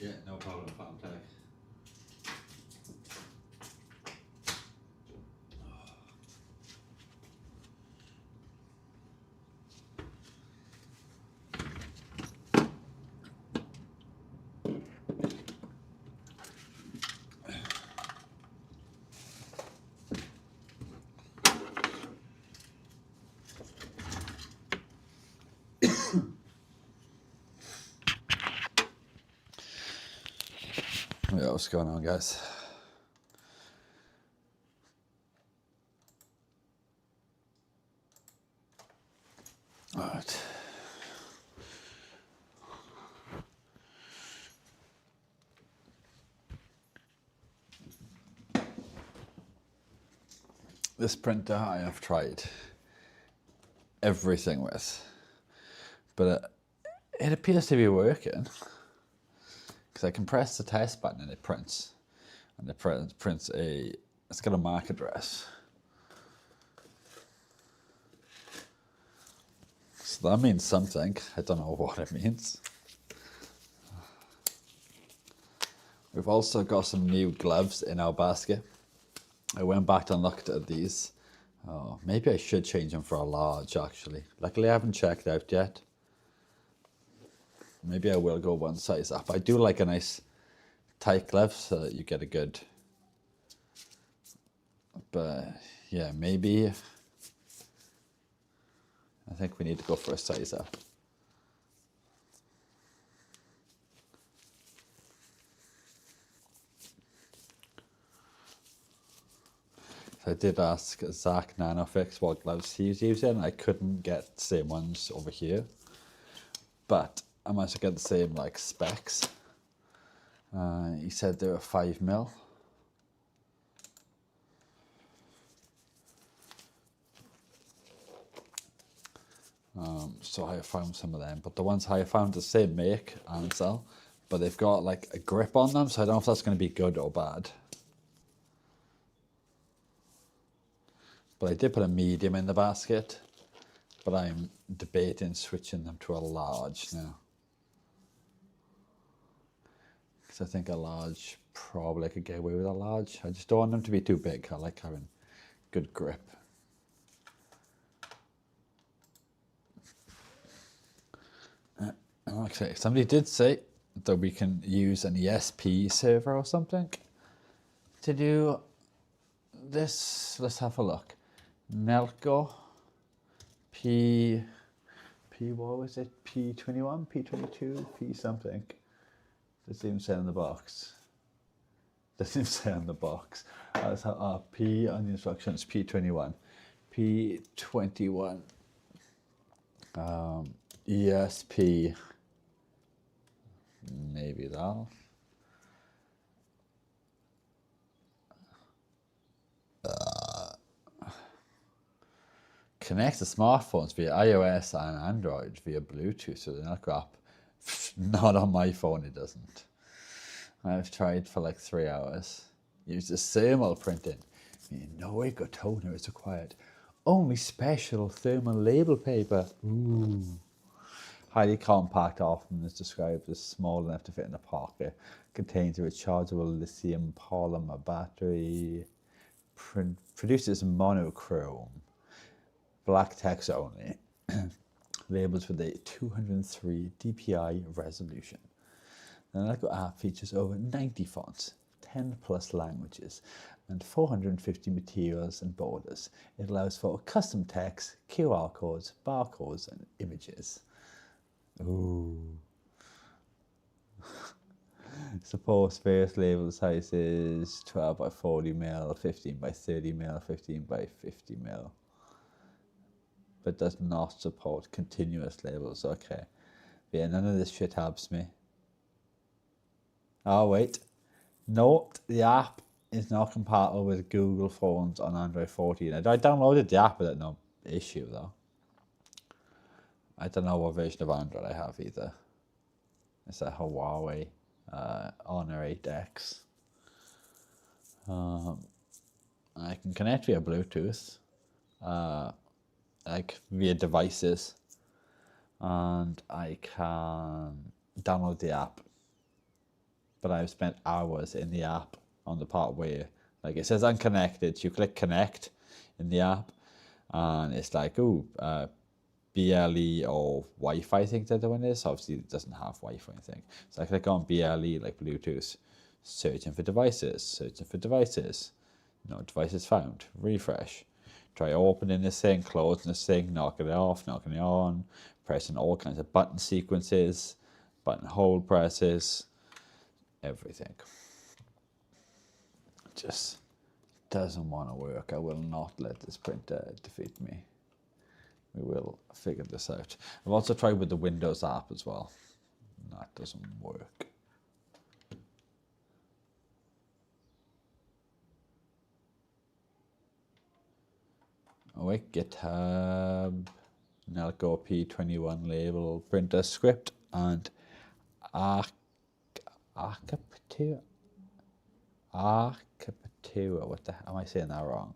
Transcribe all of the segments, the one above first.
Yeah, no problem, Farm Tech. Yeah, what's going on, guys? All right. This printer I have tried everything with, but it appears to be working because I can press the test button and it prints, and it prints it's got a MAC address. So that means something. I don't know what it means. We've also got some new gloves in our basket. I went back and looked at these. Oh, maybe I should change them for a large, actually. Luckily, I haven't checked out yet. Maybe I will go one size up. I do like a nice tight glove so that you get a good... But, yeah, maybe... I think we need to go for a size up. I did ask Zach Nanofix what gloves he was using, and I couldn't get the same ones over here. But I managed to get the same like specs. He said they were 5mm. So I found some of them, but the ones I found the same make and sell, but they've got like a grip on them, so I don't know if that's going to be good or bad. But I did put a medium in the basket, but I'm debating switching them to a large now. Because I think a large, probably I could get away with a large. I just don't want them to be too big. I like having good grip. Okay, somebody did say that we can use an ESP server or something to do this. Let's have a look. Nelko what was it? P21, P22, P something. Doesn't even say on the box. Doesn't even say on the box. That's how P on the instructions, P21. P21 ESP. Maybe that'll. Connect the smartphones via iOS and Android via Bluetooth to the Nelko app. Not on my phone, it doesn't. I've tried for like 3 hours. Use the thermal printing. No eco toner is required. Only special thermal label paper. Ooh. Highly compact, often is described as small enough to fit in a pocket. Contains a rechargeable lithium polymer battery. Produces monochrome. Black text only. Labels with a 203 dpi resolution. The Nelko app features over 90 fonts, 10 plus languages, and 450 materials and borders. It allows for custom text, QR codes, barcodes, and images. Ooh. Supports various label sizes, 12 by 40mm, 15 by 30mm, 15 by 50mm. But does not support continuous labels. Okay. Yeah, none of this shit helps me. Oh, wait. Note, the app is not compatible with Google phones on Android 14. I downloaded the app without no issue, though. I don't know what version of Android I have either. It's a Huawei Honor 8X. I can connect via Bluetooth, like via devices, and I can download the app. but I've spent hours in the app on the part where, like, it says unconnected. You click connect in the app, and it's like, oh, BLE or Wi-Fi, I think that the one is. Obviously, it doesn't have Wi-Fi, I think. So I click on BLE, like Bluetooth, searching for devices. No devices found. Refresh. Try opening this thing, closing this thing, knocking it off, knocking it on, pressing all kinds of button sequences, button hold presses, everything. Just doesn't want to work. I will not let this printer defeat me. We will figure this out. I've also tried with the Windows app as well. That doesn't work. Oh wait, GitHub, Nelko P21 label, printer script, and Archipelago. What the hell am I saying that wrong?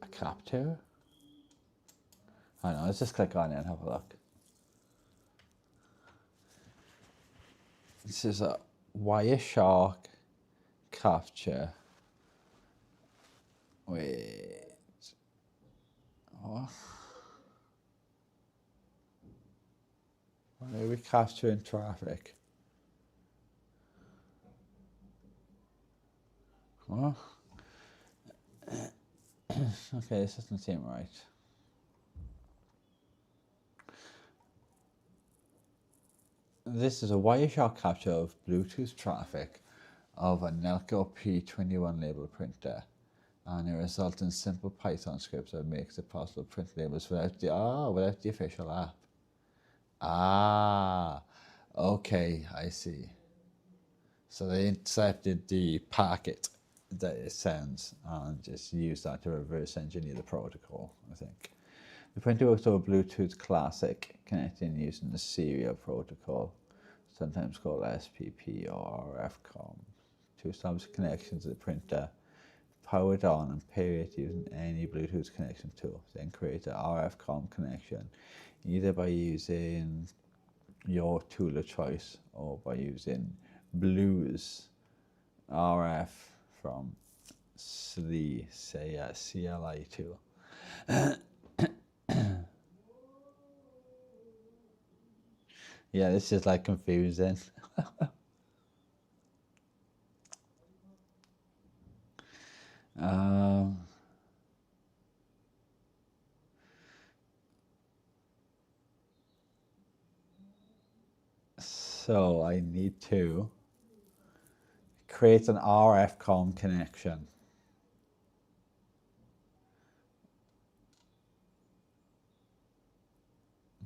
A capture? I don't know, let's just click on it and have a look. This is a Wireshark capture. Wait. What? Why are we capturing traffic? What? Okay, this doesn't seem right. This is a Wireshark capture of Bluetooth traffic of a Nelko P21 label printer, and it results in simple Python scripts that makes it possible to print labels without the official app. Okay, I see. So they intercepted the packet that it sends and just used that to reverse engineer the protocol, I think. The printer works over Bluetooth Classic, connecting using the serial protocol, sometimes called SPP or RFCOM, to establish connections to the printer, power it on and pair it using any Bluetooth connection tool. Then create an RFCOM connection, either by using your tool of choice or by using Blue's RF from the CLI tool. Yeah, this is like confusing. So I need to create an RFCOM connection.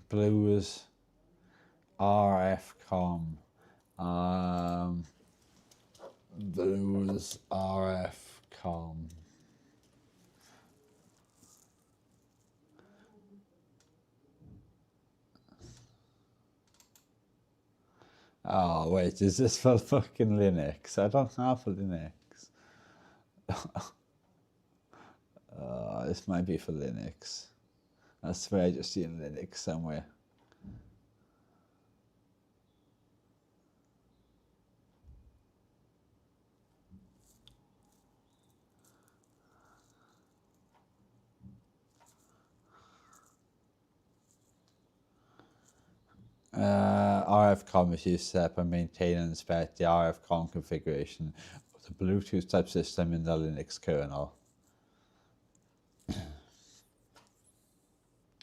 Blue's RFCOM. Blue's RFCOM. Oh wait, is this for fucking Linux? I don't have a Linux. This might be for Linux. I swear I just seen Linux somewhere. RFCOM is used to set up and maintain and inspect the RFCOM configuration of the Bluetooth type system in the Linux kernel.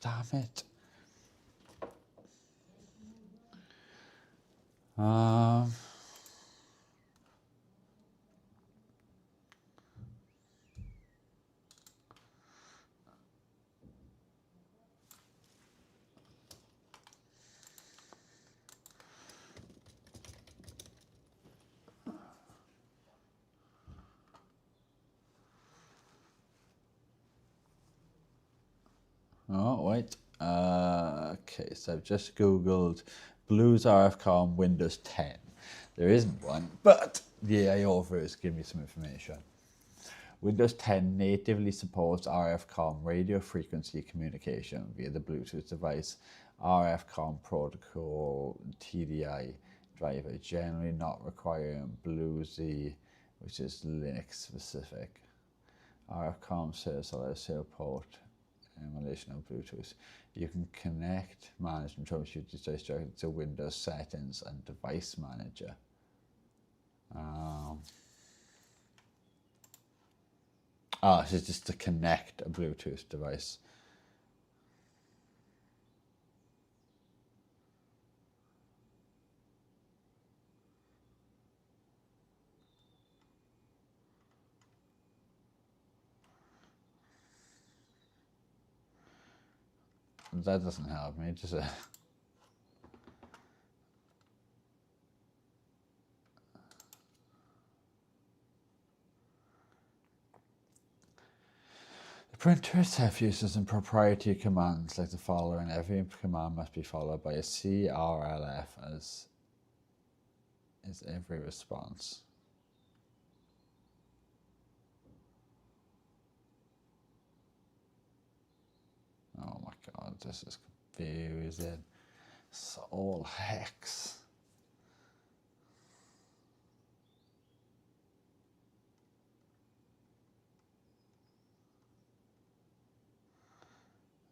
Damn it. Oh, wait. Okay, so I've just Googled Blues RFCOM Windows 10. There isn't one, but the AIO verse give me some information. Windows 10 natively supports RFCOM radio frequency communication via the Bluetooth device RF-COM protocol TDI driver, generally not requiring BlueZ, which is Linux specific. RF-COM service allows serial port emulation of Bluetooth. You can connect, manage, and troubleshoot this device directly to Windows settings and device manager. This is just to connect a Bluetooth device. That doesn't help me. Just the printer itself uses some proprietary commands like the following. Every command must be followed by a CRLF as is every response. Oh my god, this is confusing. It's all hex.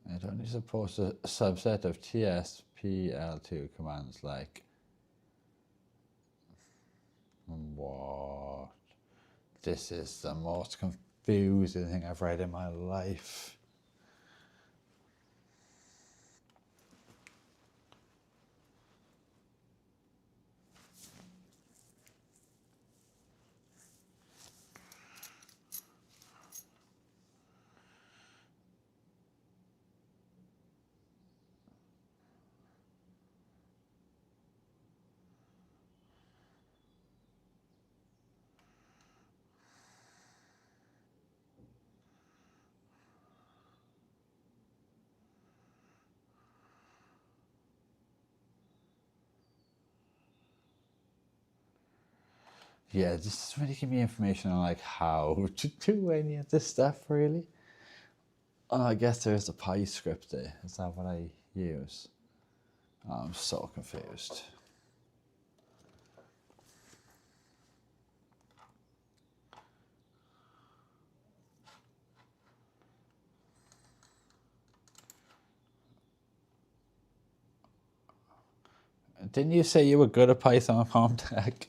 It only supports a subset of TSPL2 commands like what? This is the most confusing thing I've read in my life. Yeah, this doesn't really give me information on like how to do any of this stuff really. Oh, I guess there is a Py script there. Is that what I use? Oh, I'm so confused. Didn't you say you were good at Python, Comtech?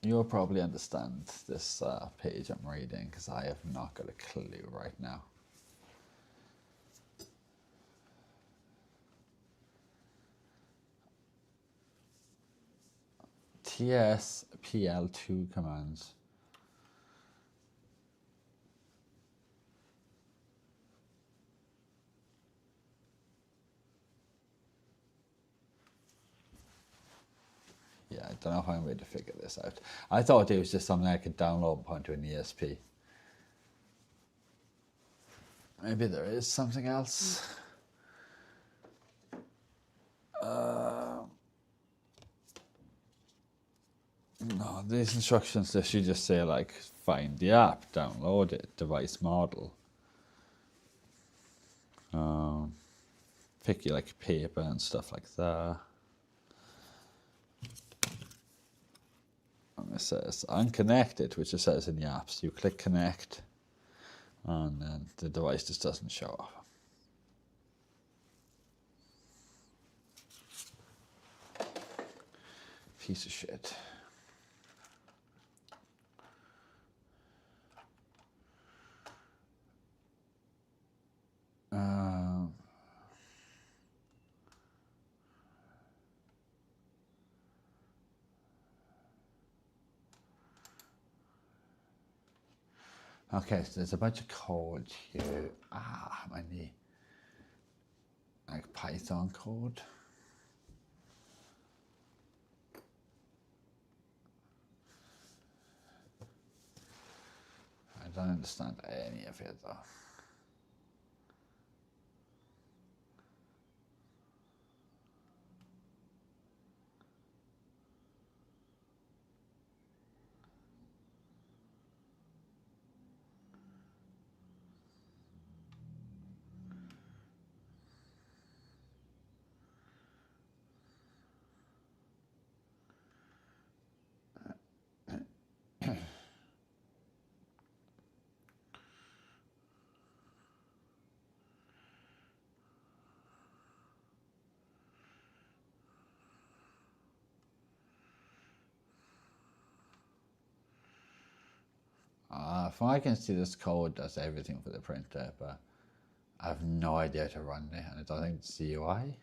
You'll probably understand this page I'm reading because I have not got a clue right now. TSPL2 commands. Yeah, I don't know how I'm going to figure this out. I thought it was just something I could download and point to an ESP. Maybe there is something else. No, these instructions they should just say like find the app, download it, device model. Pick your like paper and stuff like that. And it says unconnected, which it says in the apps. You click connect and then the device just doesn't show up. Piece of shit. Okay, so there's a bunch of code here. I need like Python code. I don't understand any of it though. From what I can see, this code does everything for the printer, but I have no idea how to run it, and I don't think it's the UI.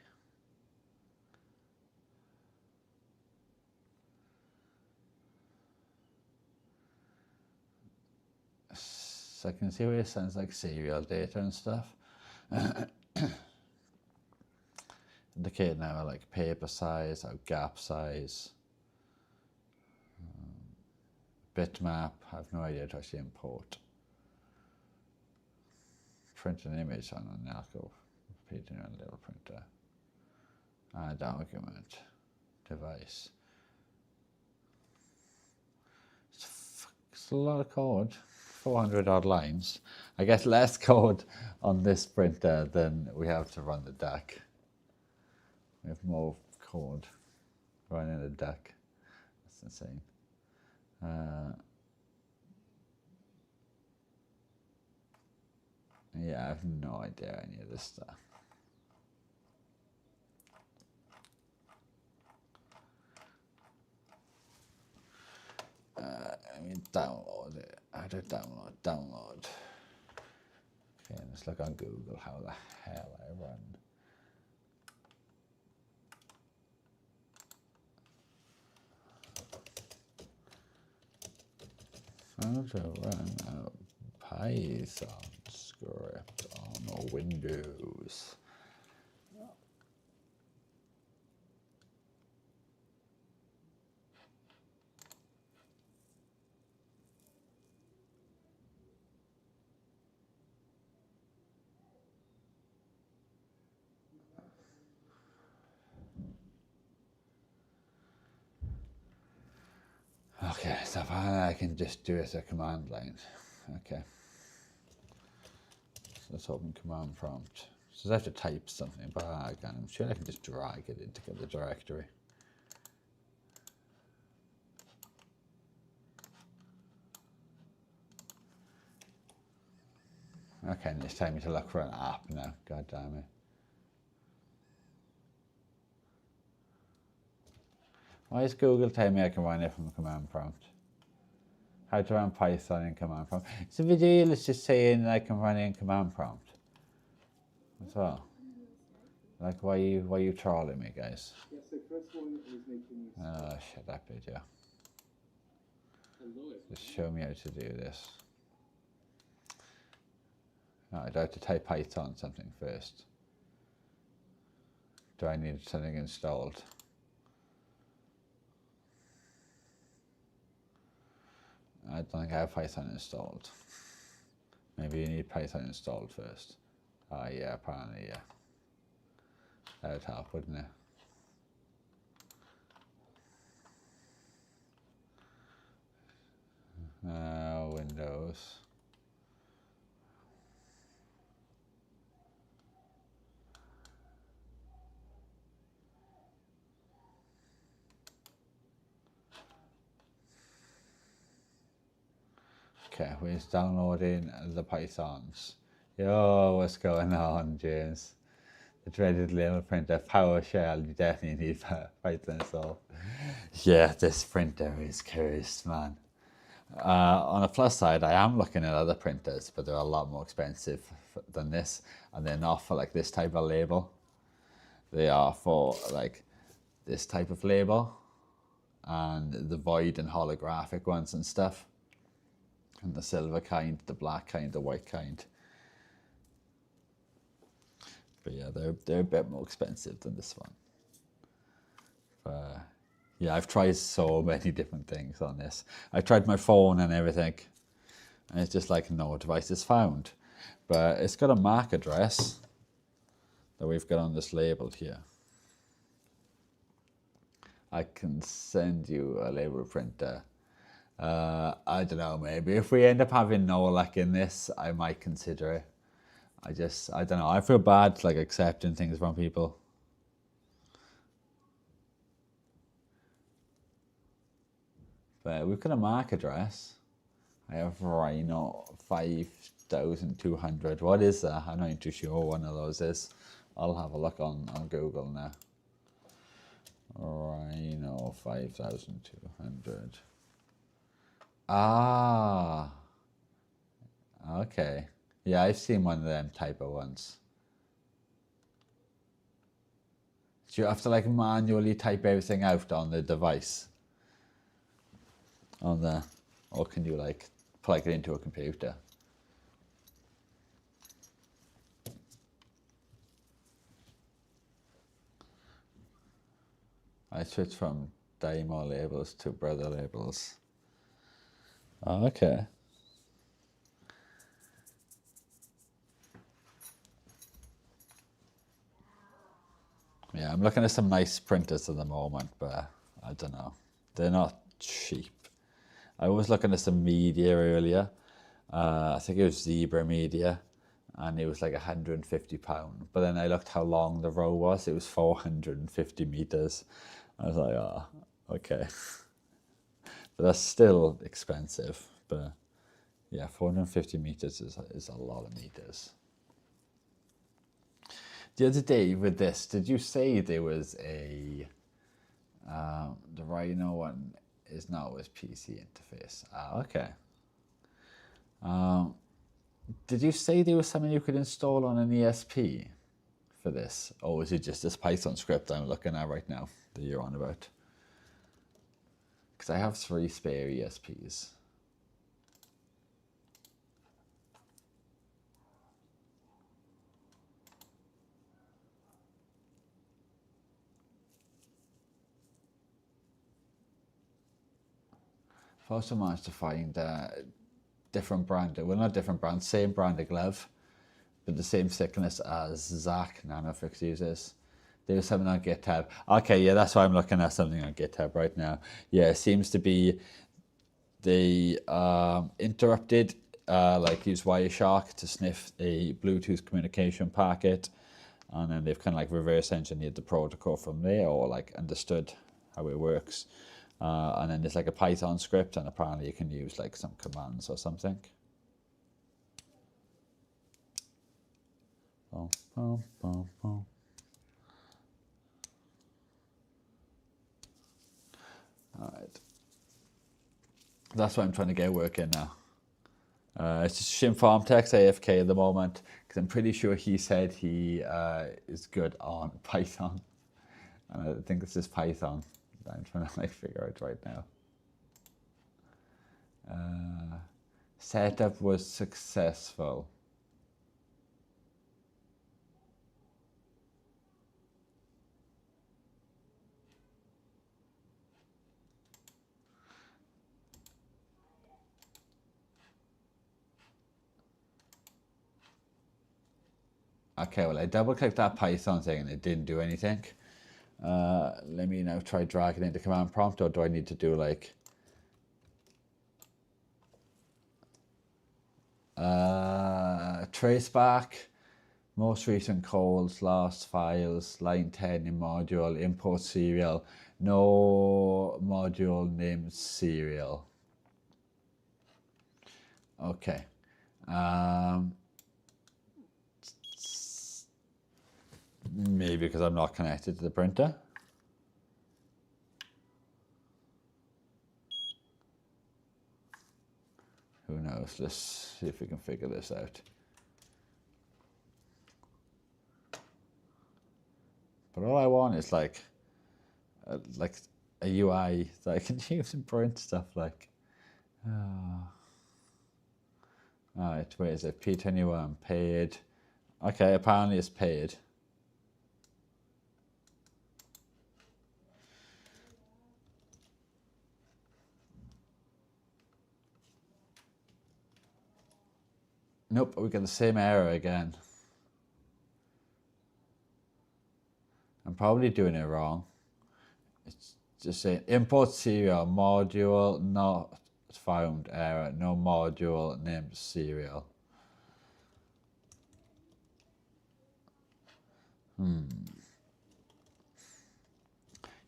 So I can see where it sends like serial data and stuff. Indicate now like paper size, or gap size, bitmap. I have no idea how to actually import. Print an image on a Nelko, repeat in a little printer. Document, device. It's a lot of code, 400 odd lines. I guess less code on this printer than we have to run the deck. We have more code running the deck. That's insane. Yeah, I have no idea any of this stuff. I mean, download it. How do download? Okay, let's look on Google how the hell I run. How to run a Python script on Windows. Okay, so I can just do it as a command line. Okay. So let's open command prompt. So I have to type something back, and I'm sure I can just drag it into the directory. Okay, and it's telling me to look for an app now. God damn it. Why is Google telling me I can run it from a command prompt? How to run Python in command prompt. So the video is just saying I can run it in command prompt. As well. Like, why are you trolling me, guys? Yeah, so first one is making Oh, shut up, video. Just show me how to do this. No, I'd have to type Python something first. Do I need something installed? I don't think I have Python installed. Maybe you need Python installed first. Yeah, apparently, yeah. That would help, wouldn't it? Windows. Okay, we're just downloading the Pythons. Yo, what's going on, James? The dreaded little printer, PowerShell. You definitely need Python installed. Yeah, this printer is cursed, man. On the plus side, I am looking at other printers, but they're a lot more expensive than this, and they're not for like this type of label. They are for like this type of label, and the void and holographic ones and stuff, and the silver kind, the black kind, the white kind. But yeah, they're a bit more expensive than this one. But yeah, I've tried so many different things on this. I tried my phone and everything, and it's just like no device is found. But it's got a MAC address that we've got on this label here. I can send you a label printer. I don't know, maybe if we end up having no luck in this, I might consider it. I don't know, I feel bad like accepting things from people. But we've got a MAC address. I have Rhino 5200. What is that? I'm not too sure what one of those is. I'll have a look on Google now. Rhino 5200. Ah, Okay. Yeah, I've seen one of them type of ones. Do you have to like manually type everything out on the device? Or can you like plug it into a computer? I switched from Dymo labels to Brother labels. Oh, okay. Yeah, I'm looking at some nice printers at the moment, but I don't know. They're not cheap. I was looking at some media earlier. I think it was Zebra Media, and it was like £150. But then I looked how long the row was. It was 450 meters. I was like, oh, okay. But that's still expensive. But yeah, 450 meters is a lot of meters. The other day with this, did you say there was the Rhino one is now with PC interface? Ah, okay. Did you say there was something you could install on an ESP for this? Or was it just this Python script I'm looking at right now that you're on about? Because I have 3 spare ESPs. I've also managed to find different brand, well not different brand, same brand of glove, but the same thickness as Zach Nanofix uses. There's something on GitHub. Okay, yeah, that's why I'm looking at something on GitHub right now. Yeah, it seems to be they interrupted, like use Wireshark to sniff a Bluetooth communication packet, and then they've kind of like reverse engineered the protocol from there, or like understood how it works. And then there's like a Python script, and apparently you can use like some commands or something. Boom, boom, boom, boom. All right. That's what I'm trying to get working now. It's just Shim Farmtex AFK at the moment, because I'm pretty sure he said he is good on Python. And I think this is Python that I'm trying to like figure out right now. Setup was successful. Okay, well I double clicked that Python thing and it didn't do anything. Let me now try dragging into command prompt, or do I need to do like traceback, most recent calls, last files, line 10 in module, import serial, no module named serial. Okay. Maybe because I'm not connected to the printer. Who knows? Let's see if we can figure this out. But all I want is like a UI that I can use and print stuff like. Alright, where is it? P21 paid. Okay, apparently it's paid. Nope, we get the same error again. I'm probably doing it wrong. It's just saying import serial module not found error, no module named serial.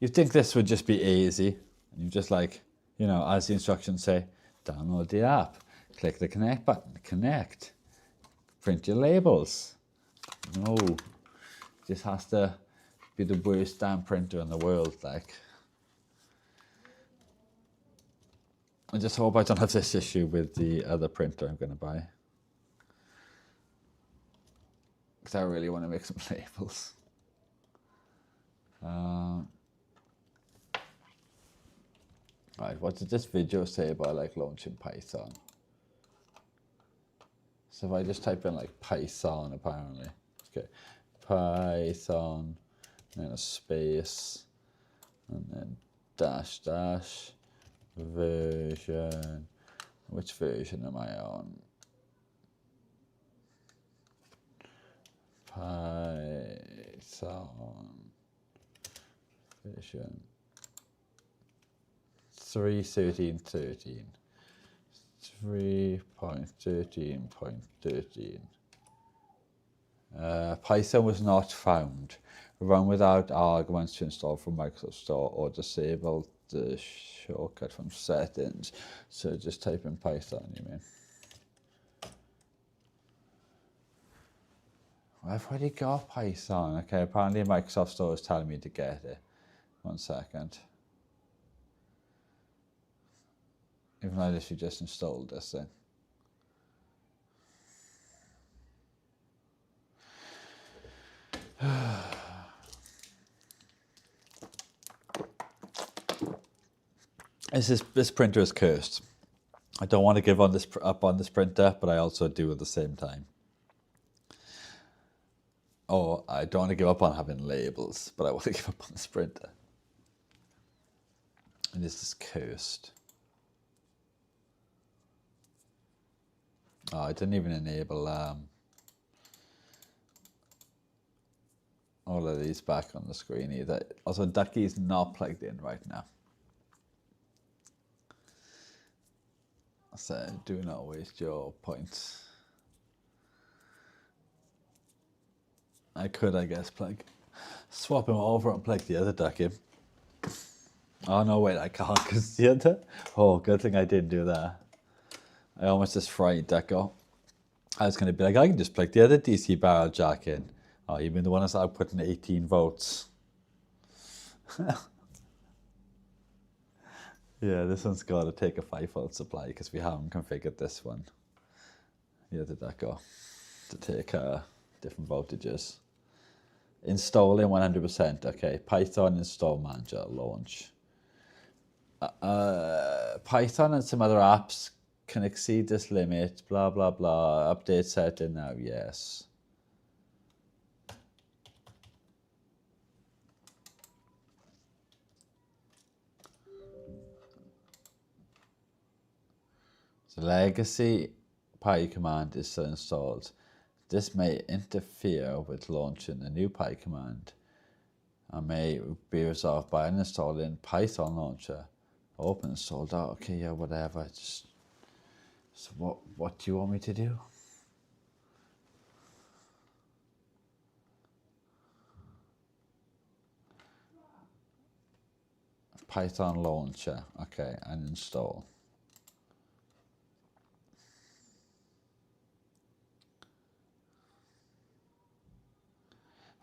You'd think this would just be easy. You just like, you know, as the instructions say, download the app, click the connect button, connect, print your labels. No, this has to be the worst damn printer in the world. Like, I just hope I don't have this issue with the other printer I'm going to buy. because I really want to make some labels. Right, what did this video say about like launching Python? So if I just type in like Python, apparently, okay, Python, and then a space, and then dash dash, version. Which version am I on? Python version 3.13.13. 3.13.13. Python was not found. Run without arguments to install from Microsoft Store or disable the shortcut from settings. So just type in Python, you mean? I've already got Python. Okay, apparently Microsoft Store is telling me to get it. 1 second. Even though I literally just installed this thing. This printer is cursed. I don't want to give up on this printer, but I also do at the same time. Oh, I don't want to give up on having labels, but I want to give up on this printer. And this is cursed. Oh, I didn't even enable all of these back on the screen either. Also, Ducky is not plugged in right now. So do not waste your points. I could, I guess, swap him over and plug the other duck in. Oh no, wait, I can't because the other. Oh, good thing I didn't do that. I almost just fried Deco. I was going to be like, I can just plug the other DC barrel jack in. Oh, even the one that's outputting 18 volts. Yeah, this one's got to take a 5-volt supply because we haven't configured this one. The other Deco to take different voltages. Installing 100%. Okay, Python install manager launch. Python and some other apps can exceed this limit, blah, blah, blah. Update setting now, yes. The legacy Py command is still installed. This may interfere with launching a new Py command and may be resolved by uninstalling Python launcher. Open installed out. Okay, yeah, whatever. So what do you want me to do? Python launcher. Okay, and install.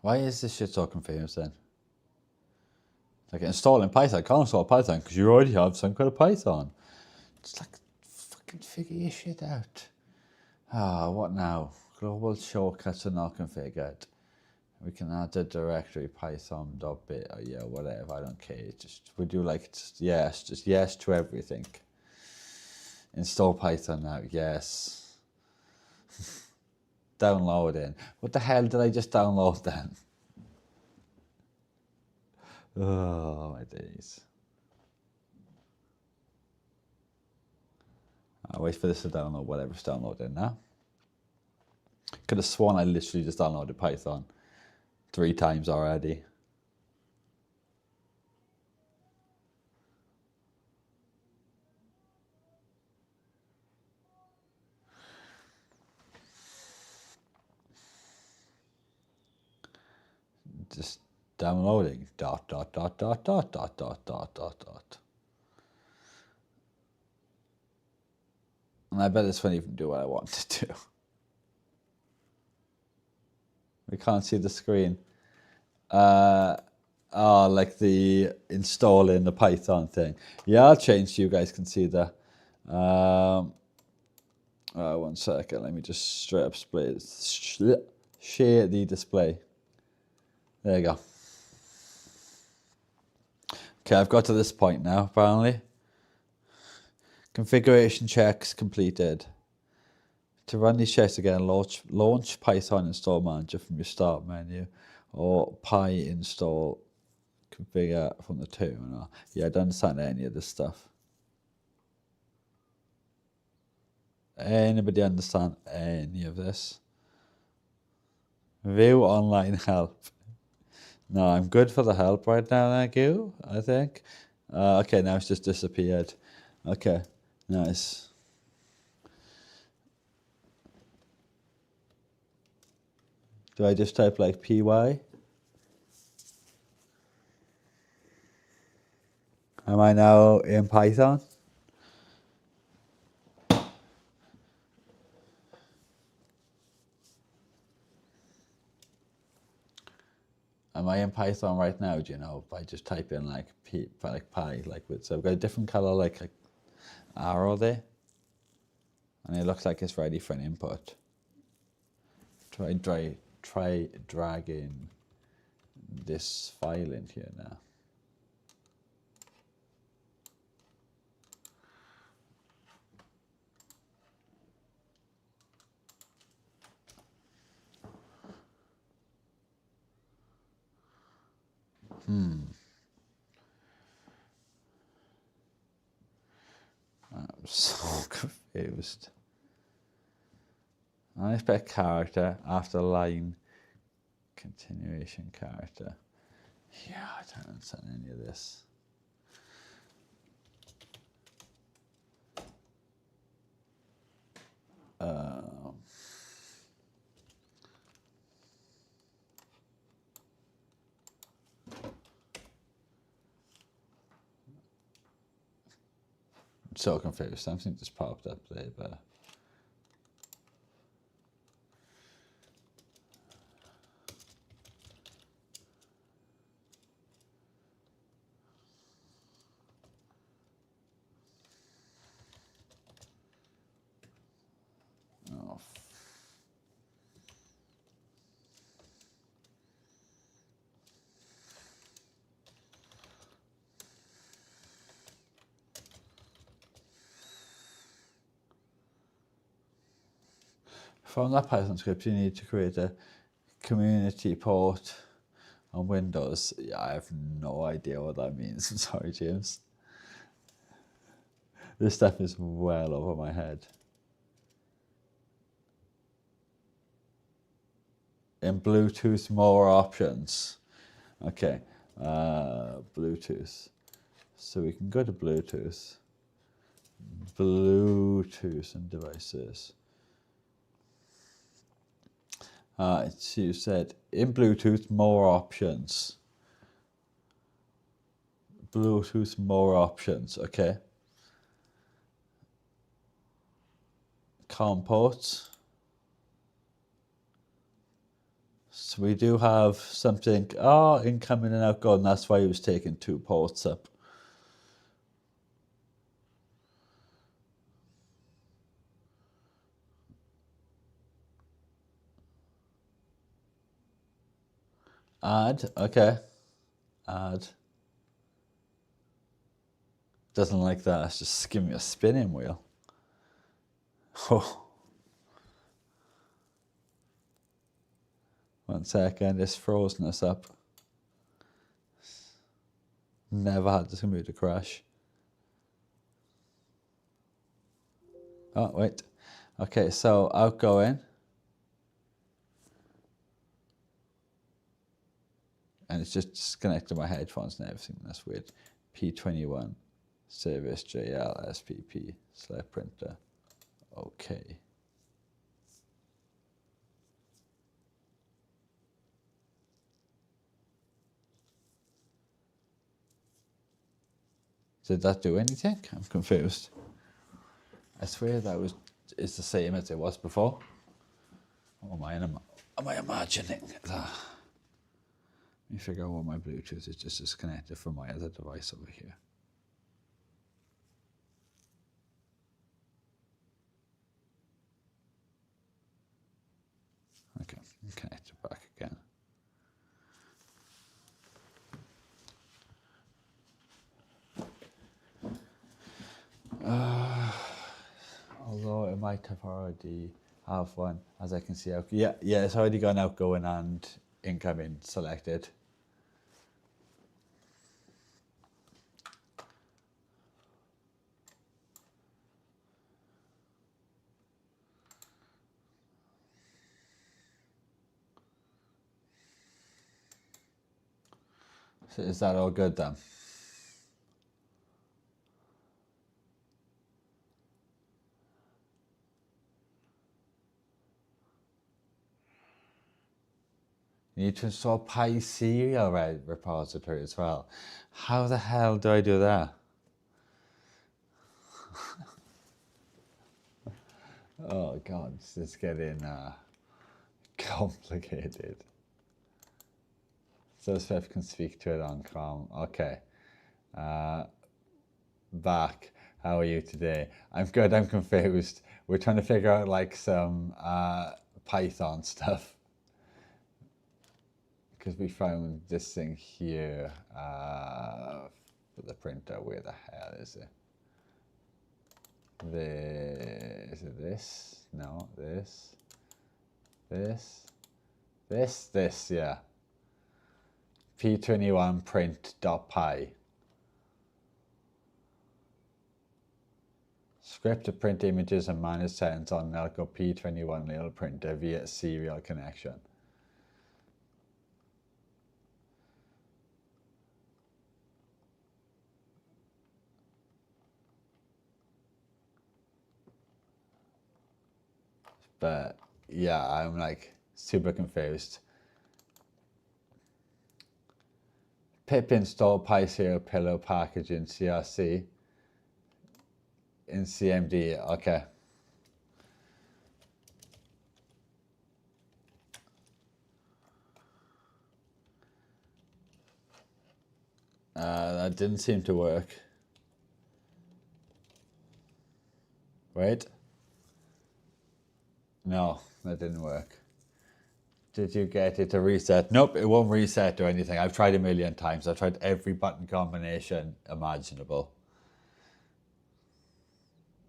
Why is this shit so confused then? Like installing Python, I can't install Python because you already have some kind of Python. It's like, fucking figure your shit out. Ah, what now? Global shortcuts are not configured. We can add the directory python.bit or yeah, whatever, I don't care. Just, would you like, just yes to everything. Install Python now, yes. Downloading. What the hell did I just download then? Oh, my days. I'll wait for this to download whatever's downloading now. Could have sworn I literally just downloaded Python 3 times already. Just downloading dot. And I bet this won't even do what I want to do. We can't see the screen. Like the installing the Python thing. Yeah, I'll change so you guys can see that. 1 second, let me just straight up split share the display. There you go. Okay, I've got to this point now, apparently. Configuration checks completed. To run these checks again, launch Python install manager from your start menu, or install configure from the terminal. Yeah, I don't understand any of this stuff. Anybody understand any of this? View online help. No, I'm good for the help right now, thank you, I think. Okay, now it's just disappeared. Okay, nice. Do I just type like PY? Am I now in Python? Am I in Python right now, do you know, by just typing like pi, so I've got a different color like arrow there, and it looks like it's ready for an input. Try dragging this file in here now. I'm so confused. I expect character after line, continuation character. Yeah, I don't understand any of this. I'm so confused. Something just popped up there, but oh. From that Python script, you need to create a community port on Windows. Yeah, I have no idea what that means. I'm sorry, James. This stuff is well over my head. In Bluetooth, more options. Okay, Bluetooth. So we can go to Bluetooth. Bluetooth and devices. So you said in Bluetooth, more options. Bluetooth, more options, okay. COM ports. So we do have something, incoming and outgoing, that's why he was taking 2 ports up. Add, okay. Add. Doesn't like that, it's just give me a spinning wheel. Oh. 1 second, it's frozen us up. Never had this computer crash. Oh, wait. Okay, so outgoing. And it's just disconnected my headphones and everything. That's weird. P21, service JL, SPP, select printer. Okay. Did that do anything? I'm confused. I swear that is the same as it was before. Or am I imagining that? Let me figure out what my Bluetooth is just disconnected from my other device over here. Okay. might have already have one, as I can see. Yeah, it's already got outgoing and incoming selected. So is that all good then? You need to install Pi serial repository as well. How the hell do I do that? Oh God, this is getting complicated. So Swift can speak to it on Chrome. Okay. Back. How are you today? I'm good. I'm confused. We're trying to figure out like some Python stuff. Because we found this thing here for the printer. Where the hell is it? Is it this? No, this, yeah. P21 print.py. Script to print images and manage settings on Nelko P21 little printer via serial connection. But yeah, I'm like super confused. Pip install PySerial pillow package in CRC in CMD. Okay. That didn't seem to work. Wait. No, that didn't work. Did you get it to reset? Nope, it won't reset or anything. I've tried a million times. I've tried every button combination imaginable.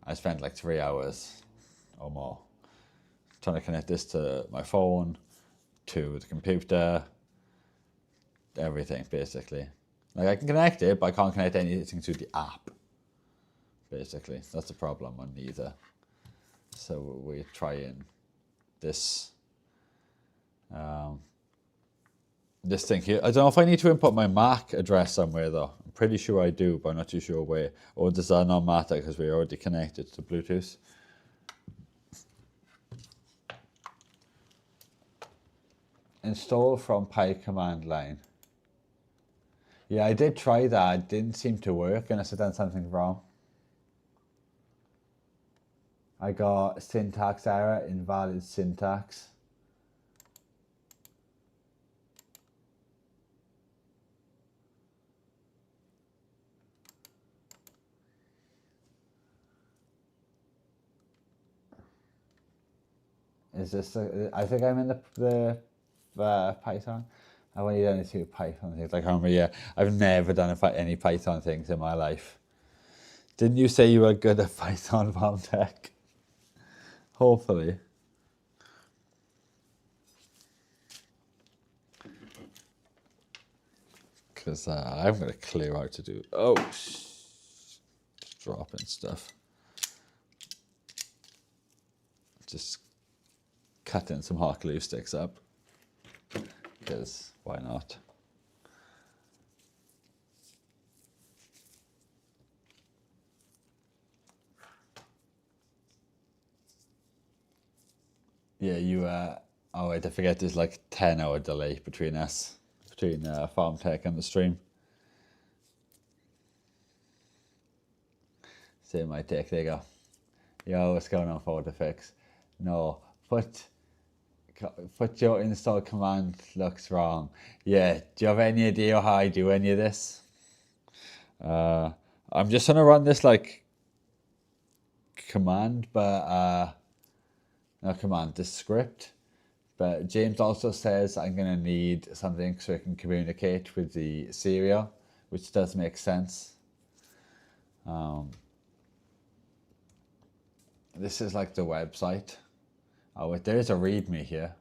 I spent like 3 hours or more trying to connect this to my phone, to the computer, everything basically. Like I can connect it, but I can't connect anything to the app. Basically, that's the problem on neither. So we're trying this. This thing here. I don't know if I need to input my MAC address somewhere though. I'm pretty sure I do, but I'm not too sure where. Or does that not matter because we're already connected to Bluetooth? Install from Pi command line. Yeah, I did try that. It didn't seem to work unless I've done something wrong. I got syntax error, invalid syntax. Is this? I think I'm in the Python. I've only done a few Python things. Like I remember, yeah, I've never done any Python things in my life. Didn't you say you were good at Python, Valtech? Hopefully. Because I'm going to clear out to do... Oh, dropping stuff. Just cutting some hot glue sticks up. Because why not? Yeah, you... oh, wait, I forget there's like 10-hour delay between us. Between Farm Tech and the stream. Same my take, there you go. Yo, what's going on, PhotoFix? No, put your install command looks wrong. Yeah, do you have any idea how I do any of this? I'm just gonna run this like command, but not command, this script. But James also says I'm gonna need something so I can communicate with the serial, which does make sense. This is like the website. Oh wait, there is a readme here.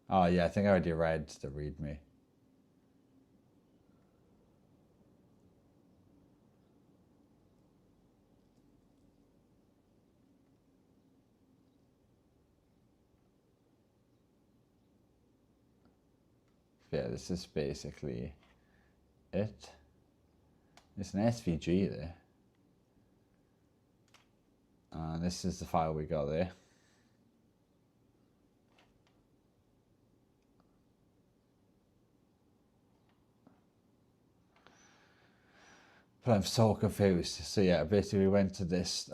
Oh yeah, I think I already read the readme. Yeah, this is basically it. It's an SVG there. And this is the file we got there. But I'm so confused. So yeah, basically we went to this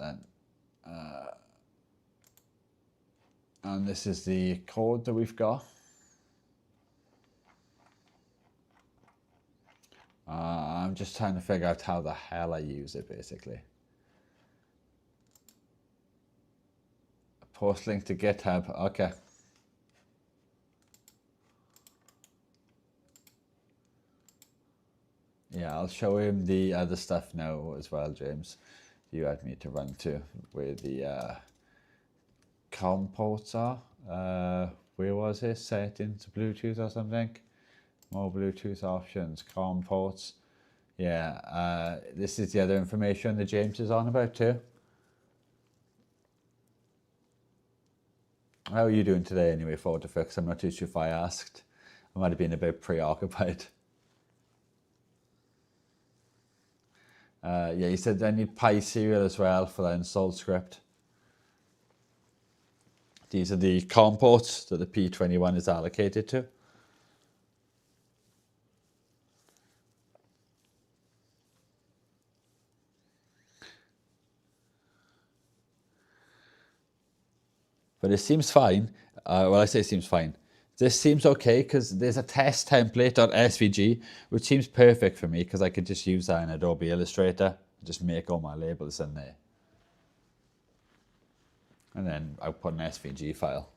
and this is the code that we've got. I'm just trying to figure out how the hell I use it, basically. Post link to GitHub, okay. Yeah, I'll show him the other stuff now as well, James. You had me to run to where the COM ports are. Where was it? Settings, Bluetooth or something? More Bluetooth options, COM ports. Yeah, this is the other information that James is on about too. How are you doing today anyway, Fortifix? I'm not too sure if I asked. I might have been a bit preoccupied. Yeah, you said I need PySerial as well for that install script. These are the COM ports that the P21 is allocated to. But it seems fine. Well, I say it seems fine. This seems okay because there's a test template.svg, which seems perfect for me because I could just use that in Adobe Illustrator, just make all my labels in there. And then output an SVG file.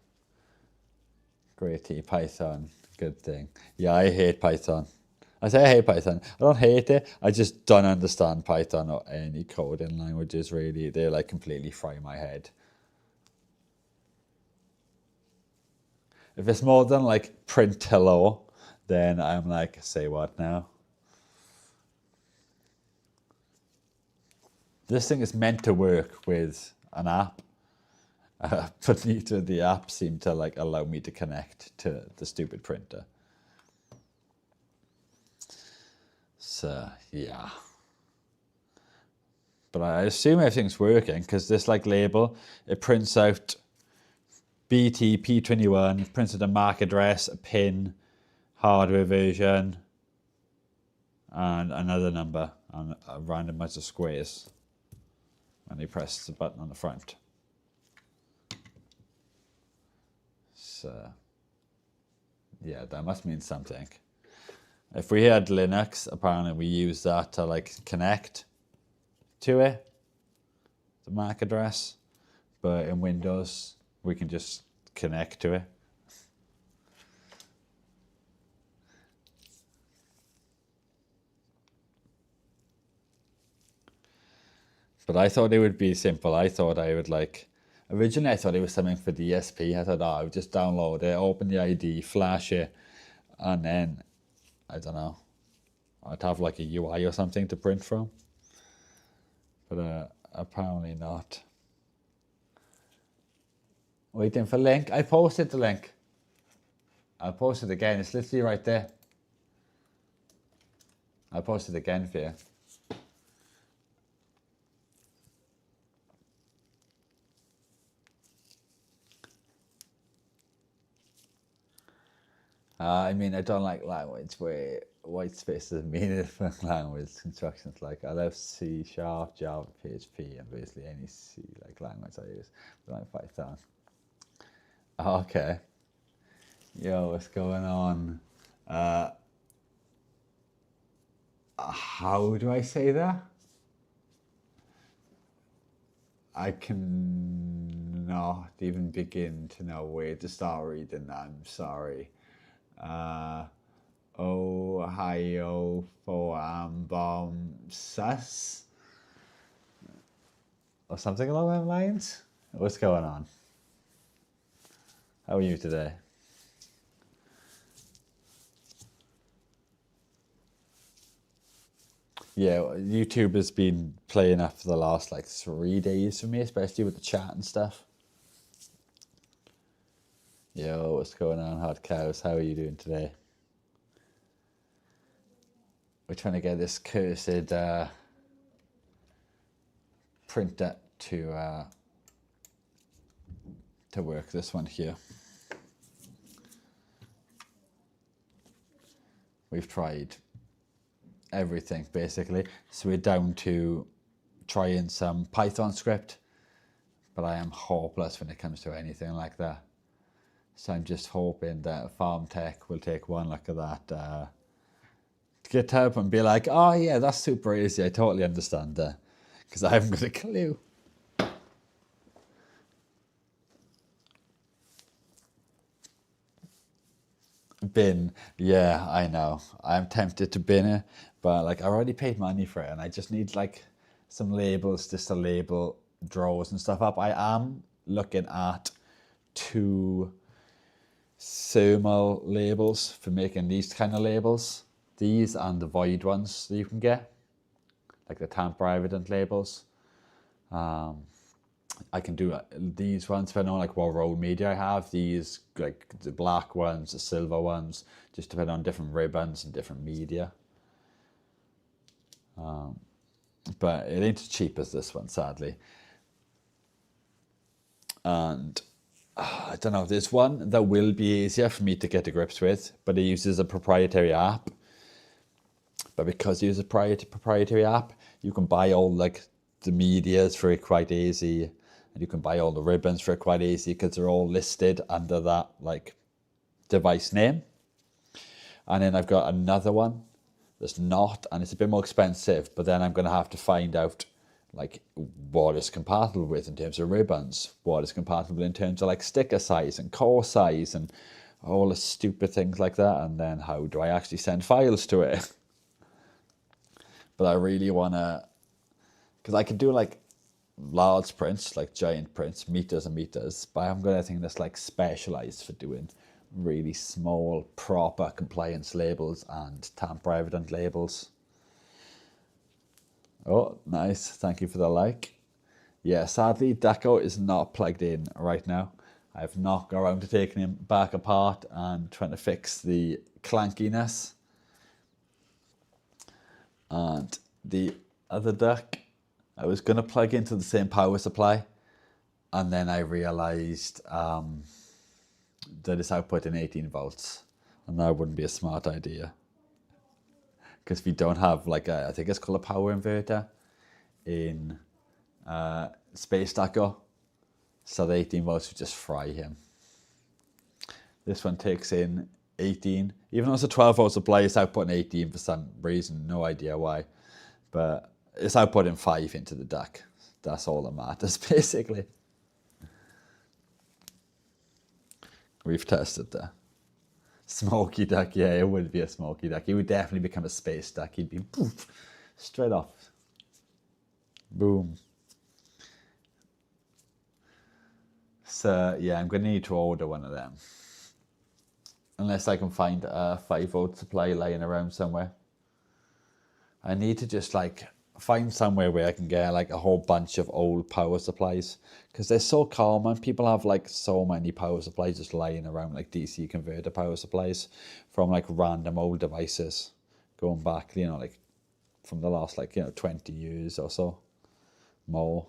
Great T, Python, good thing. Yeah, I hate Python. I say I hate Python. I don't hate it. I just don't understand Python or any coding languages really. They like completely fry my head. If it's more than like print hello, then I'm like, say what now? This thing is meant to work with an app, but neither of the apps seem to like allow me to connect to the stupid printer. So yeah. But I assume everything's working because this like label, it prints out BT P21, prints out a MAC address, a pin, hardware version, and another number, and a random bunch of squares when you press the button on the front. So yeah, that must mean something. If we had Linux, apparently we use that to like connect to it, the MAC address, but in Windows we can just connect to it. But I thought it would be simple. I thought I would like, originally I thought it was something for the ESP. I thought, oh, I would just download it, open the ID, flash it, and then, I don't know, I'd have like a UI or something to print from. But apparently not. Waiting for link. I posted the link. I'll post it again. It's literally right there. I'll post it again for you. I mean, I don't like language where white space doesn't mean anything. Language constructions like I love C#, Java, PHP, and basically any C like language I use. But like Python. Okay. Yo, what's going on? How do I say that? I can not even begin to know where to start reading that. I'm sorry. Ohio for bomb sus. or something along those lines. What's going on? How are you today? Yeah, YouTube has been playing up for the last like 3 days for me, especially with the chat and stuff. Yo, what's going on, hot cows? How are you doing today? We're trying to get this cursed printer to work. This one here. We've tried everything basically, so we're down to trying some Python script, but I am hopeless when it comes to anything like that. So I'm just hoping that Farm Tech will take one look at that GitHub and be like, oh yeah, that's super easy, I totally understand that, because I haven't got a clue. Bin, yeah, I know. I'm tempted to bin it, but like I already paid money for it, and I just need like some labels just to label drawers and stuff up. I am looking at 2 thermal labels for making these kind of labels. These and the void ones that you can get, like the tamper evident labels. I can do these ones depending on like what roll media I have. These like the black ones, the silver ones, just depending on different ribbons and different media. But it ain't as cheap as this one, sadly. And I don't know, there's one that will be easier for me to get to grips with, but it uses a proprietary app. But because it uses a proprietary app, you can buy all like the medias for it quite easy, and you can buy all the ribbons for it quite easy because they're all listed under that like device name. And then I've got another one that's not, and it's a bit more expensive, but then I'm going to have to find out like what is compatible with in terms of ribbons, what is compatible in terms of like sticker size and core size and all the stupid things like that, and then how do I actually send files to it. But I really want to, because I can do like large prints, like giant prints, meters and meters, but I'm going to think that's like specialized for doing really small, proper compliance labels and tamper evident labels. Oh, nice. Thank you for the like. Yeah, sadly, Deco is not plugged in right now. I've not got around to taking him back apart and trying to fix the clankiness. And the other duck, I was going to plug into the same power supply, and then I realized that it's outputting 18 volts, and that wouldn't be a smart idea. Because we don't have like I think it's called a power inverter in Space Deco, so the 18 volts would just fry him. This one takes in 18, even though it's a 12 volt supply, it's outputting 18 for some reason, no idea why, but it's outputting 5 into the duck. That's all that matters, basically. We've tested that. Smoky duck, yeah, it would be a smoky duck. He would definitely become a space duck. He'd be poof, straight off. Boom. So, yeah, I'm going to need to order one of them. Unless I can find a 5 volt supply lying around somewhere. I need to just like find somewhere where I can get like a whole bunch of old power supplies, because they're so common. People have like so many power supplies just lying around, like DC converter power supplies from like random old devices going back, you know, like from the last like, 20 years or so more.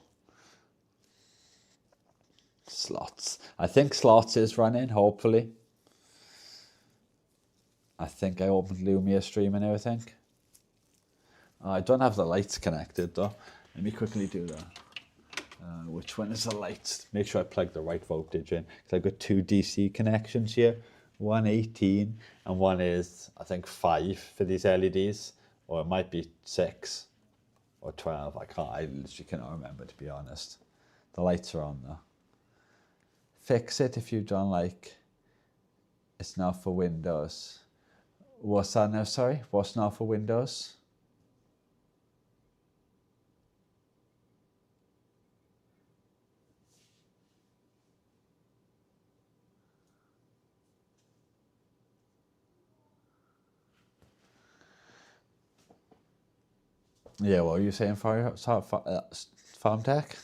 Slots. I think Slots is running, hopefully. I think I opened Lumia stream and everything. I don't have the lights connected though. Let me quickly do that. Which one is the lights? Make sure I plug the right voltage in, because I've got 2 DC connections here. One 18 and one is, I think, 5 for these LEDs, or it might be 6 or 12. I literally cannot remember, to be honest. The lights are on though. Fix it if you don't like. It's not for Windows. What's that now? Sorry, what's not for Windows? Yeah, what were you saying for farm tech?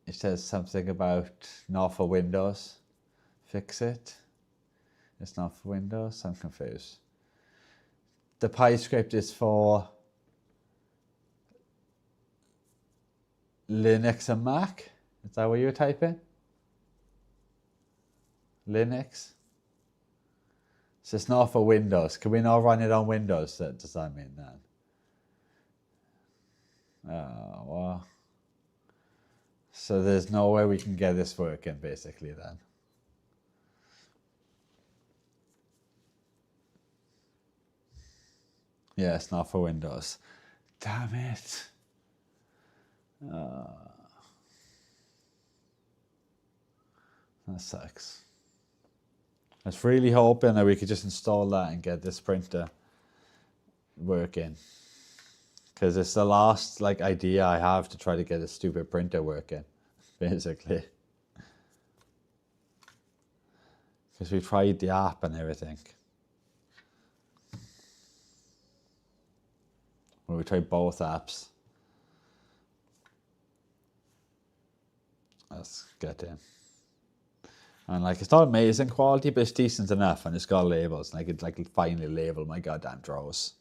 It says something about not for Windows. Fix it. It's not for Windows. I'm confused. The Pi script is for Linux and Mac. Is that what you're typing? Linux. So it's not for Windows. Can we not run it on Windows? Does that mean that? Oh, well. So there's no way we can get this working, basically, then. Yeah, it's not for Windows. Damn it. That sucks. I was really hoping that we could just install that and get this printer working. Because it's the last idea I have to try to get a stupid printer working, basically. Because we tried the app and everything. Well, we tried both apps. Let's get in. And it's not amazing quality, but it's decent enough, and it's got labels, and I could finally label my goddamn drawers.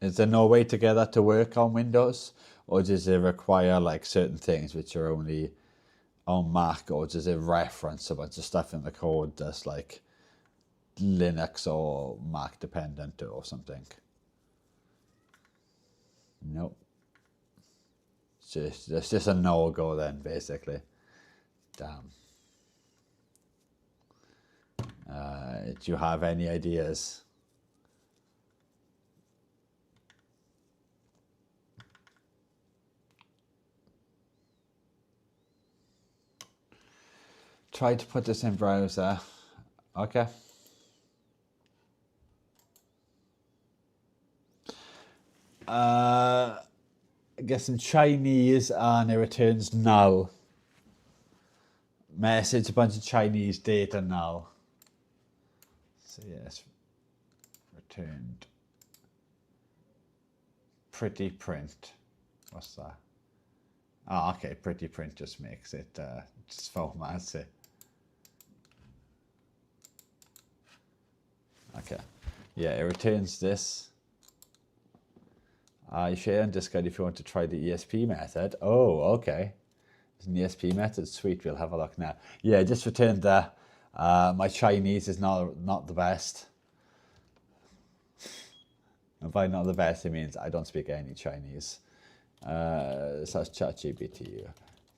Is there no way to get that to work on Windows, or does it require certain things which are only on Mac, or does it reference a bunch of stuff in the code that's Linux or Mac dependent or something? Nope. It's just a no-go then, basically. Damn. Do you have any ideas? Try to put this in browser. Okay. I guess in Chinese, and it returns null. Message, a bunch of Chinese data null. So yes, returned pretty print. What's that? Oh, okay, pretty print just makes it, just formats it. Okay, yeah, it returns this. You share on Discord if you want to try the ESP method. Oh, okay. There's an ESP method. Sweet, we'll have a look now. Yeah, just returned that. My Chinese is not the best. And by not the best, it means I don't speak any Chinese. So that's ChatGPT.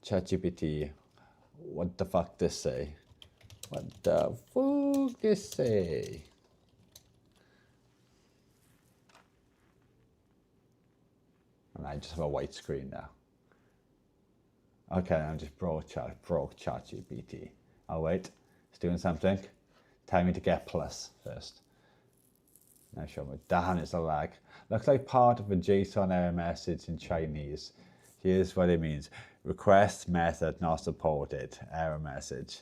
ChatGPT, what the fuck this say? What the fuck this say? And I just have a white screen now. Okay, I'm just broke ChatGPT. Oh wait, it's doing something. Tell me to get plus first. Now show me. Damn, it's a lag. Looks like part of a JSON error message in Chinese. Here's what it means. Request method not supported. Error message.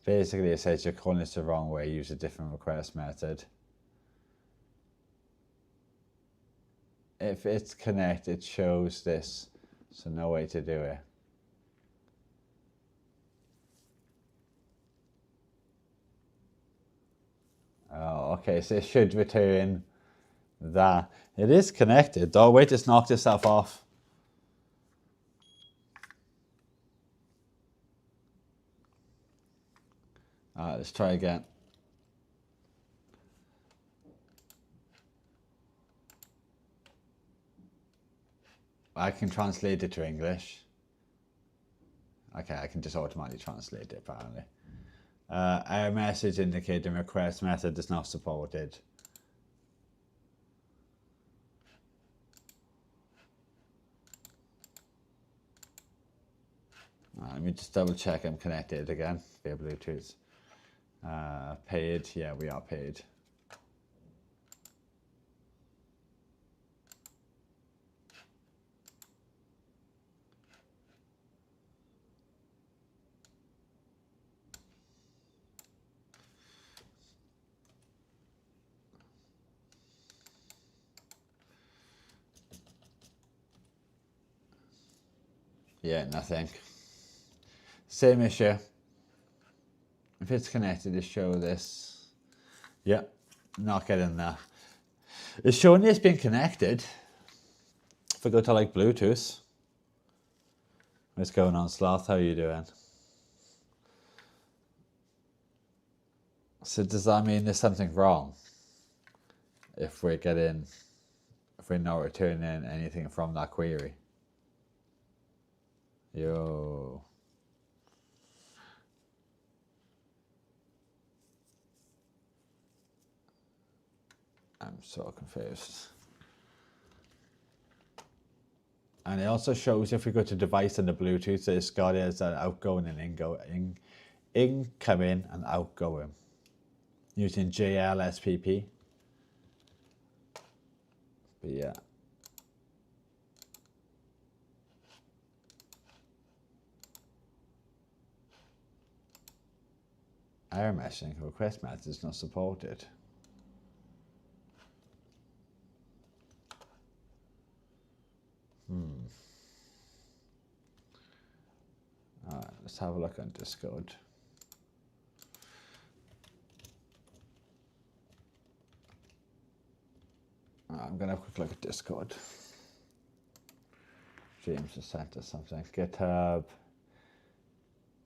Basically, it says you're calling this the wrong way. Use a different request method. If it's connected, it shows this. So no way to do it. Oh, okay, so it should return that. It is connected. Oh, wait, it's knocked itself off. Let's try again. I can translate it to English. Okay, I can just automatically translate it, apparently. Error message indicating request method is not supported. Let me just double check I'm connected again via Bluetooth. Paid, yeah, we are paid. Yeah, nothing. Same issue. If it's connected, to show this. Yeah, not getting that. It's showing it's been connected. If I go to like Bluetooth. What's going on, Sloth? How are you doing? So does that mean there's something wrong? If we're not returning anything from that query? Yo. I'm so confused. And it also shows if we go to device and the Bluetooth, it's got it as an outgoing and incoming and outgoing using JLSPP. But yeah. Error messaging request method is not supported. Alright, let's have a look on Discord. I'm going to have a quick look at Discord. James has sent us something. GitHub,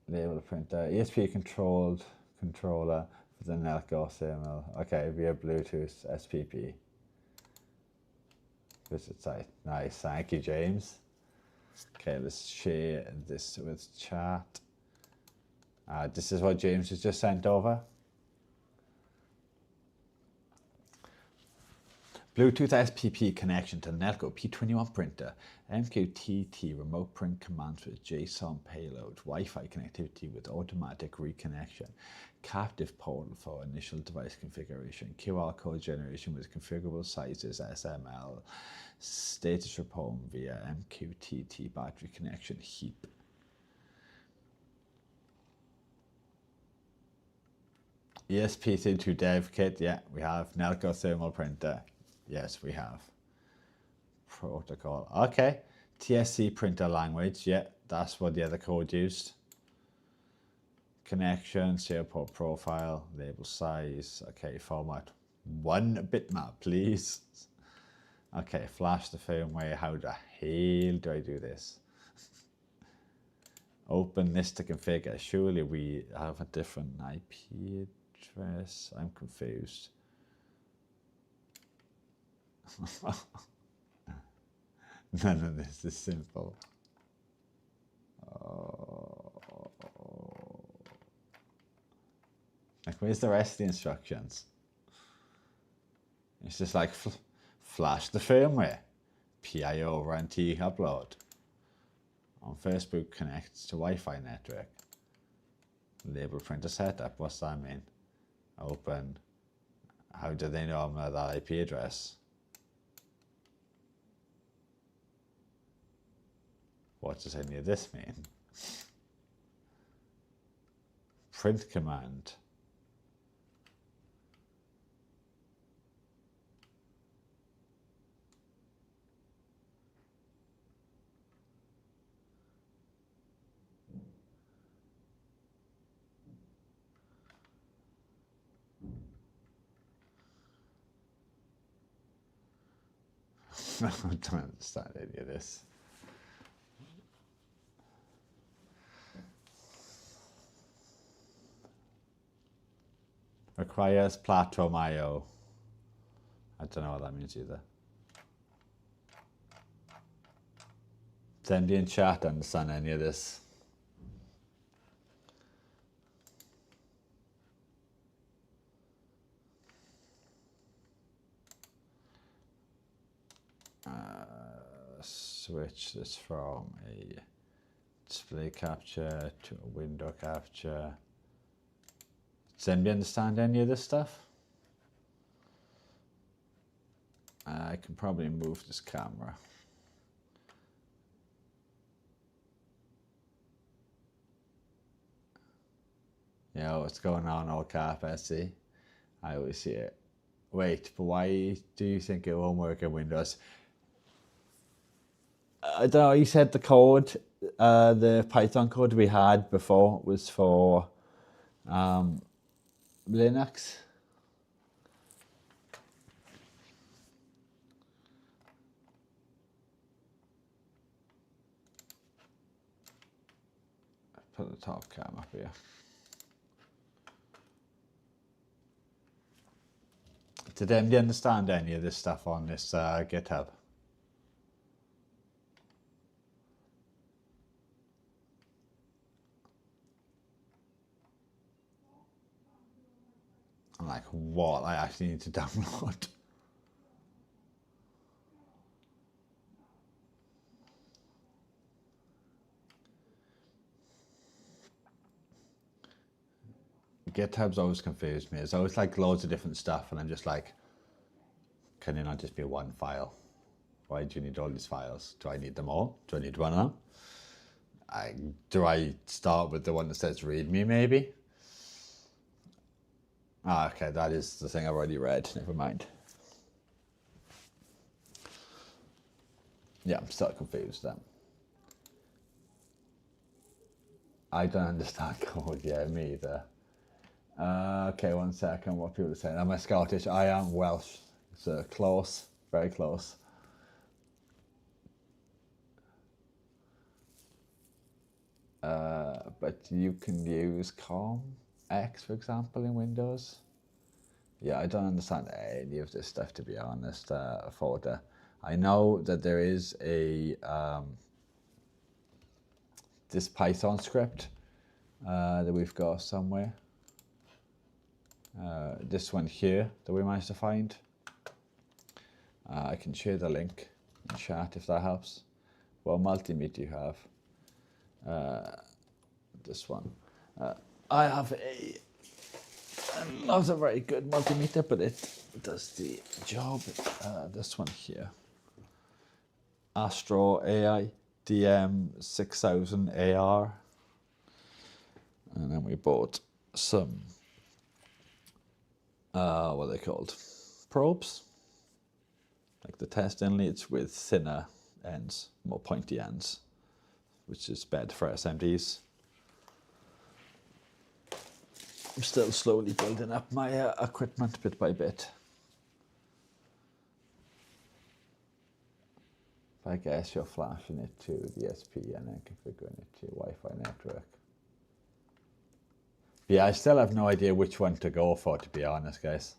label printer, ESP controlled controller for the Nelko thermal. Okay, via Bluetooth SPP. Visit site. Nice, thank you, James. Okay, let's share this with chat. This is what James has just sent over. Bluetooth SPP connection to Nelko P21 printer, MQTT remote print commands with JSON payload, Wi-Fi connectivity with automatic reconnection, captive portal for initial device configuration, QR code generation with configurable sizes, SML, status report via MQTT battery connection heap. ESP32 dev kit, yeah, we have. Nelko thermal printer. Yes, we have. Protocol. Okay. TSC printer language. Yeah, that's what the other code used. Connection, serial port profile, label size. Okay, format. 1 bitmap, please. Okay, flash the firmware. How the hell do I do this? Open this to configure. Surely we have a different IP address. I'm confused. None of this is simple. Like, where's the rest of the instructions? It's just like flash the firmware, PIO run T upload. On Facebook connects to Wi-Fi network. Label printer setup. What's that mean? Open. How do they know I'm at that IP address? What does any of this mean? Print command. I don't understand any of this. Requires platform IO. I don't know what that means either. Does anybody in chat understand any of this? Switch this from a display capture to window capture. Does anybody understand any of this stuff? I can probably move this camera. Yeah, what's going on, all cap, I see. I always see it. Wait, but why do you think it won't work in Windows? I don't know, you said the code, the Python code we had before was for Linux. Put the top cam up here. Did anybody understand any of this stuff on this GitHub? I'm like, what? I actually need to download. GitHub's always confused me. It's always like loads of different stuff, and I'm just like, can it not just be one file? Why do you need all these files? Do I need them all? Do I need one of them? Do I start with the one that says README maybe? Ah, okay, that is the thing I've already read. Never mind. Yeah, I'm still confused then. I don't understand code. Yeah, me either. Okay, 1 second. What people are saying? Am I Scottish? I am Welsh. So close, very close. But you can use COM X, for example, in Windows. Yeah, I don't understand any of this stuff, to be honest, Folder. I know that there is a this Python script that we've got somewhere. This one here that we managed to find. I can share the link in chat if that helps. What multimeter you have? This one. I have not a very good multimeter, but it does the job. This one here. Astro AI DM6000 AR. And then we bought some, what are they called? Probes. Like the testing leads with thinner ends, more pointy ends, which is better for SMDs. I'm still slowly building up my equipment bit by bit. I guess you're flashing it to the SP and then configuring it to your Wi-Fi network. Yeah, I still have no idea which one to go for, to be honest, guys.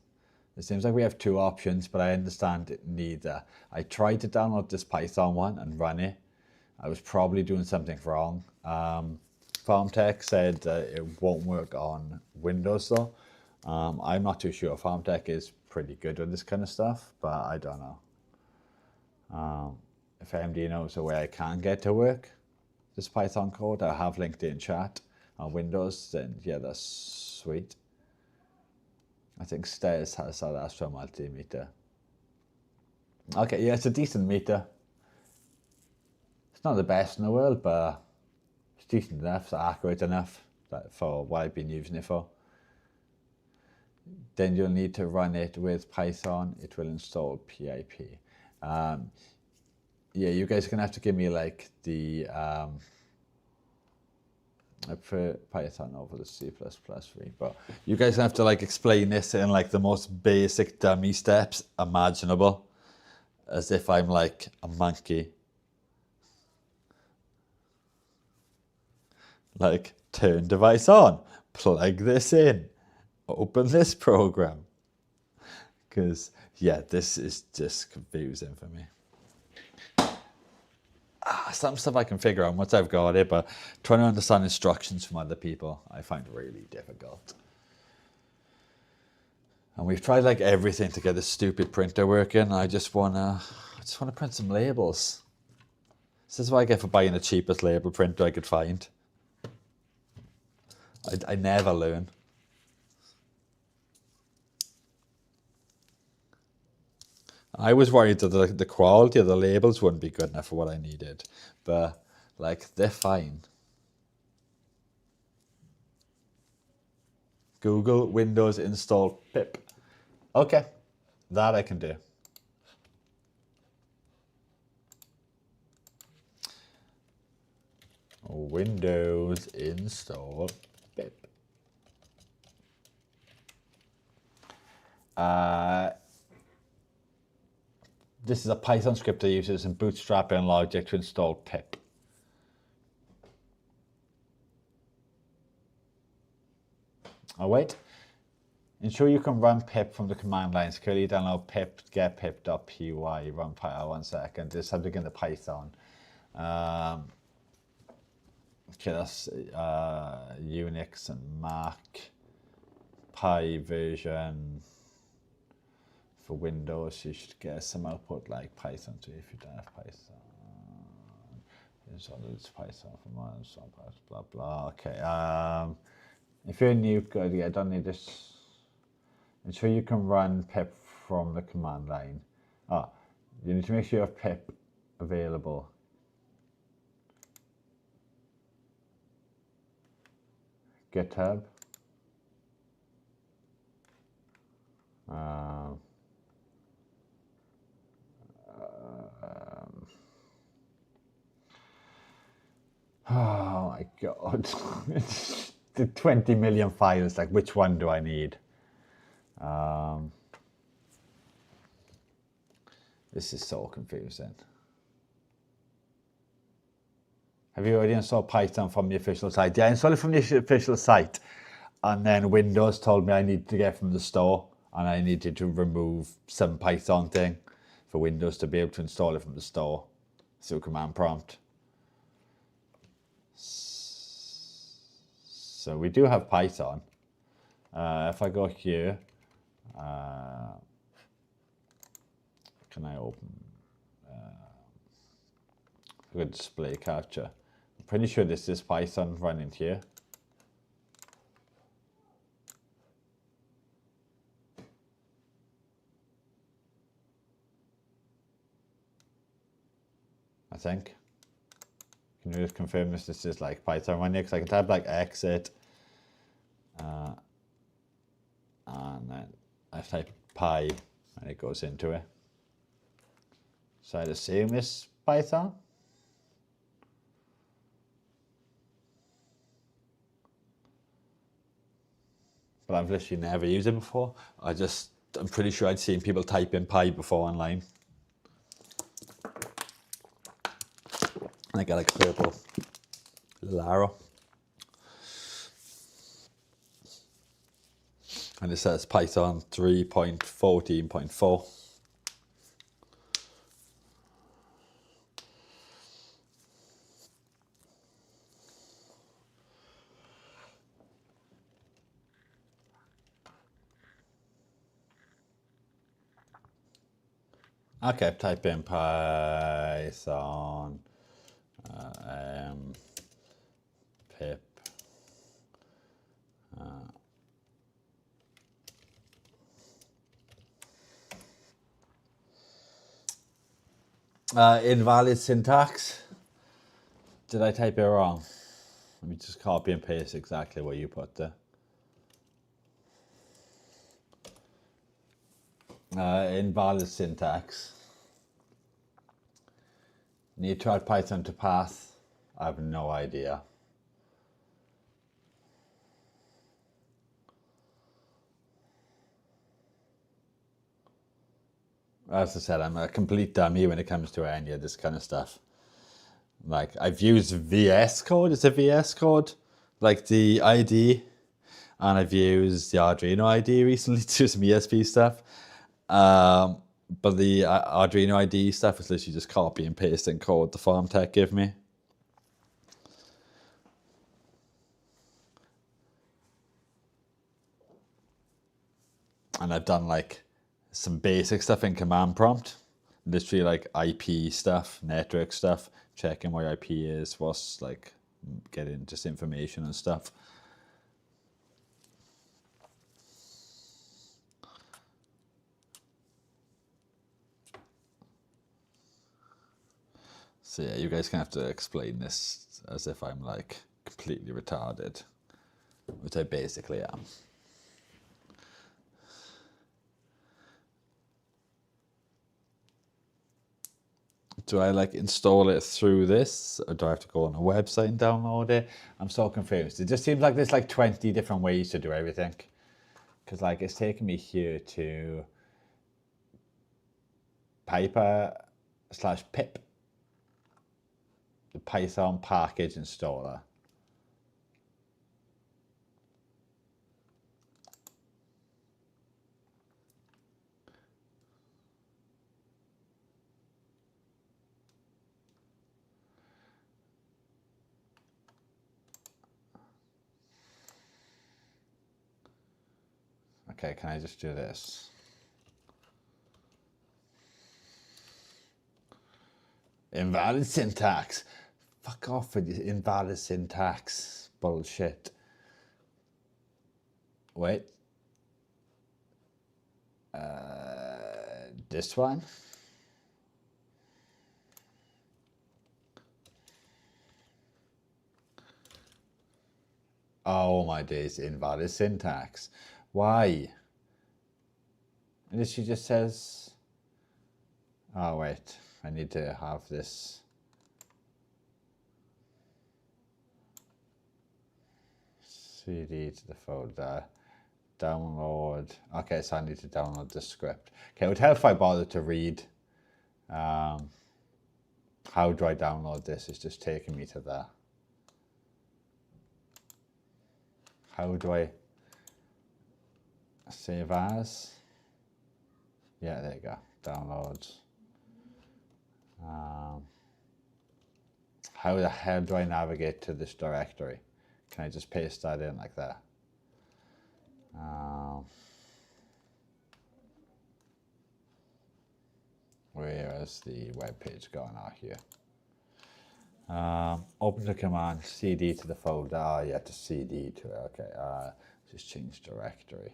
It seems like we have two options, but I understand neither. I tried to download this Python one and run it. I was probably doing something wrong. FarmTech said it won't work on Windows though. I'm not too sure. FarmTech is pretty good with this kind of stuff, but I don't know. If MD knows a way I can get to work this Python code, I have linked it in chat on Windows, then yeah, that's sweet. I think Stairs has that Astro multimeter. Okay, yeah, it's a decent meter. It's not the best in the world, but it's decent enough, it's accurate enough for what I've been using it for. Then you'll need to run it with Python. It will install PIP. Yeah, you guys are gonna have to give me like the I prefer Python over the C++ read, but you guys have to like explain this in like the most basic dummy steps imaginable, as if I'm like a monkey. Like, turn device on, plug this in, open this program. Because, yeah, this is just confusing for me. Some stuff I can figure out once I've got it, but trying to understand instructions from other people, I find really difficult. And we've tried like everything to get this stupid printer working. I just wanna print some labels. This is what I get for buying the cheapest label printer I could find. I never learn. I was worried that the quality of the labels wouldn't be good enough for what I needed. But, like, they're fine. Google Windows install pip. Okay, that I can do. Windows install pip. This is a Python script that uses in Bootstrap and Logic to install pip. Oh wait, ensure you can run pip from the command line. Securely download pip get pip.py. Run Python. 1 second. There's something in the Python. Okay, that's Unix and Mac. Pi version for Windows. You should get some output like Python too if you don't have Python. Install this Python for months. Blah blah. Okay. If you're new, good. Yeah, I don't need this. Ensure you can run pip from the command line. You need to make sure you have pip available. GitHub. Oh my god. The 20 million files, like which one do I need? This is so confusing. Have you already installed Python from the official site? Yeah, I installed it from the official site. And then Windows told me I needed to get from the store. And I needed to remove some Python thing for Windows to be able to install it from the store through command prompt. So we do have Python. If I go here, can I open a display capture? I'm pretty sure this is Python running here. I think. Can you just confirm this is like Python running? Because I can type like exit and then I type pi and it goes into it. So I'd assume this Python. But I've literally never used it before. I'm pretty sure I'd seen people type in pi before online. And I got like a purple little arrow. And it says Python 3.14.4. Okay, type in Python pip invalid syntax. Did I type it wrong? Let me just copy and paste exactly what you put there. Invalid syntax. Need to add Python to path. I have no idea. As I said, I'm a complete dummy when it comes to any of this kind of stuff. Like, I've used VS Code. It's a VS Code, like the ID. And I've used the Arduino ID recently to do some ESP stuff. But the Arduino ID stuff is literally just copy and pasting code the farm tech give me. And I've done like some basic stuff in command prompt. literally like IP stuff, network stuff, checking what IP is, what's like getting just information and stuff. So yeah, you guys can have to explain this as if I'm like completely retarded, which I basically am. Do I like install it through this, or do I have to go on a website and download it? I'm so confused. It just seems like there's like 20 different ways to do everything. Because like it's taking me here to Piper/pip, the Python package installer. Okay, can I just do this? Invalid syntax. Fuck off with your invalid syntax bullshit. Wait. This one? Oh my days, invalid syntax. Why? And she just says, oh wait, I need to have this. CD to the folder, download. Okay, so I need to download the script. Okay, it would help if I bothered to read. How do I download this? It's just taking me to there. How do I save as? Yeah, there you go. Downloads. How the hell do I navigate to this directory? Can I just paste that in like that? Where is the web page going out here? Open the command, cd to the folder. Oh, you have to cd to it. Okay, just change directory.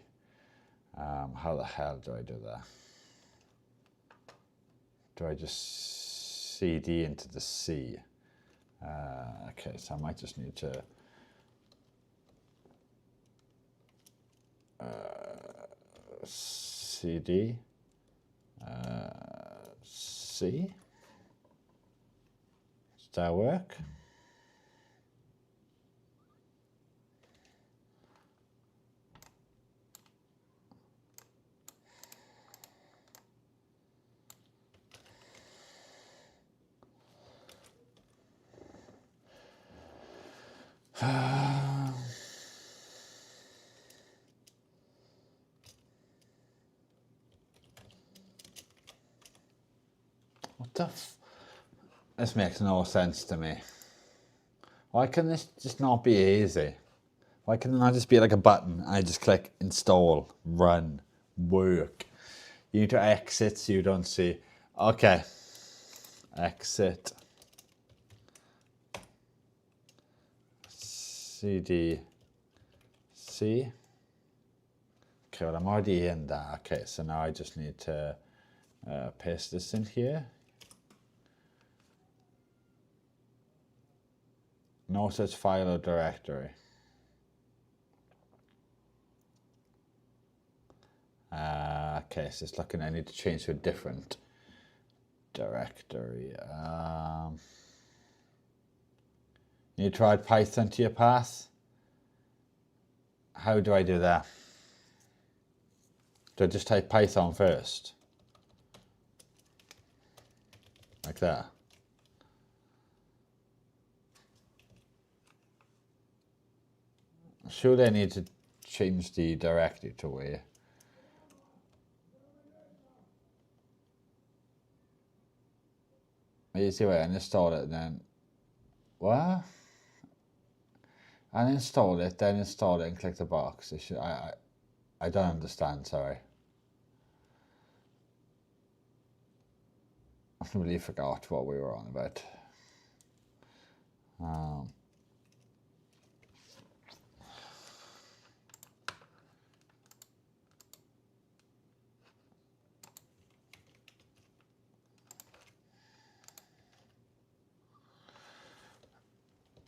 How the hell do I do that? Do I just cd into the C? Okay, so I might just need to cd C. Does that work? What the This makes no sense to me. Why can this just not be easy? Why can it not just be like a button? I just click install, run, work. You need to exit so you don't see. Okay. Exit. CD. C. Okay, well, I'm already in that. Okay, so now I just need to paste this in here. No such file or directory. Okay, so it's looking, I need to change to a different directory. You tried Python to your path? How do I do that? Do I just type Python first? Like that? Surely I need to change the directory to where. Easy way, uninstall it, then what? Uninstall it, then install it, and click the box. I don't understand. Sorry. I really forgot what we were on about.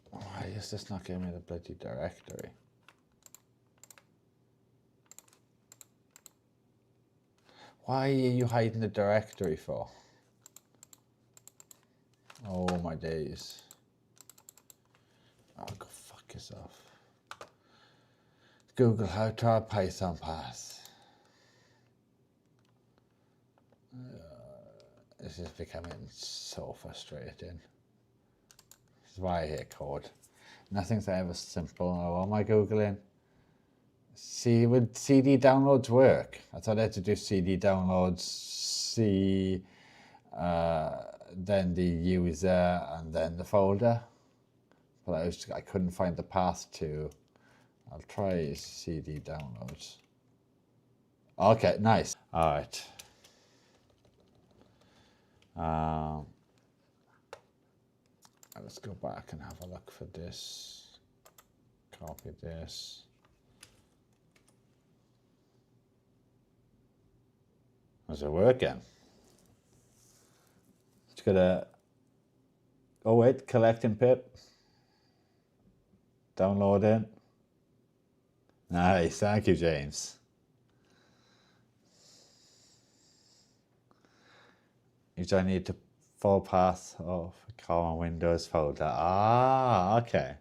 Why is this not giving me the bloody directory? Why are you hiding the directory for? Oh my days. Oh, go fuck yourself. Google how to add Python path. This is becoming so frustrating. This is why I hate code. Nothing's ever simple. Oh, what am I Googling? See, would CD downloads work? I thought I had to do CD downloads, then the user, and then the folder. But I couldn't find the path to. I'll try CD downloads. Okay, nice. All right. Let's go back and have a look for this. Copy this. Is it working? It's gonna. Oh wait, collecting pip. Downloading. Nice, thank you, James. You don't need to full path of common Windows folder. Ah, okay.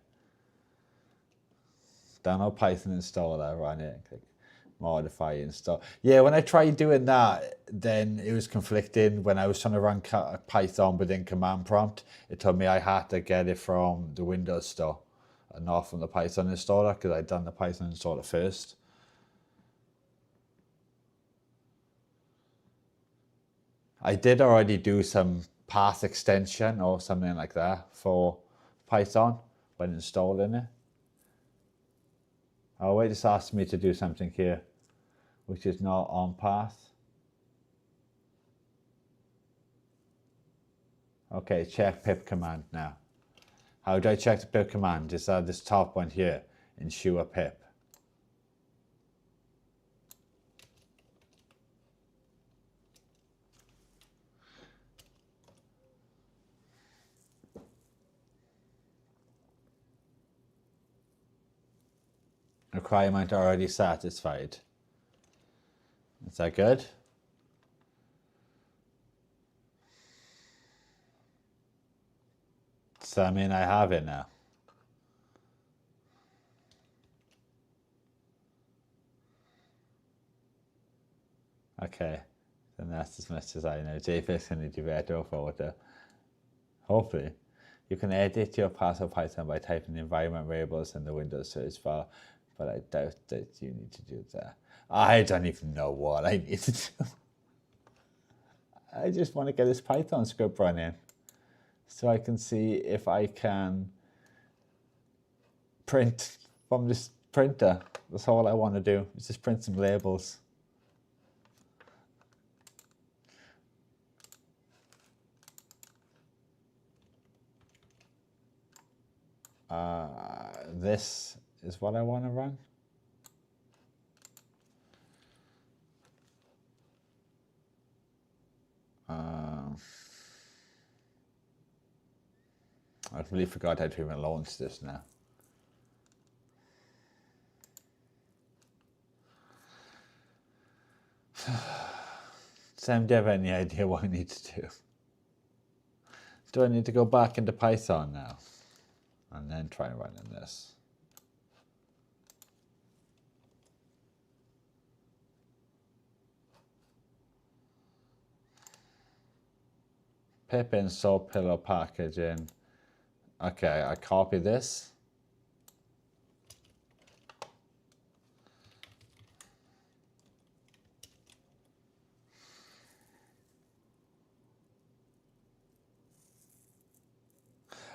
Download Python installer, run it, and click modify install. Yeah, when I tried doing that, then it was conflicting. When I was trying to run Python within command prompt, it told me I had to get it from the Windows store and not from the Python installer because I'd done the Python installer first. I did already do some path extension or something like that for Python when installing it. Oh wait, it's asked me to do something here, which is not on path. Okay, check pip command now. How do I check the pip command? Is that this top one here, ensure pip. Requirement already satisfied. Is that good? So I mean I have it now. Okay, then that's as much as I know. JPEG's going to do better folder. Hopefully. You can edit your path of Python by typing environment variables in the Windows search bar, but I doubt that you need to do that. I don't even know what I need to do. I just want to get this Python script running so I can see if I can print from this printer. That's all I want to do, is just print some labels. This is what I want to run. I really forgot how to even launch this now. Sam, do you have any idea what I need to do? Do I need to go back into Python now? And then try running this. Pip install pillow packaging. Okay, I copy this.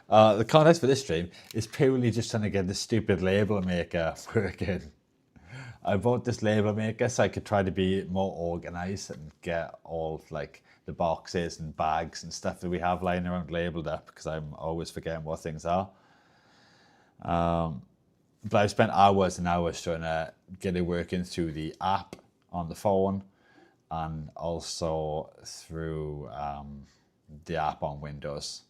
The context for this stream is purely just trying to get the stupid label maker working. I bought this label maker so I could try to be more organized and get all like the boxes and bags and stuff that we have lying around labeled up, because I'm always forgetting what things are. But I've spent hours and hours trying to get it working through the app on the phone and also through the app on Windows.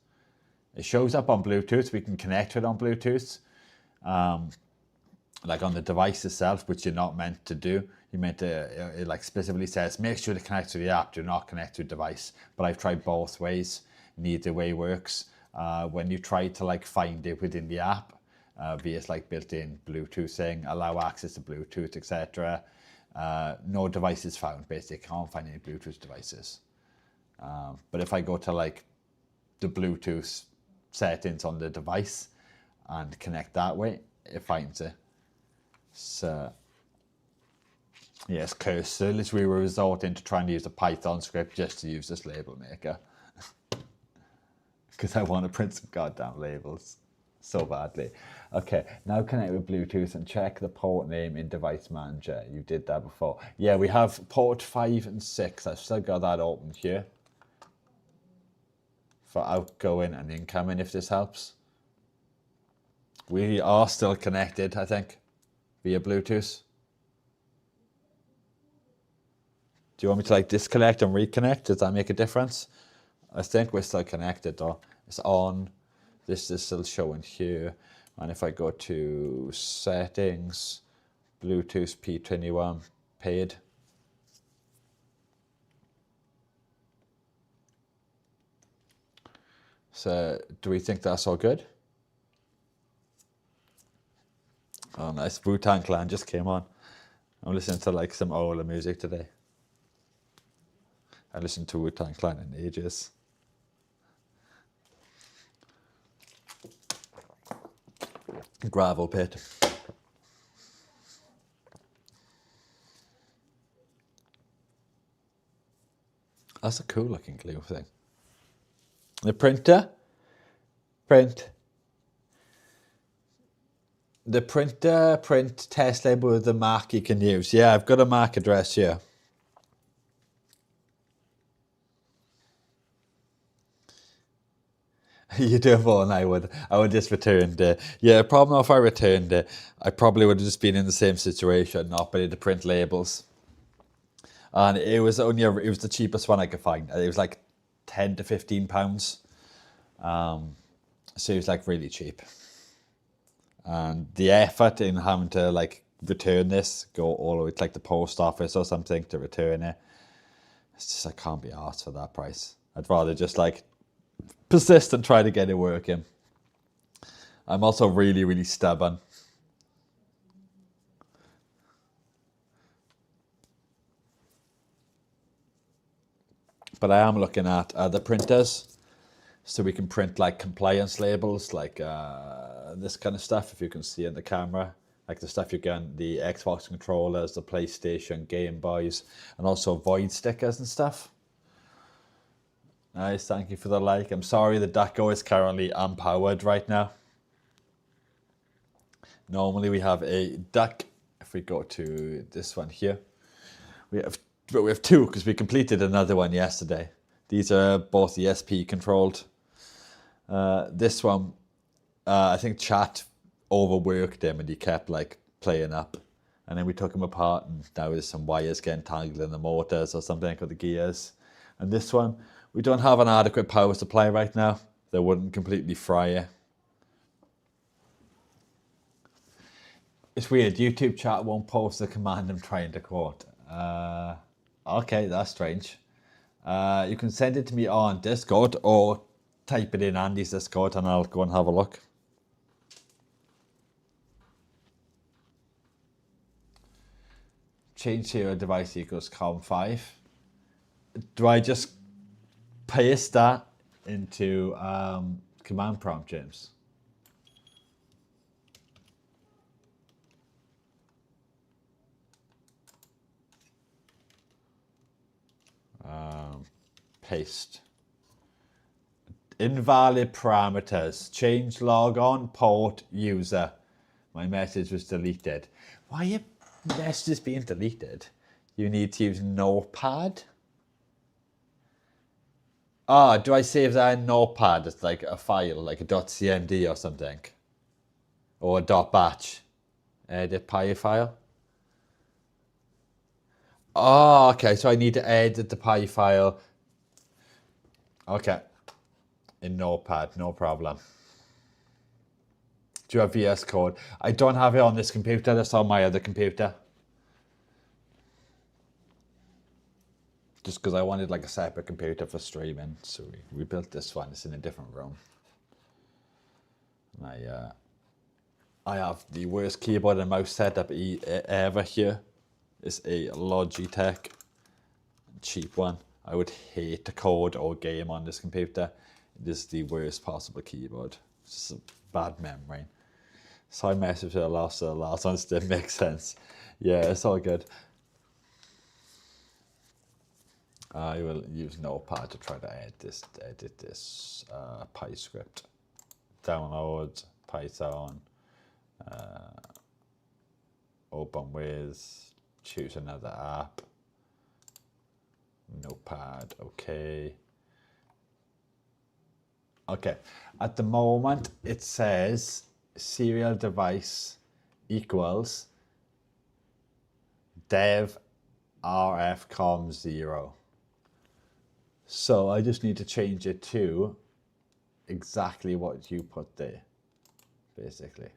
It shows up on Bluetooth. We can connect it on Bluetooth. Like on the device itself, which you're not meant to do. You're meant to, it like specifically says, make sure to connect to the app, do not connect to the device. But I've tried both ways, neither way works. When you try to like find it within the app, via like built-in Bluetooth thing, allow access to Bluetooth, etc. No device is found, basically can't find any Bluetooth devices. But if I go to like the Bluetooth settings on the device and connect that way, it finds it. So, yes, cursed. So literally we're resorting to trying to use a Python script just to use this label maker. Because I want to print some goddamn labels so badly. Okay, now connect with Bluetooth and check the port name in Device Manager. You did that before. Yeah, we have port 5 and 6. I've still got that open here for outgoing and incoming, if this helps. We are still connected, I think, via Bluetooth. Do you want me to like disconnect and reconnect? Does that make a difference? I think we're still connected though. It's on. This is still showing here. And if I go to settings, Bluetooth P21 paid. So do we think that's all good? Oh, nice. Wu-Tang Clan just came on. I'm listening to like some older music today. I listened to Wu-Tang Clan in ages. Gravel pit. That's a cool looking glue thing. The printer. Print. The printer, print test label with the Mac you can use. Yeah, I've got a Mac address here. You do more than I would. I would just return it. Yeah, problem if I returned it, I probably would have just been in the same situation, not been able to print labels. And it was only it was the cheapest one I could find. It was like £10 to £15. So it was like really cheap. And the effort in having to like return this, go all the way to like the post office or something to return it, it's just I can't be arsed for that price. I'd rather just like persist and try to get it working. I'm also really, really stubborn. But I am looking at other printers, so we can print like compliance labels, like this kind of stuff, if you can see in the camera, like the stuff you get on the Xbox controllers, the PlayStation, Game Boys, and also void stickers and stuff. Nice, thank you for the like. I'm sorry the Ducko is currently unpowered right now. Normally we have a duck. If we go to this one here, we have two because we completed another one yesterday. These are both ESP controlled. This one, I think chat overworked him and he kept like playing up. And then we took him apart and now there's some wires getting tangled in the motors or something with the gears. And this one, we don't have an adequate power supply right now. That wouldn't completely fry it. It's weird, YouTube chat won't post the command I'm trying to quote. Okay, that's strange. You can send it to me on Discord or type it in Andy's Discord and I'll go and have a look. Change serial device equals COM5. Do I just paste that into command prompt, James? Paste. Invalid parameters. Change log on port user. My message was deleted. Why are you messages being deleted, you need to use Notepad. Ah, do I save that in Notepad as like a file, like a .cmd or something? Or a .batch? Edit PI file? Oh, okay, so I need to edit the PI file. Okay. In Notepad, no problem. Do you have VS Code? I don't have it on this computer, that's on my other computer. Just because I wanted like a separate computer for streaming, so we built this one. It's in a different room. And I have the worst keyboard and mouse setup ever here. It's a Logitech cheap one. I would hate to code or game on this computer. It is the worst possible keyboard. It's just a bad memory. So I messed with it a lot, so the last one still makes sense. Yeah, it's all good. I will use Notepad to try to edit this Py script. Download Python, open with, choose another app, Notepad, okay. Okay, at the moment it says serial device equals dev rfcom 0. So I just need to change it to exactly what you put there, basically.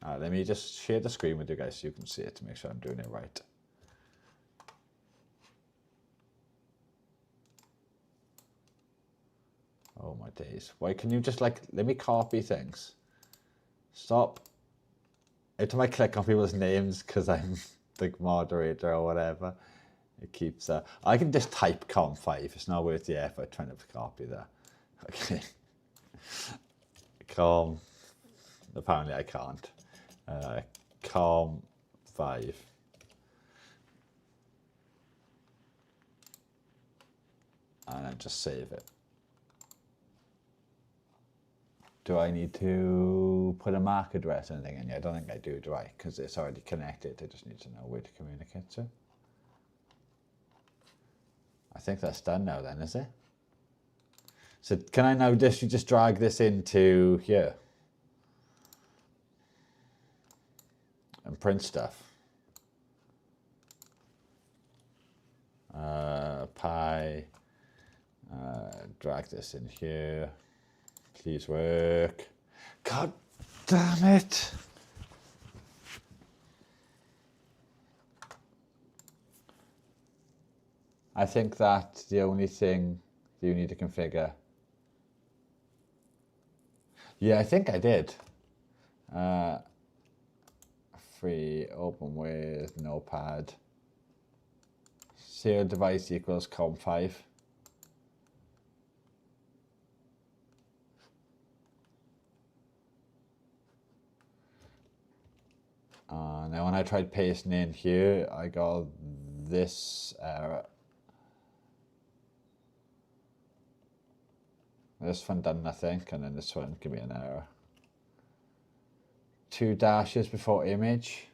All right, let me just share the screen with you guys so you can see it to make sure I'm doing it right. Oh my days. Why can you just like, let me copy things. Stop. Every time I click on people's names because I'm the moderator or whatever, it keeps, I can just type com5. It's not worth the effort trying to copy that. Okay. Com, apparently I can't. Com5. And I just save it. Do I need to put a MAC address or anything in here? I don't think I do I? Because it's already connected. I just need to know where to communicate to. I think that's done now then, is it? So can I now just drag this into here? And print stuff. Pi, drag this in here. Please work. God damn it. I think that's the only thing you need to configure. Yeah, I think I did. Free, open with, Notepad. Serial device equals com5. Now when I tried pasting in here, I got this error. This one done nothing, and then this one give me an error. 2 dashes before image.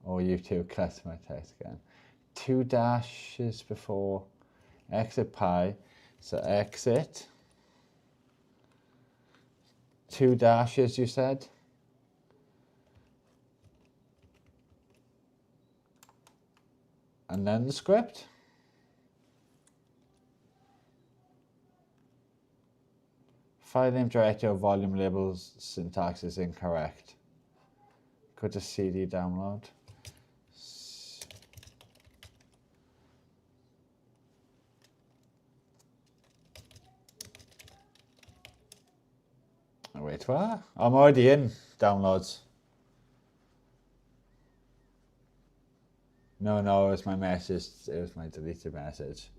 Or YouTube customer text again. 2 dashes before exit pi. So exit. 2 dashes, you said? And then the script. File name, directory, or volume labels syntax is incorrect. Go to CD download. Oh, wait, what? I'm already in downloads. No, it was my message. It was my deleted message.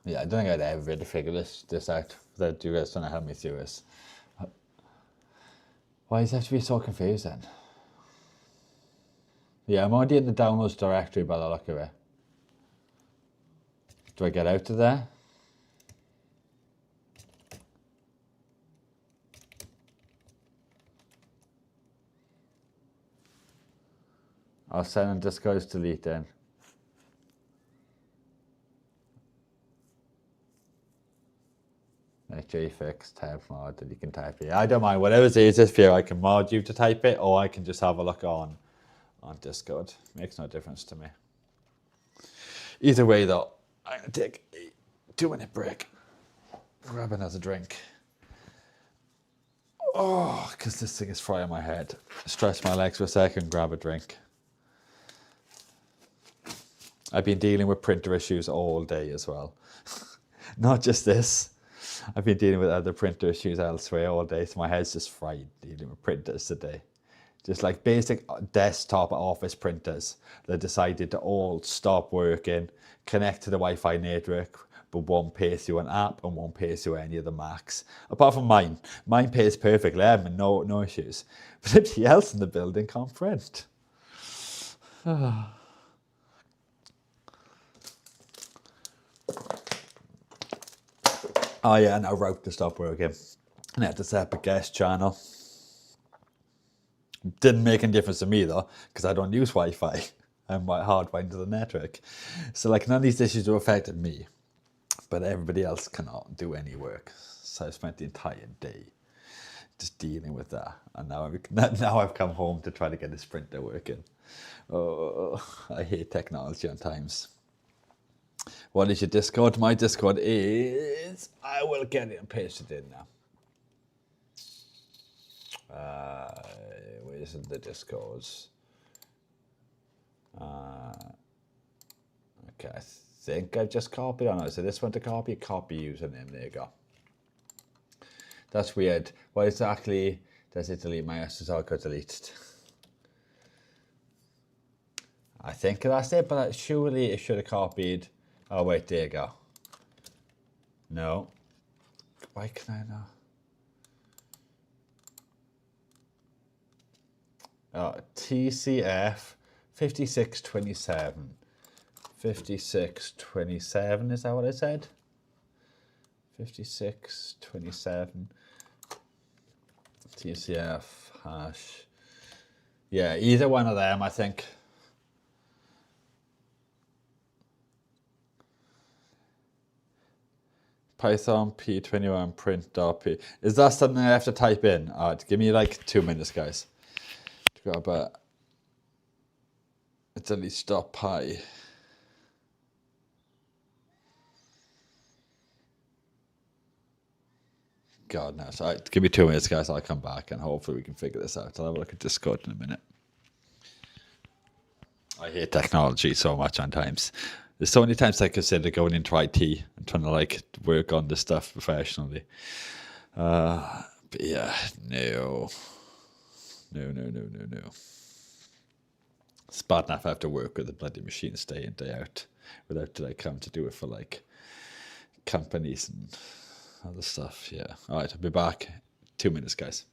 Yeah, I don't think I'd ever really figure this out without you guys trying to help me through this. Why does it have to be so confusing? Yeah, I'm already in the downloads directory by the look of it. Do I get out of there? I'll send and Disco's delete then. JFix tab mod that you can type it. I don't mind, whatever's easiest for you. I can mod you to type it, or I can just have a look on Discord. Makes no difference to me. Either way though, I'm gonna take a 2-minute break. Grab another drink. Oh, because this thing is frying my head. Stretch my legs for a second, grab a drink. I've been dealing with printer issues all day as well. Not just this. I've been dealing with other printer issues elsewhere all day, so my head's just fried dealing with printers today. Just like basic desktop office printers that decided to all stop working, connect to the Wi-Fi network, but one pays through an app and one pays through any of the Macs. Apart from mine. Mine pays perfectly, I have no issues. But everybody else in the building can't print. Oh yeah, and I router stopped working. And I had to set up a guest channel. Didn't make any difference to me though, because I don't use Wi-Fi. I'm hardwired to the network. So like none of these issues have affected me, but everybody else cannot do any work. So I spent the entire day just dealing with that. And now I've come home to try to get this printer working. Oh, I hate technology on times. What is your Discord? My Discord is... I will get it and paste it in now. Where's the Discords? Okay, I think I've just copied on it. So this one to copy username. There you go. That's weird. What exactly does it delete? My SSL got deleted. I think that's it, but surely it should have copied. Oh wait, there you go. No. Why can I not? TCF 5627. 5627, is that what I said? 5627. TCF hash. Yeah, either one of them, I think. Python p21 print.p. Is that something I have to type in? All right, give me like 2 minutes, guys. To grab a it's at least .py. God knows. All right, give me 2 minutes, guys. I'll come back and hopefully we can figure this out. I'll have a look at Discord in a minute. I hate technology so much on times. There's so many times I consider going into IT and trying to like work on this stuff professionally. But yeah, no. It's bad enough I have to work with the bloody machines day in, day out without like having to do it for like companies and other stuff. Yeah. All right, I'll be back. 2 minutes, guys.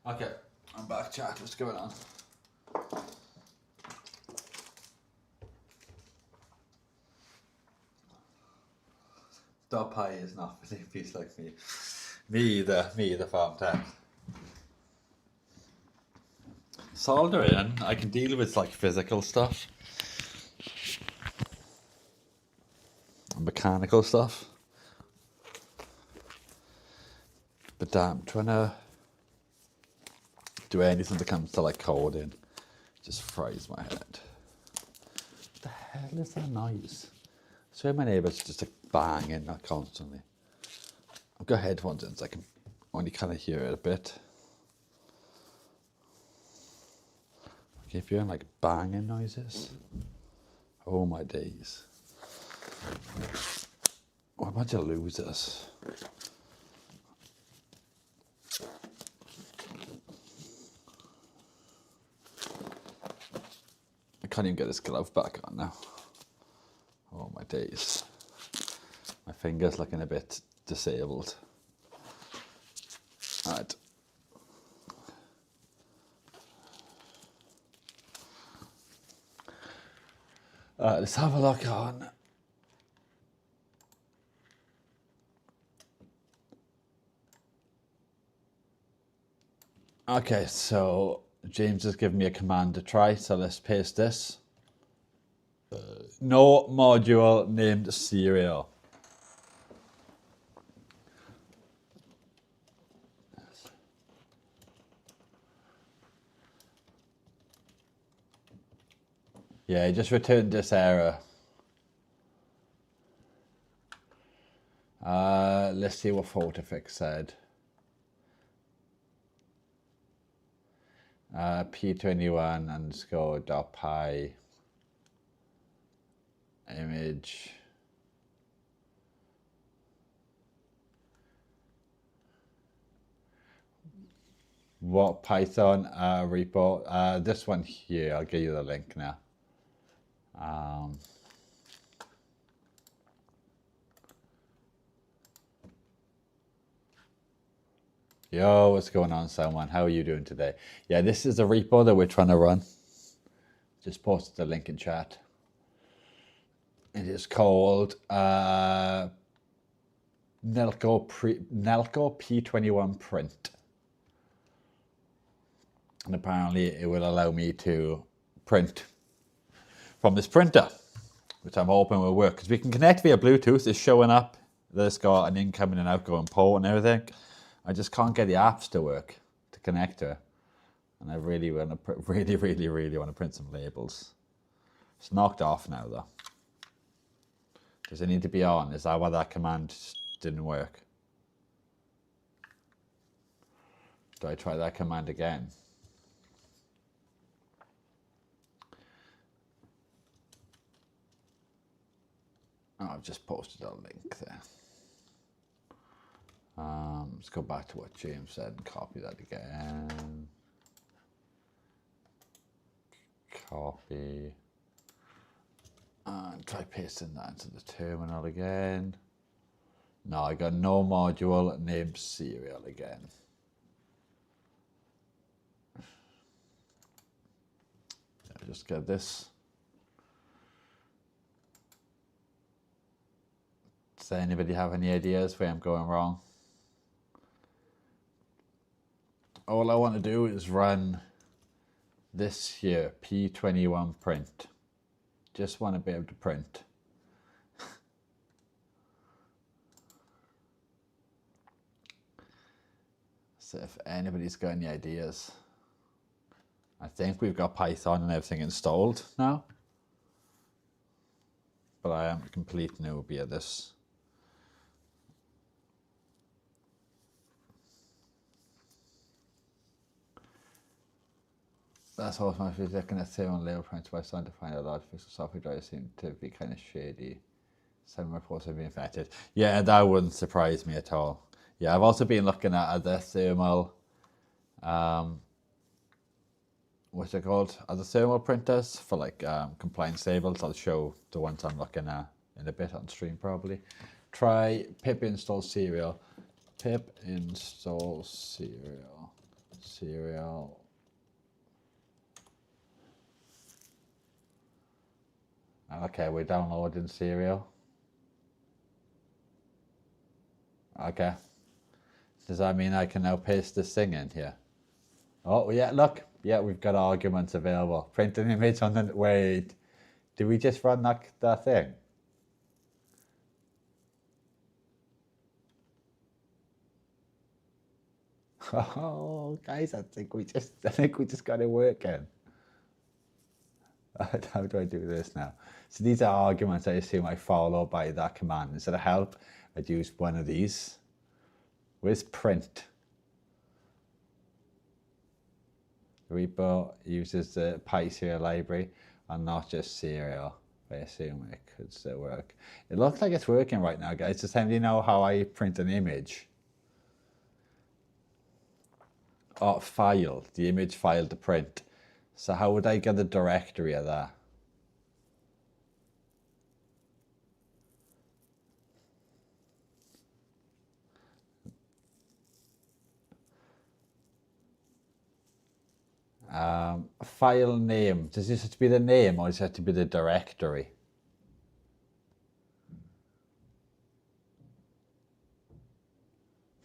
Okay, I'm back, chat. What's going on? Dog pie is not for peace like me. Me either, farm tech. Soldering, I can deal with like physical stuff. Mechanical stuff. But damn, trying to do anything that comes to like coding just fries my head. What the hell is that noise? I swear my neighbours just like banging that constantly. I've got headphones in so I can only kind of hear it a bit. I keep hearing like banging noises. Oh my days. What a bunch of losers. I can't even get this glove back on now. Oh my days. My finger's looking a bit disabled. Alright. Let's have a look on. Okay, so James has given me a command to try, so let's paste this. No module named serial. Yeah, just returned this error. Let's see what PhotoFix said. P21 underscore dot py image. What Python repo? This one here, I'll give you the link now. Yo, what's going on, someone? How are you doing today? Yeah, this is the repo that we're trying to run. Just posted the link in chat. It is called Nelko P21 print. And apparently it will allow me to print from this printer, which I'm hoping will work. Because we can connect via Bluetooth. It's showing up. There's got an incoming and outgoing port and everything. I just can't get the apps to work to connect to it. And I really want to, really want to print some labels. It's knocked off now though. Does it need to be on? Is that why that command didn't work? Do I try that command again? Oh, I've just posted a link there. Let's go back to what James said and copy that again. Copy. And try pasting that into the terminal again. No, I got no module named serial again. I'll just get this. Does anybody have any ideas where I'm going wrong? All I want to do is run this here, P21 print. Just want to be able to print. So if anybody's got any ideas. I think we've got Python and everything installed now. But I am a complete newbie at this. That's also my feels looking at same on label prints by starting to find out a lot of physical software drivers seem to be kind of shady. Some reports have been infected. Yeah, that wouldn't surprise me at all. Yeah, I've also been looking at other thermal, what's it called? Other thermal printers for like compliance labels. I'll show the ones I'm looking at in a bit on stream probably. Try pip install serial. Pip install serial. Serial. Okay, we're downloading serial. Okay. Does that mean I can now paste this thing in here? Oh, yeah, look. Yeah, we've got arguments available. Print an image on the... Wait. Did we just run that thing? Oh, guys, I think we just got it working. How do I do this now? So these are arguments I assume I follow by that command. Instead of help, I'd use one of these. Where's print? Repo uses the PySerial library and not just serial. I assume it could still work. It looks like it's working right now, guys. Does anybody know how I print an image? Oh, file, the image file to print. So how would I get the directory of that? File name. Does this have to be the name or does it have to be the directory?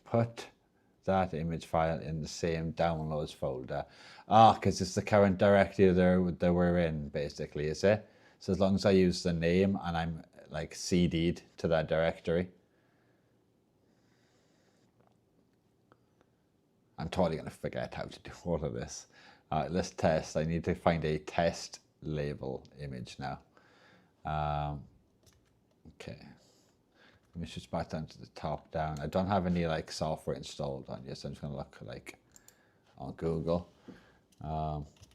Put that image file in the same downloads folder. Ah, because it's the current directory that we're in, basically, is it? So as long as I use the name and I'm like CD'd to that directory. I'm totally going to forget how to do all of this. All right, let's test. I need to find a test label image now. Okay. Let me switch back down to the top down. I don't have any like software installed on yet, so I'm just going to look like on Google.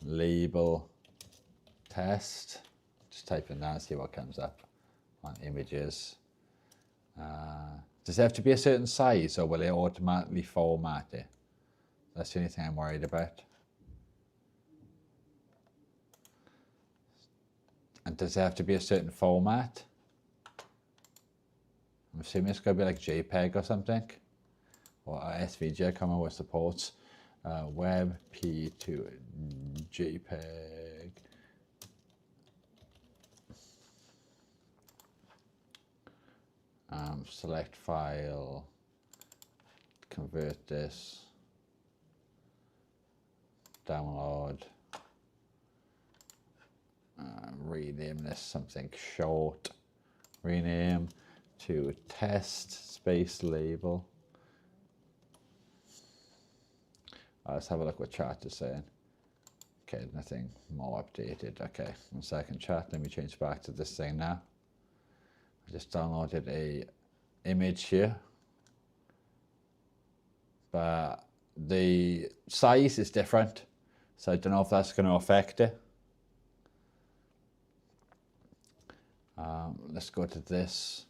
Label test. Just type in that and see what comes up on images. Does it have to be a certain size or will it automatically format it? That's the only thing I'm worried about. And does it have to be a certain format? I'm assuming it's going to be like JPEG or something. Or SVG, I can't remember what supports. WebP to JPEG. Select file. Convert this. Download. Rename this something short. Rename to test space label. Let's have a look what chat is saying. Okay, nothing more updated. Okay, 1 second chat. Let me change back to this thing now. I just downloaded a image here, but the size is different, so I don't know if that's going to affect it. Let's go to this.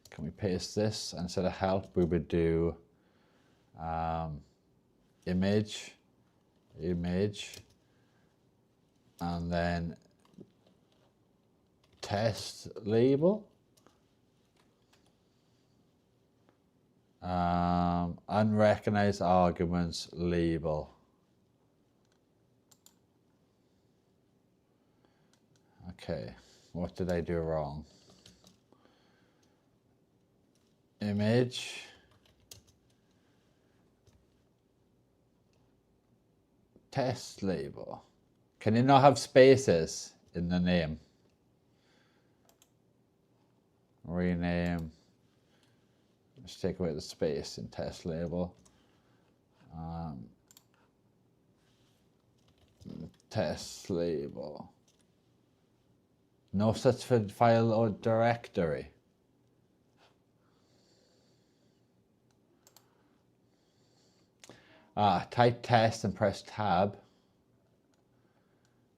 Can we paste this? Instead of help, we would do image, and then test label. Unrecognized arguments label. Okay, what did I do wrong? Image. Test label. Can you not have spaces in the name? Rename. Let's take away the space in test label. Test label. No such file or directory. Type test and press tab.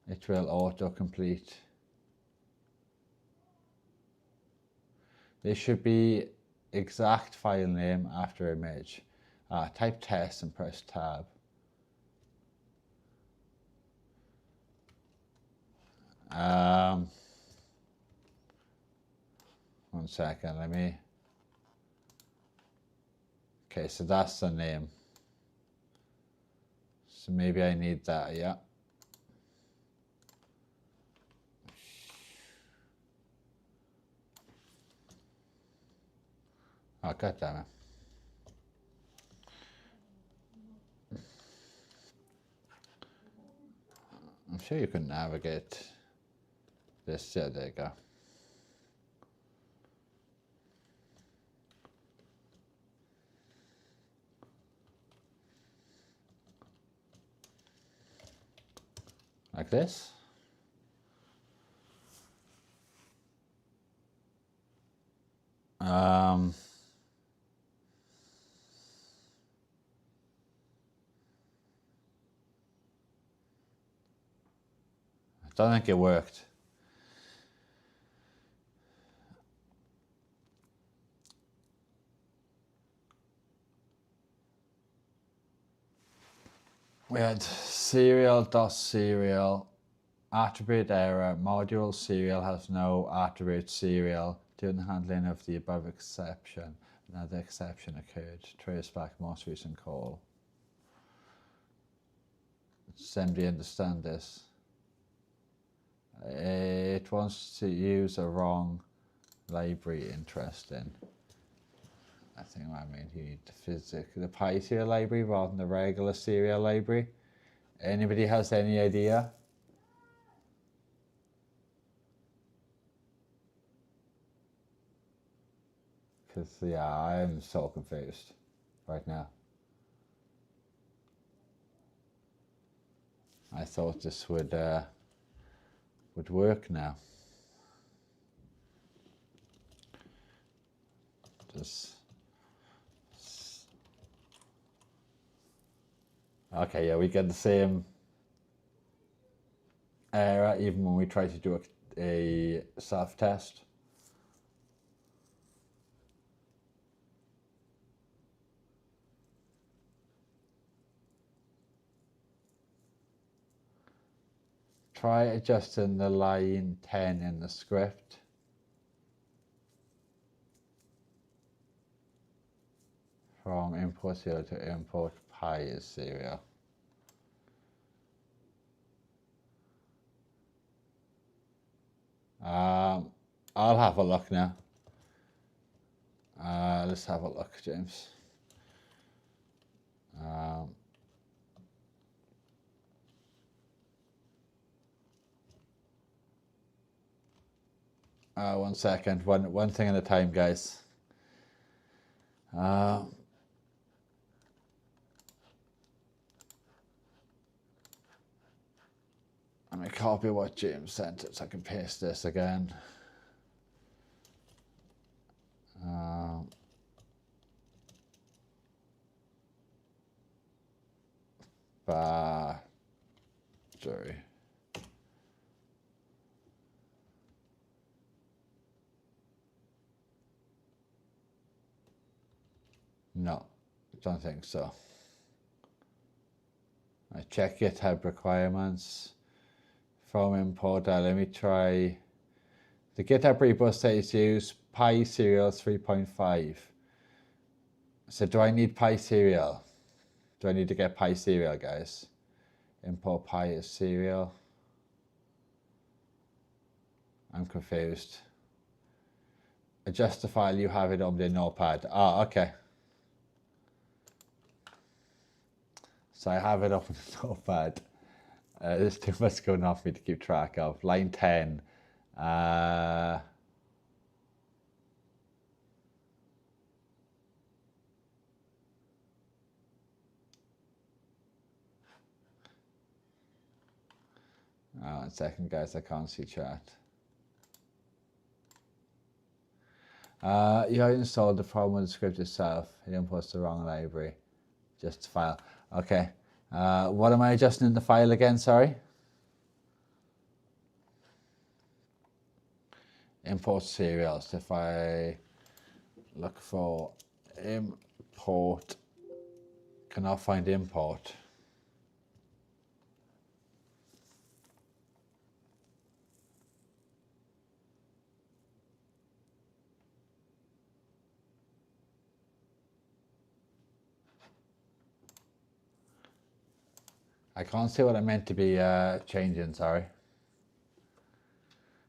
It will autocomplete. There should be exact file name after image. Type test and press tab. One second, let me. Okay, so that's the name. So maybe I need that, yeah. Oh, God damn it. I'm sure you can navigate this. Yeah, there you go. Like this. I don't think it worked. We had serial attribute error, module serial has no attribute serial, due to the handling of the above exception. Another exception occurred. Trace back most recent call. Does somebody understand this? It wants to use a wrong library. Interesting. I think I mean you need the Pi serial library rather than the regular serial library. Anybody has any idea? Because yeah, I'm so confused right now. I thought this would work now. Just okay, yeah, we get the same error even when we try to do a self-test. Try adjusting the line 10 in the script. From import serial to import Pi is serial. I'll have a look now. Let's have a look, James. One second, one thing at a time, guys. Let me copy what James sent it so I can paste this again. Sorry. No, don't think so. I check GitHub requirements from import. Let me try. The GitHub repo says use Pi serial 3.5. So do I need Pi serial? Do I need to get Pi serial, guys? Import Pi as serial. I'm confused. Adjust the file, you have it on the notepad. Ah, okay. So I have it up on the notepad. There's too much going on for me to keep track of. Line 10. One second, guys, I can't see chat. You have installed the problem with the script itself. It imports the wrong library. Just file. Okay. What am I adjusting in the file again? Sorry. Import serials. If I look for import, cannot find import. I can't see what I meant to be changing, sorry.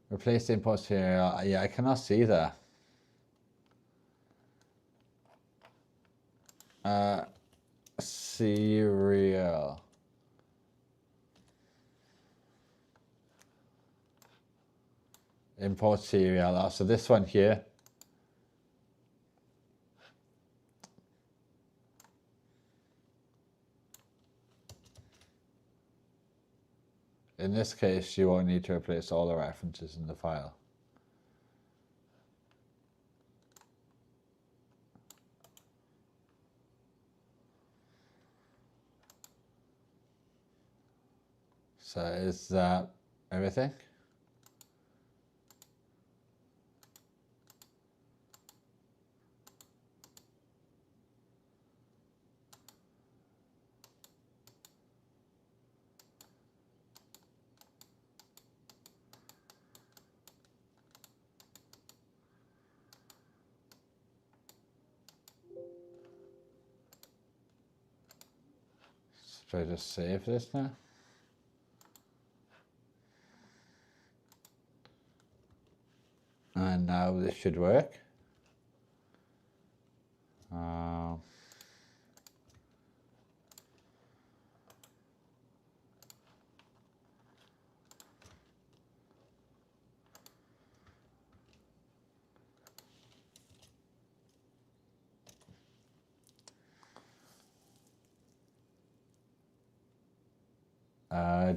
Replace the input here. Yeah, I cannot see that. Serial. Import serial. Oh, so this one here. In this case, you won't need to replace all the references in the file. So is that everything? Should I just save this now? And now this should work.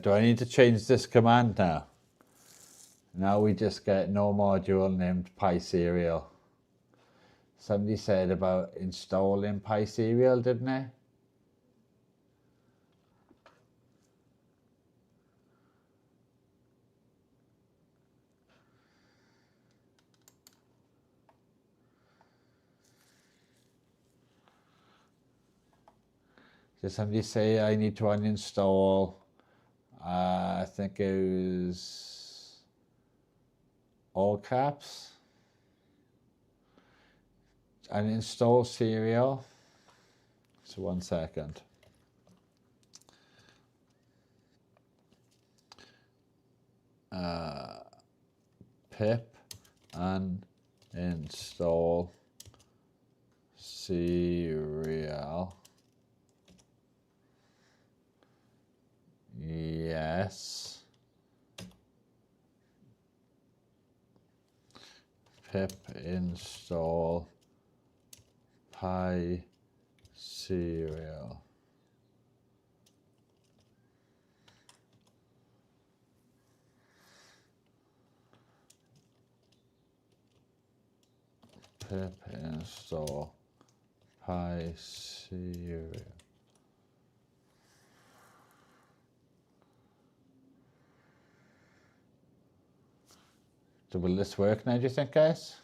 Do I need to change this command now? Now we just get no module named PySerial. Somebody said about installing PySerial, didn't they? Did somebody say I need to uninstall? I think it was all caps. Uninstall serial. So 1 second. Pip uninstall serial. Yes. Pip install PySerial. Pip install PySerial. So will this work now, do you think, guys?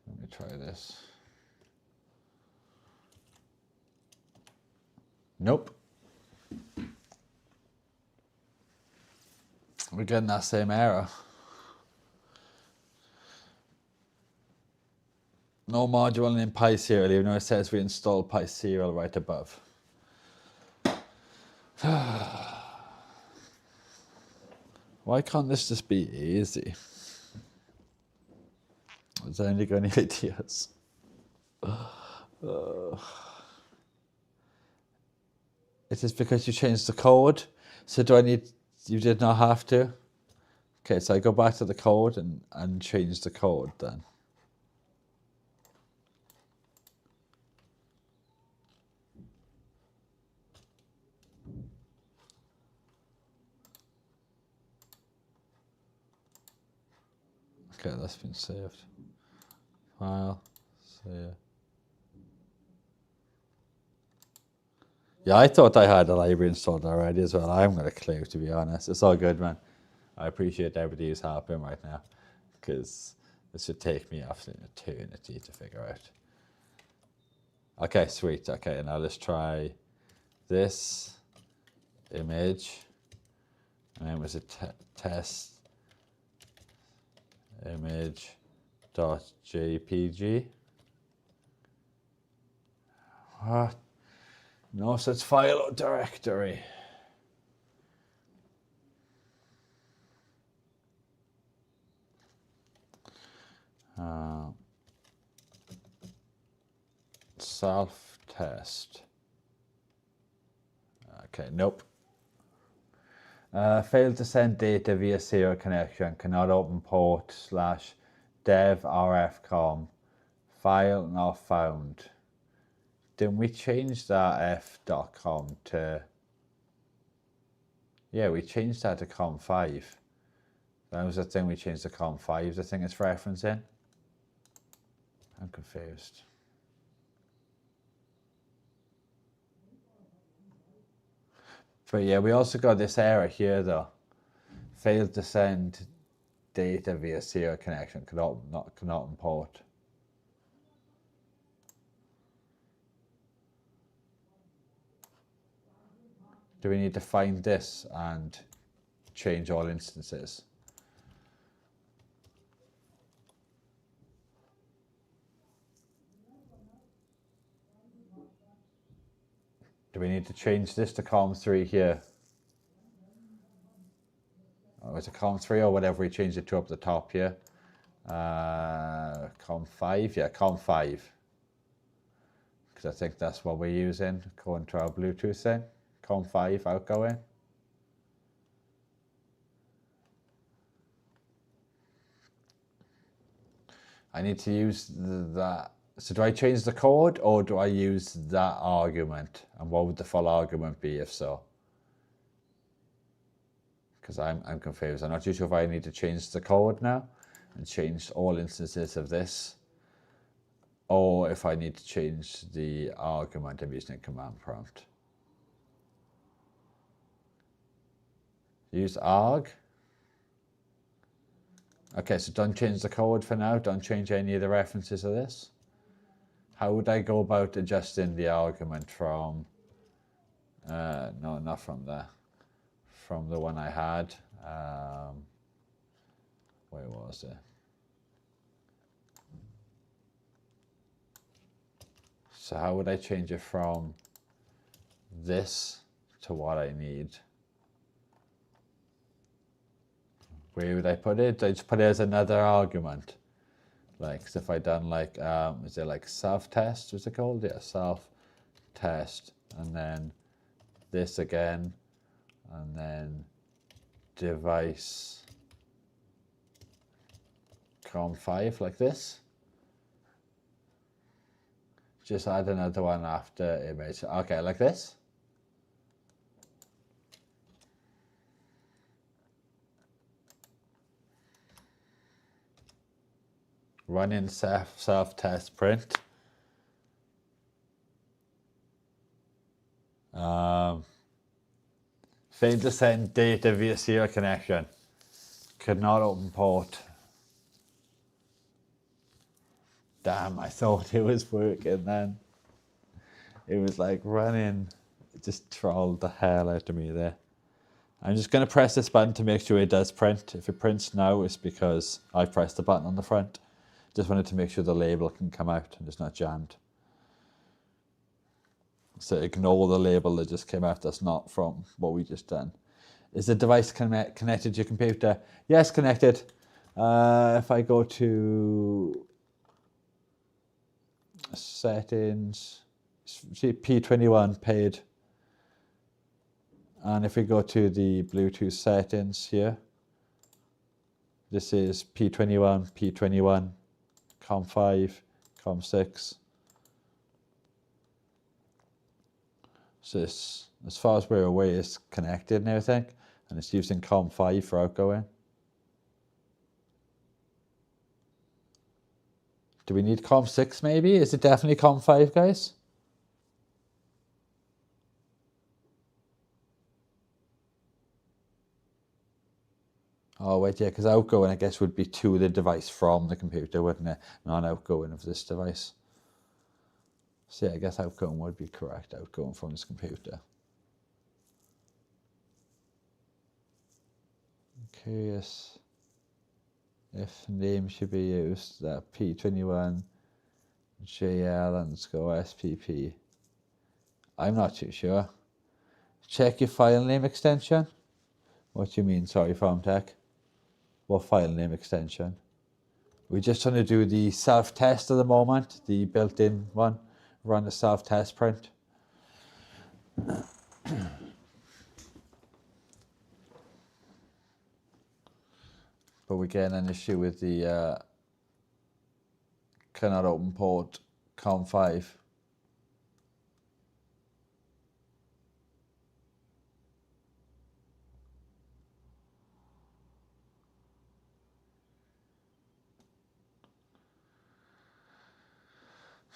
Let me try this. Nope. We're getting that same error. No module in PySerial, even though it says we installed PySerial right above. Why can't this just be easy? Has anybody got any ideas? It is because you changed the code. So do I need, you did not have to? Okay, so I go back to the code and change the code then. Okay, that's been saved. File, save. Yeah, I thought I had a library installed already as well. I haven't got a clue, to be honest. It's all good, man. I appreciate everybody who's helping right now, because this should take me absolute eternity to figure out. Okay, sweet. Okay, now let's try this image. And then was a test image dot jpg. What? No such file or directory. Self-test. Okay, nope. Failed to send data via serial connection. Cannot open port / dev rfcom. File not found. Didn't we change that f.com to... Yeah, we changed that to com5. That was the thing we changed to com5, the thing it's referencing. I'm confused. But yeah, we also got this error here though. Failed to send data via serial connection. Cannot import. Do we need to find this and change all instances? Do we need to change this to com3 here? Or is it com3 or whatever we changed it to up the top here? Com5, yeah, com5. Because I think that's what we're using according to our Bluetooth thing. Com5 outgoing. I need to use that. So do I change the code or do I use that argument? And what would the full argument be if so? Because I'm confused. I'm not too sure if I need to change the code now and change all instances of this, or if I need to change the argument I'm using in command prompt. Use arg. Okay, so don't change the code for now. Don't change any of the references of this. How would I go about adjusting the argument from, no, not from there, from the one I had. Where was it? So how would I change it from this to what I need? Where would I put it? I just put it as another argument. Like, so if I done like, is it like self-test, what's it called? Yeah, self-test, and then this again, and then device com5 like this. Just add another one after image. Okay, like this. Running self-test print. Failed to send data via serial connection. Could not open port. Damn, I thought it was working then. It was like running. It just trolled the hell out of me there. I'm just going to press this button to make sure it does print. If it prints now, it's because I pressed the button on the front. Just wanted to make sure the label can come out and it's not jammed. So ignore the label that just came out. That's not from what we just done. Is the device connected to your computer? Yes, connected. If I go to settings, see P21 paid. And if we go to the Bluetooth settings here, this is P21, COM5, COM6. So this, as far as we're aware, it's connected and everything, and it's using COM5 for outgoing. Do we need COM6 maybe? Is it definitely COM5, guys? Oh wait, yeah, because outgoing I guess would be to the device from the computer, wouldn't it? Not outgoing of this device. So yeah, I guess outgoing would be correct, outgoing from this computer. Curious if name should be used, that P21 JL underscore SPP. I'm not too sure. Check your file name extension. What do you mean, sorry, FarmTech? What file name extension? We're just trying to do the self-test at the moment, the built-in one. Run the self-test print. But we're getting an issue with the cannot open port COM5.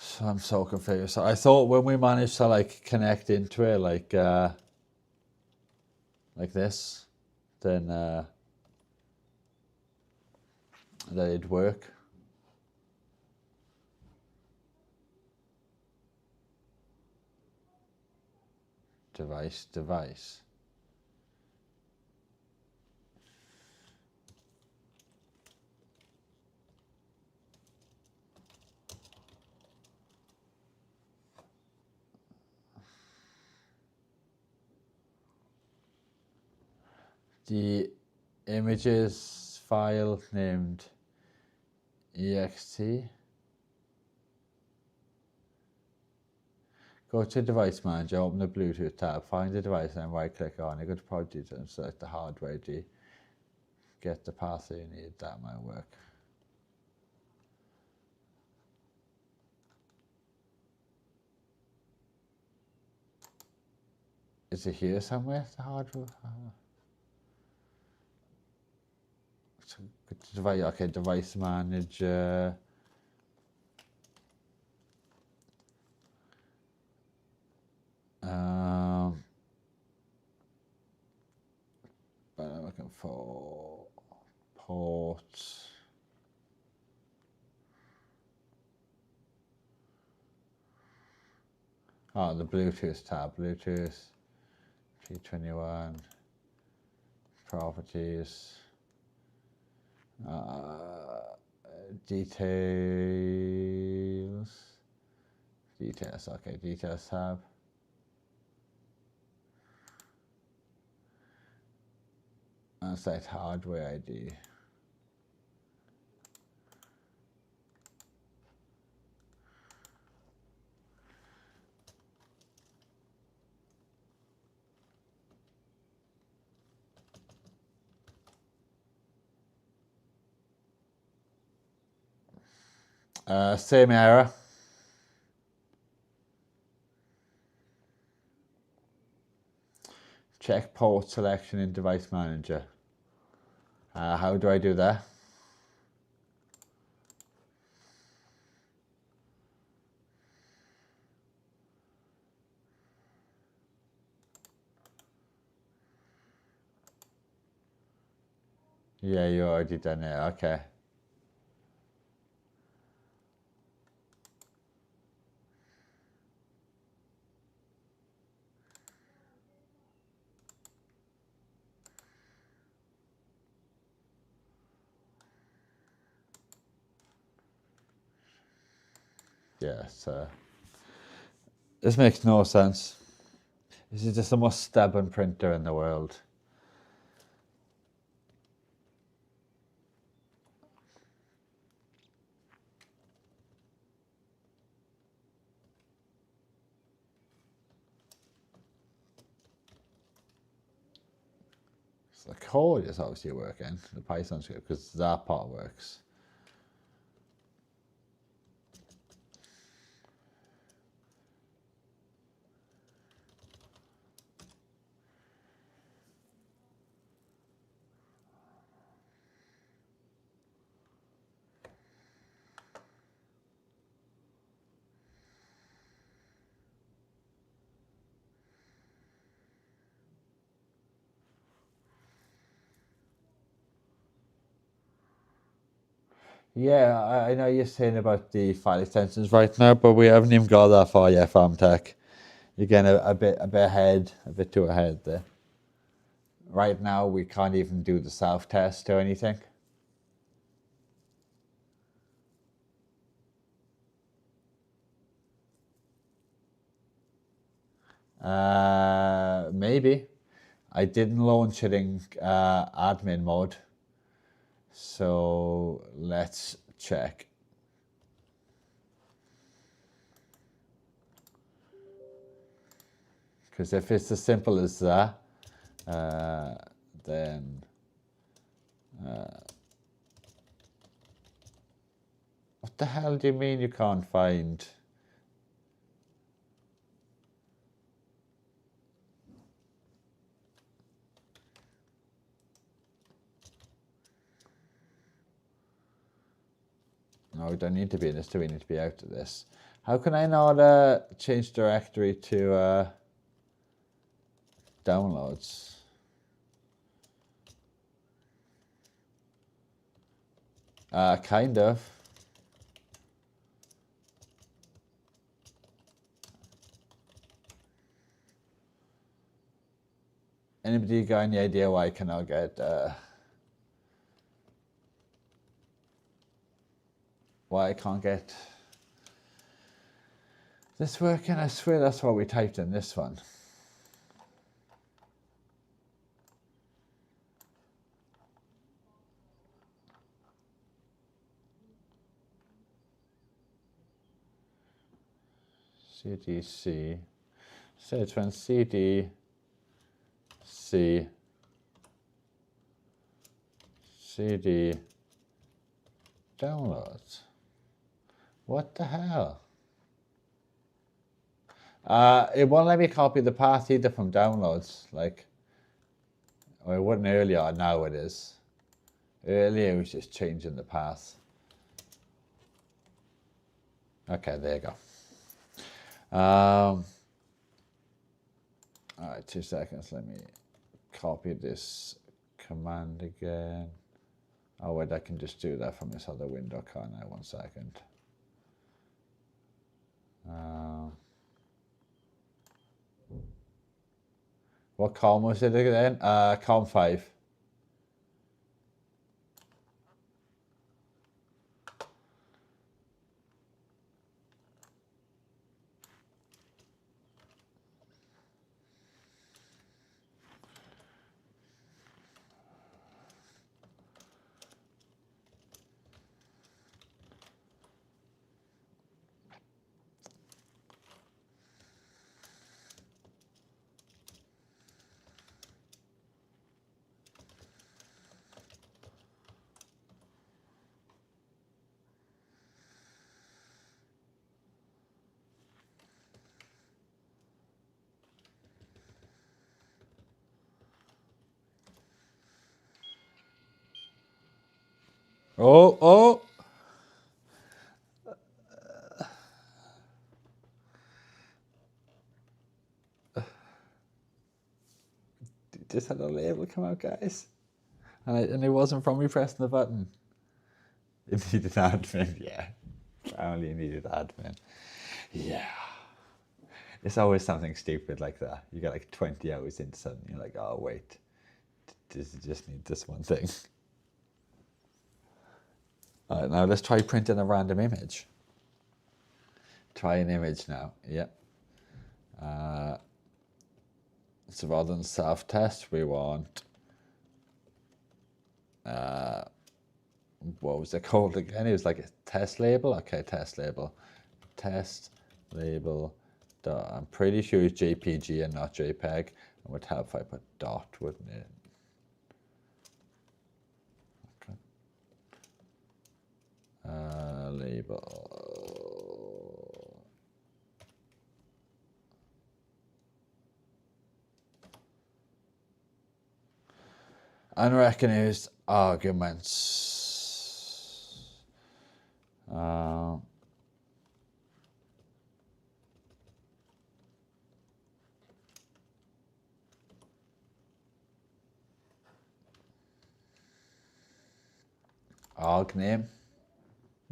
So I'm so confused. I thought when we managed to like connect into it like this, then that it'd work. Device. The images file named ext. Go to Device Manager, open the Bluetooth tab, find the device, and right click on it. Go to Project and select the hardware G. Get the path you need, that might work. Is it here somewhere, the hardware? Device, okay, Device Manager. But I'm looking for ports. Oh, the Bluetooth tab, Bluetooth, P21, properties, details, okay, details tab. And select hardware ID. Same error. Check port selection in Device Manager. How do I do that? Yeah, you already done it, okay. Yeah, so this makes no sense. This is just the most stubborn printer in the world. So the code is obviously working, the Python script, because that part works. Yeah, I know you're saying about the file extensions right now, but we haven't even got that far yet, Farm Tech. You're getting a bit ahead, a bit too ahead there. Right now, we can't even do the self test or anything. Maybe. I didn't launch it in admin mode. So let's check. Because if it's as simple as that, then what the hell do you mean you can't find? No, we don't need to be in this. Do we need to be out of this? How can I not change directory to downloads? Kind of. Anybody got any idea why I cannot get why I can't get this working? I swear that's what we typed in this one. CDC. So it's when CDC CD downloads. What the hell? It won't let me copy the path either from downloads. Like, or it wouldn't earlier. Now it is. Earlier it was just changing the path. Okay, there you go. All right, 2 seconds. Let me copy this command again. Oh wait, I can just do that from this other window, can't I? 1 second. What column was it again? Column 5. Oh. Just had a label come out, guys. And it wasn't from me pressing the button. It needed admin, yeah. Apparently it needed admin. Yeah. It's always something stupid like that. You get like 20 hours into something, you're like, oh wait, does it just need this one thing? All right, now let's try printing a random image. Try an image now, yep. So rather than self-test, we want, what was it called again? It was like a test label. Okay, test label. Test label. I'm pretty sure it's JPG and not JPEG. It would help if I put dot, wouldn't it? Label. Unrecognized arguments. Arg name.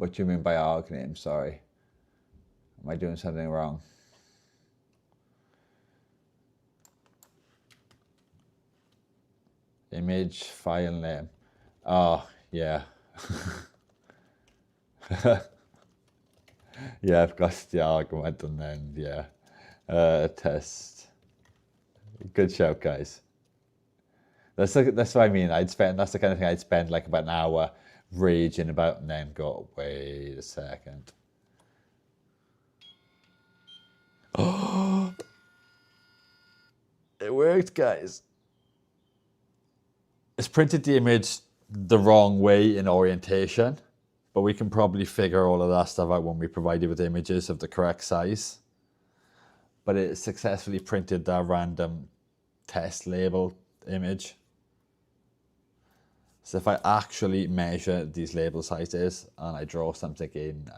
What do you mean by org name? Sorry. Am I doing something wrong? Image file name. Oh, yeah. Yeah, I've got the argument and then, yeah. Test. Good shout, guys. That's what I mean. That's the kind of thing I'd spend like about an hour raging about and then go, wait a second. Oh, it worked, guys. It's printed the image the wrong way in orientation, but we can probably figure all of that stuff out when we provide you with images of the correct size. But it successfully printed that random test label image. So if I actually measure these label sizes and I draw something in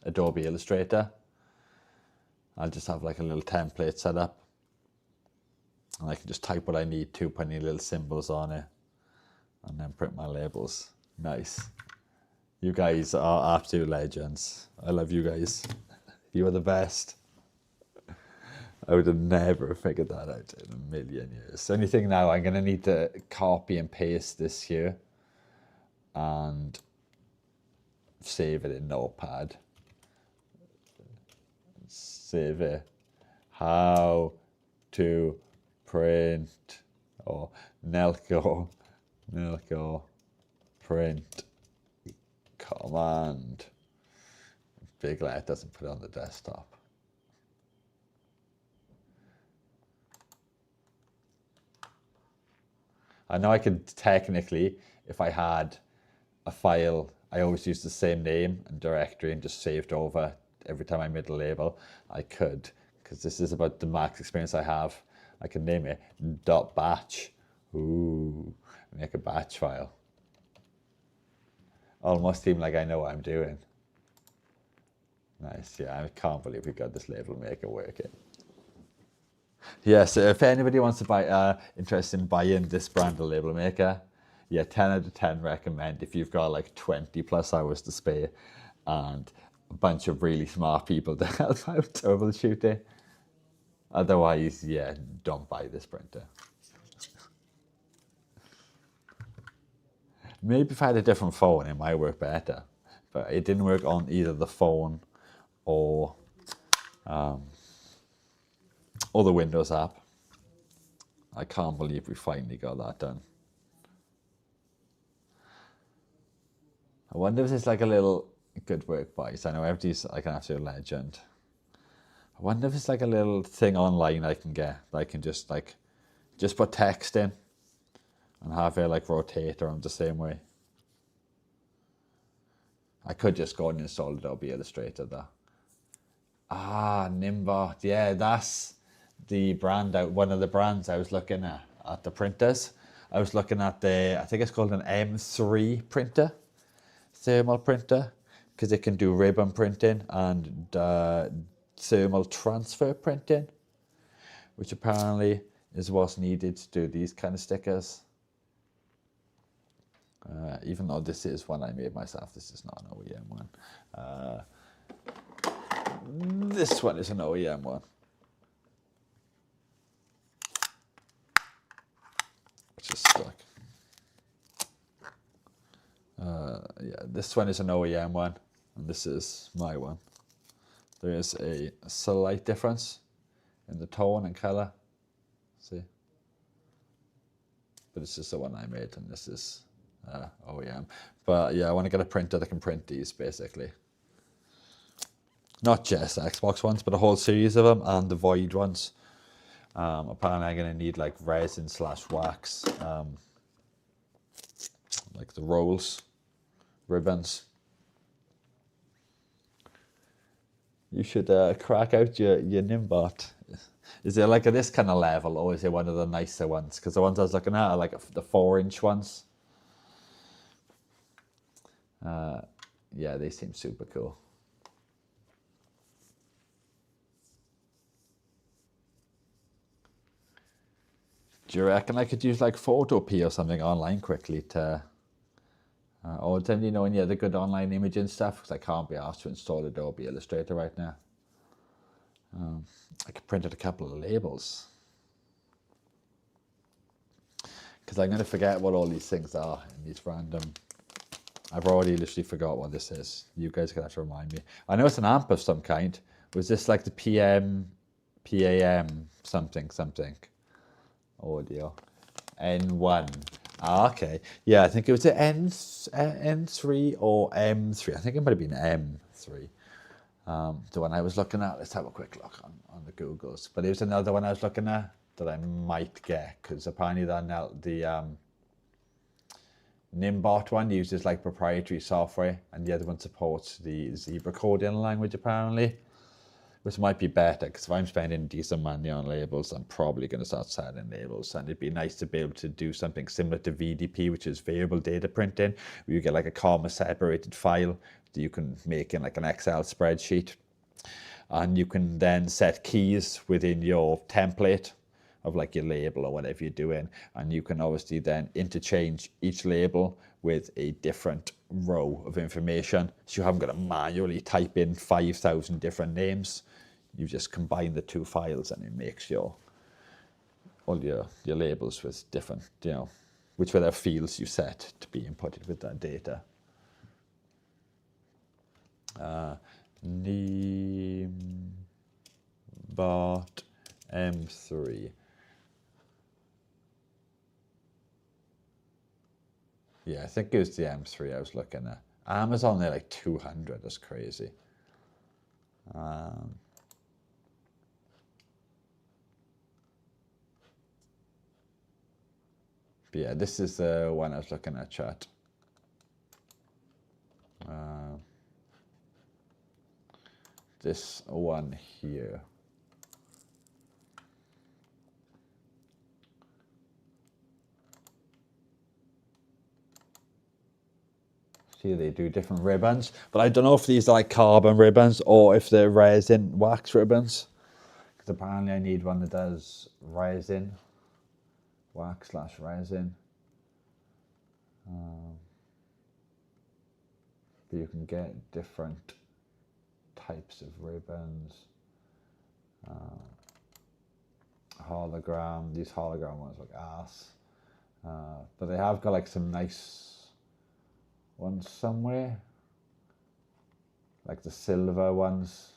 Adobe Illustrator, I'll just have like a little template set up. And I can just type what I need to, put any little symbols on it, and then print my labels. Nice. You guys are absolute legends. I love you guys. You are the best. I would have never figured that out in a million years. The only thing now, I'm going to need to copy and paste this here and save it in Notepad. Save it. How to print, or Nelko print command. Big let doesn't put it on the desktop. I know I could technically, if I had a file, I always use the same name and directory and just saved over every time I made a label. I could, because this is about the max experience I have. I can name it .batch. Ooh, make a batch file. Almost seem like I know what I'm doing. Nice, yeah, I can't believe we got this label maker working. Yeah, so if anybody wants to buy, interested in buying this brand of label maker, yeah, 10 out of 10 recommend if you've got like 20 plus hours to spare and a bunch of really smart people to help out troubleshooting. Otherwise, yeah, don't buy this printer. Maybe if I had a different phone, it might work better. But it didn't work on either the phone or the Windows app. I can't believe we finally got that done. I wonder if it's like a little good work, boys. I know everybody's like an absolute legend. I wonder if it's like a little thing online I can get that I can just put text in and have it like rotate around the same way. I could just go and install Adobe Illustrator though. Ah, Nimbot. Yeah, that's the brand one of the brands I was looking at the printers. I was looking at I think it's called an M3 printer, thermal printer, because it can do ribbon printing and thermal transfer printing, which apparently is what's needed to do these kind of stickers. Even though this is one I made myself, this is not an OEM one. This one is an OEM one. Which is stuck. Yeah, this one is an OEM one, and this is my one. There is a slight difference in the tone and color. See? But this is the one I made, and this is OEM. But yeah, I want to get a printer that can print these, basically. Not just Xbox ones, but a whole series of them, and the Void ones. Apparently I'm going to need like resin / wax, like the rolls, ribbons. You should crack out your Nimbot. Is it like at this kind of level, or is it one of the nicer ones? Because the ones I was looking at are like the 4-inch ones. Yeah, they seem super cool. Do you reckon I could use like Photopea or something online quickly to Or does anybody know any other good online imaging stuff? Because I can't be asked to install Adobe Illustrator right now. I could print out a couple of labels. Because I'm going to forget what all these things are in these random... I've already literally forgot what this is. You guys are going to have to remind me. I know it's an amp of some kind. Was this like the PAM something audio? N1. Ah, okay. Yeah, I think it was an N3 or M3. I think it might have been M3. The one I was looking at. Let's have a quick look on the Googles. But it was another one I was looking at that I might get, because apparently the Nimbot one uses like proprietary software, and the other one supports the zebra coding language apparently, which might be better, because if I'm spending decent money on labels, I'm probably going to start selling labels, and it'd be nice to be able to do something similar to VDP, which is variable data printing, where you get like a comma separated file that you can make in like an Excel spreadsheet, and you can then set keys within your template of like your label or whatever you're doing, and you can obviously then interchange each label with a different row of information, so you haven't got to manually type in 5,000 different names. You just combine the two files and it makes all your labels with different, whichever fields you set to be inputted with that data. Nimbot M3. Yeah, I think it was the M3 I was looking at. Amazon, they're like 200. That's crazy. But yeah, this is the one I was looking at, chat. This one here. See, they do different ribbons, but I don't know if these are like carbon ribbons or if they're resin wax ribbons. Because apparently I need one that does resin, wax/resin. But you can get different types of ribbons. Hologram, these hologram ones look ass. But they have got like some nice ones somewhere, like the silver ones.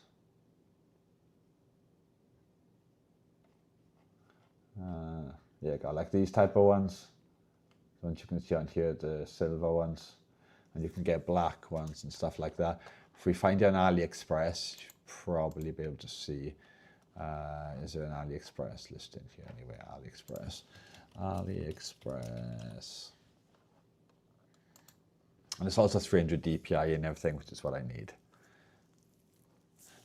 Yeah, got like these type of ones. Once you can see on here, the silver ones, and you can get black ones and stuff like that. If we find it on AliExpress, you should probably be able to see. Is there an AliExpress listing here anyway? AliExpress. And it's also 300 DPI and everything, which is what I need.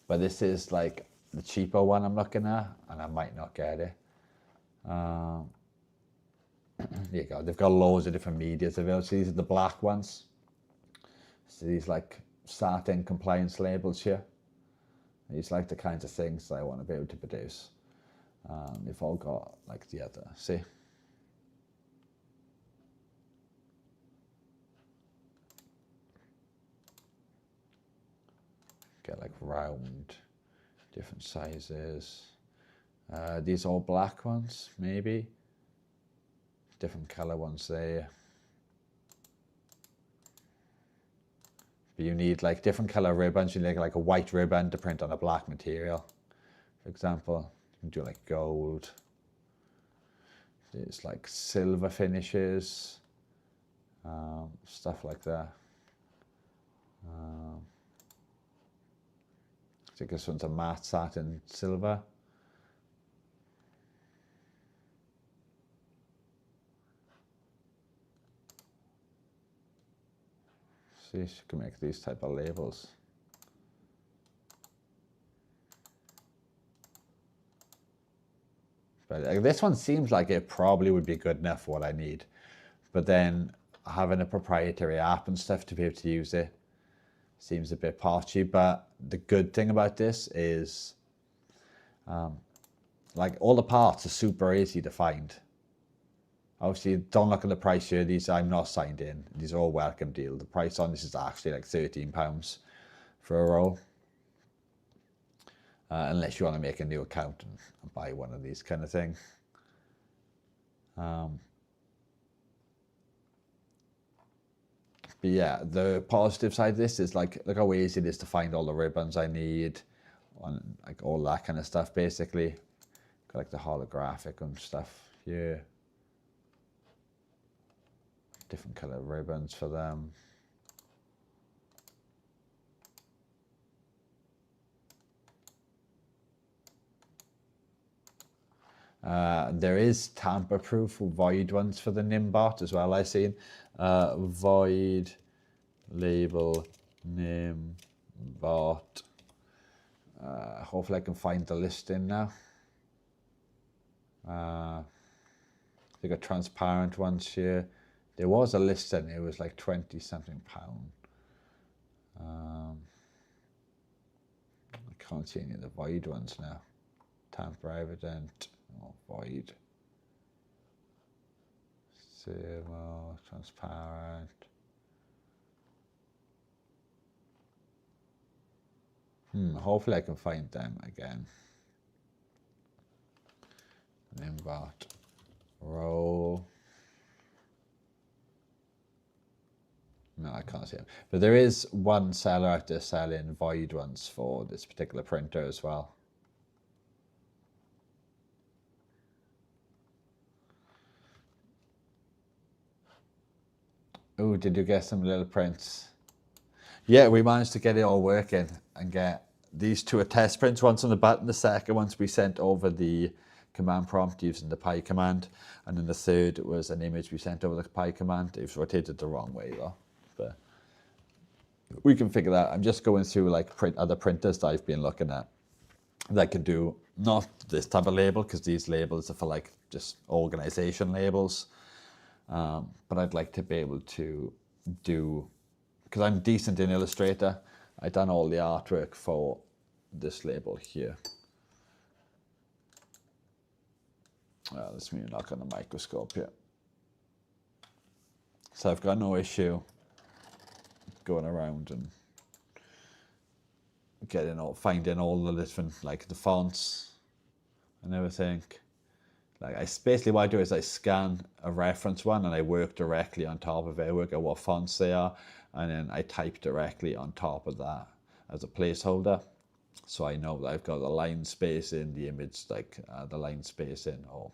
But this is like the cheaper one I'm looking at, and I might not get it. There you go. They've got loads of different medias available. So these are the black ones. So these like satin compliance labels here. These like the kinds of things that I want to be able to produce. They've all got like the other. See? Get like round, different sizes. These all black ones, maybe. Different color ones there. But you need like different color ribbons. You need like a white ribbon to print on a black material. For example, you can do like gold. There's like silver finishes, stuff like that. I think this one's a matte satin silver. See, you can make these type of labels. But this one seems like it probably would be good enough for what I need. But then having a proprietary app and stuff to be able to use it seems a bit patchy. But the good thing about this is like all the parts are super easy to find Obviously, don't look at the price here. These I'm not signed in. These are all welcome deal. The price on this is actually like £13 for a roll. Unless you want to make a new account and buy one of these kind of thing. But yeah, the positive side of this is like, look how easy it is to find all the ribbons I need, and like all that kind of stuff. Basically, got like the holographic and stuff here. Different color ribbons for them. There is tamper-proof void ones for the Nimbot as well. I've seen void label Nimbot. Hopefully I can find the listing now. They got transparent ones here. There was a listing. It was like 20 something pound. I can't see any of the void ones now. Tamper evident. Oh, void. Zero, transparent. Hopefully I can find them again. Nimbot. Roll. No, I can't see them. But there is one seller out there selling void ones for this particular printer as well. Oh, did you get some little prints? Yeah, we managed to get it all working and get these two are test prints. One's on the button, the second one's we sent over the command prompt using the pi command, and then the third was an image we sent over the pi command. It was rotated the wrong way though, but we can figure that out. I'm just going through like other printers that I've been looking at that can do not this type of label, because these labels are for like just organization labels. But I'd like to be able to do, because I'm decent in Illustrator, I've done all the artwork for this label here. Let's me look on the microscope here. So I've got no issue going around and finding all the different, like the fonts and everything. Like basically what I do is I scan a reference one and I work directly on top of it. I work out what fonts they are, and then I type directly on top of that as a placeholder. So I know that I've got the line space in the image, like the line space in, or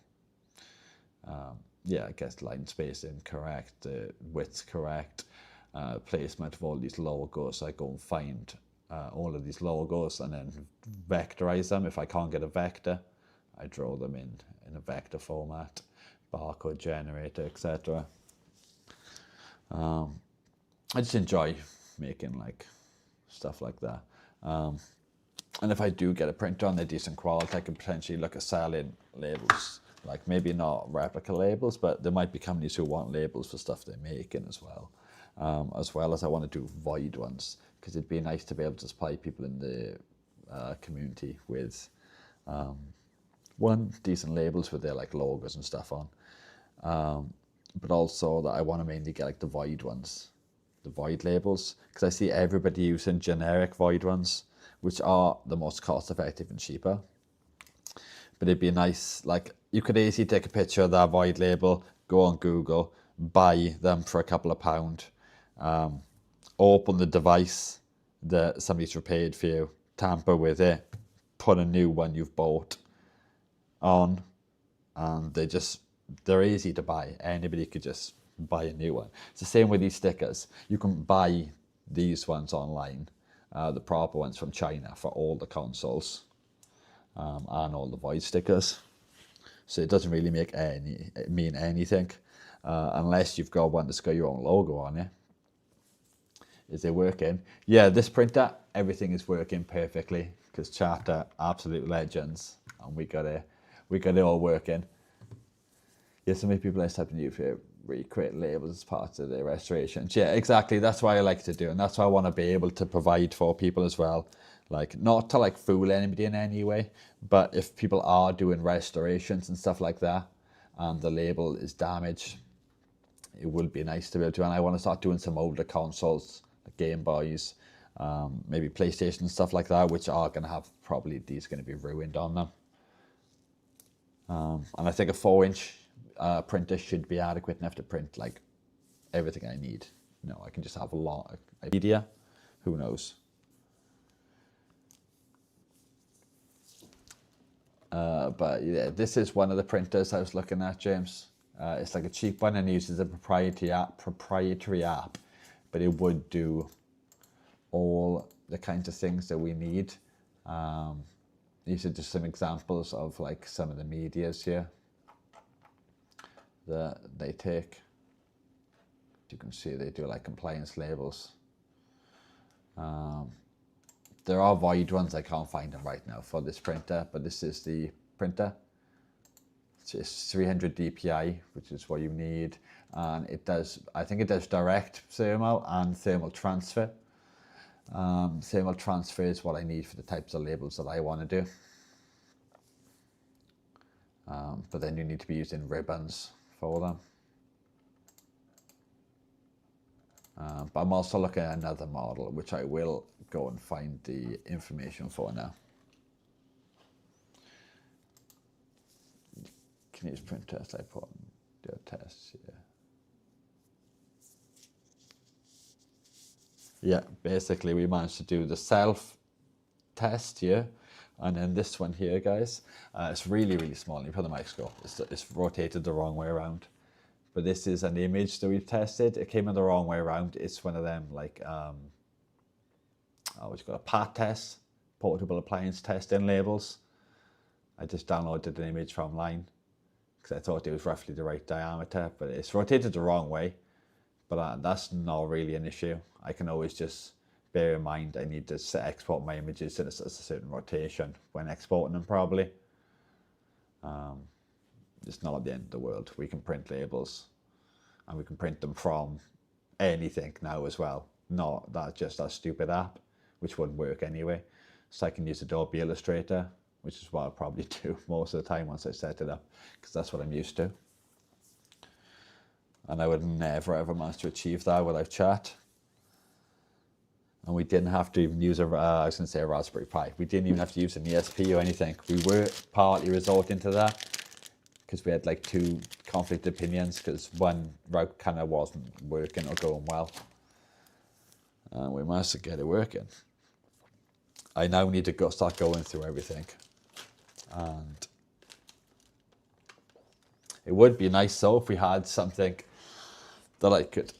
yeah, I guess line space in correct, the width correct, placement of all these logos. I go and find all of these logos and then vectorize them. If I can't get a vector, I draw them in a vector format, barcode generator, etc. I just enjoy making like stuff like that. And if I do get a printer on, they're decent quality, I can potentially look at selling labels, like maybe not replica labels, but there might be companies who want labels for stuff they're making as well as I want to do void ones, because it'd be nice to be able to supply people in the community with one, decent labels with their like logos and stuff on, but also that I want to mainly get like the void ones, the void labels, because I see everybody using generic void ones, which are the most cost effective and cheaper. But it'd be nice, like you could easily take a picture of that void label, go on Google, buy them for a couple of pound, open the device that somebody's repaired for you, tamper with it, put a new one you've bought on, and they're easy to buy. Anybody could just buy a new one. It's the same with these stickers. You can buy these ones online, the proper ones from China, for all the consoles and all the void stickers. So it doesn't really mean anything unless you've got one that's got your own logo on it. Is it working? Yeah, this printer, everything is working perfectly, because chat are absolute legends, and we got it all working. Yeah, so many people are stepping you for recreate labels as part of their restorations. Yeah, exactly. That's why I like to do, and that's why I want to be able to provide for people as well. Like, not to like fool anybody in any way, but if people are doing restorations and stuff like that, and the label is damaged, it would be nice to be able to. And I want to start doing some older consoles, like Game Boys, maybe PlayStation, stuff like that, which are going to have probably these going to be ruined on them. And I think a 4-inch printer should be adequate enough to print like everything I need. No, I can just have a lot of media. Who knows? But yeah, this is one of the printers I was looking at, James. It's like a cheap one and uses a proprietary app, but it would do all the kinds of things that we need. These are just some examples of like some of the medias here that they take. You can see they do like compliance labels. There are void ones, I can't find them right now for this printer, but this is the printer. It's 300 dpi, which is what you need, and it does, I think it does direct thermal and thermal transfer. Thermal transfer is what I need for the types of labels that I want to do. But then you need to be using ribbons for them. But I'm also looking at another model, which I will go and find the information for now. Can use print test, I put do a test here. Yeah, basically we managed to do the self test here, and then this one here, guys, it's really, really small. You put the microscope, it's rotated the wrong way around. But this is an image that we've tested. It came in the wrong way around. It's one of them like, what you got, a PAT test, portable appliance testing labels. I just downloaded an image from online because I thought it was roughly the right diameter, but it's rotated the wrong way. But that's not really an issue. I can always just bear in mind I need to export my images in a certain rotation when exporting them probably. It's not at the end of the world. We can print labels and we can print them from anything now as well. Not that just that stupid app, which wouldn't work anyway. So I can use Adobe Illustrator, which is what I'll probably do most of the time once I set it up, because that's what I'm used to. And I would never ever manage to achieve that without chat. And we didn't have to even use I was going to say a Raspberry Pi. We didn't even have to use an ESP or anything. We were partly resorting to that because we had like two conflicted opinions, because one route kind of wasn't working or going well. And we managed to get it working. I now need to start going through everything. And it would be nice though if we had something that I could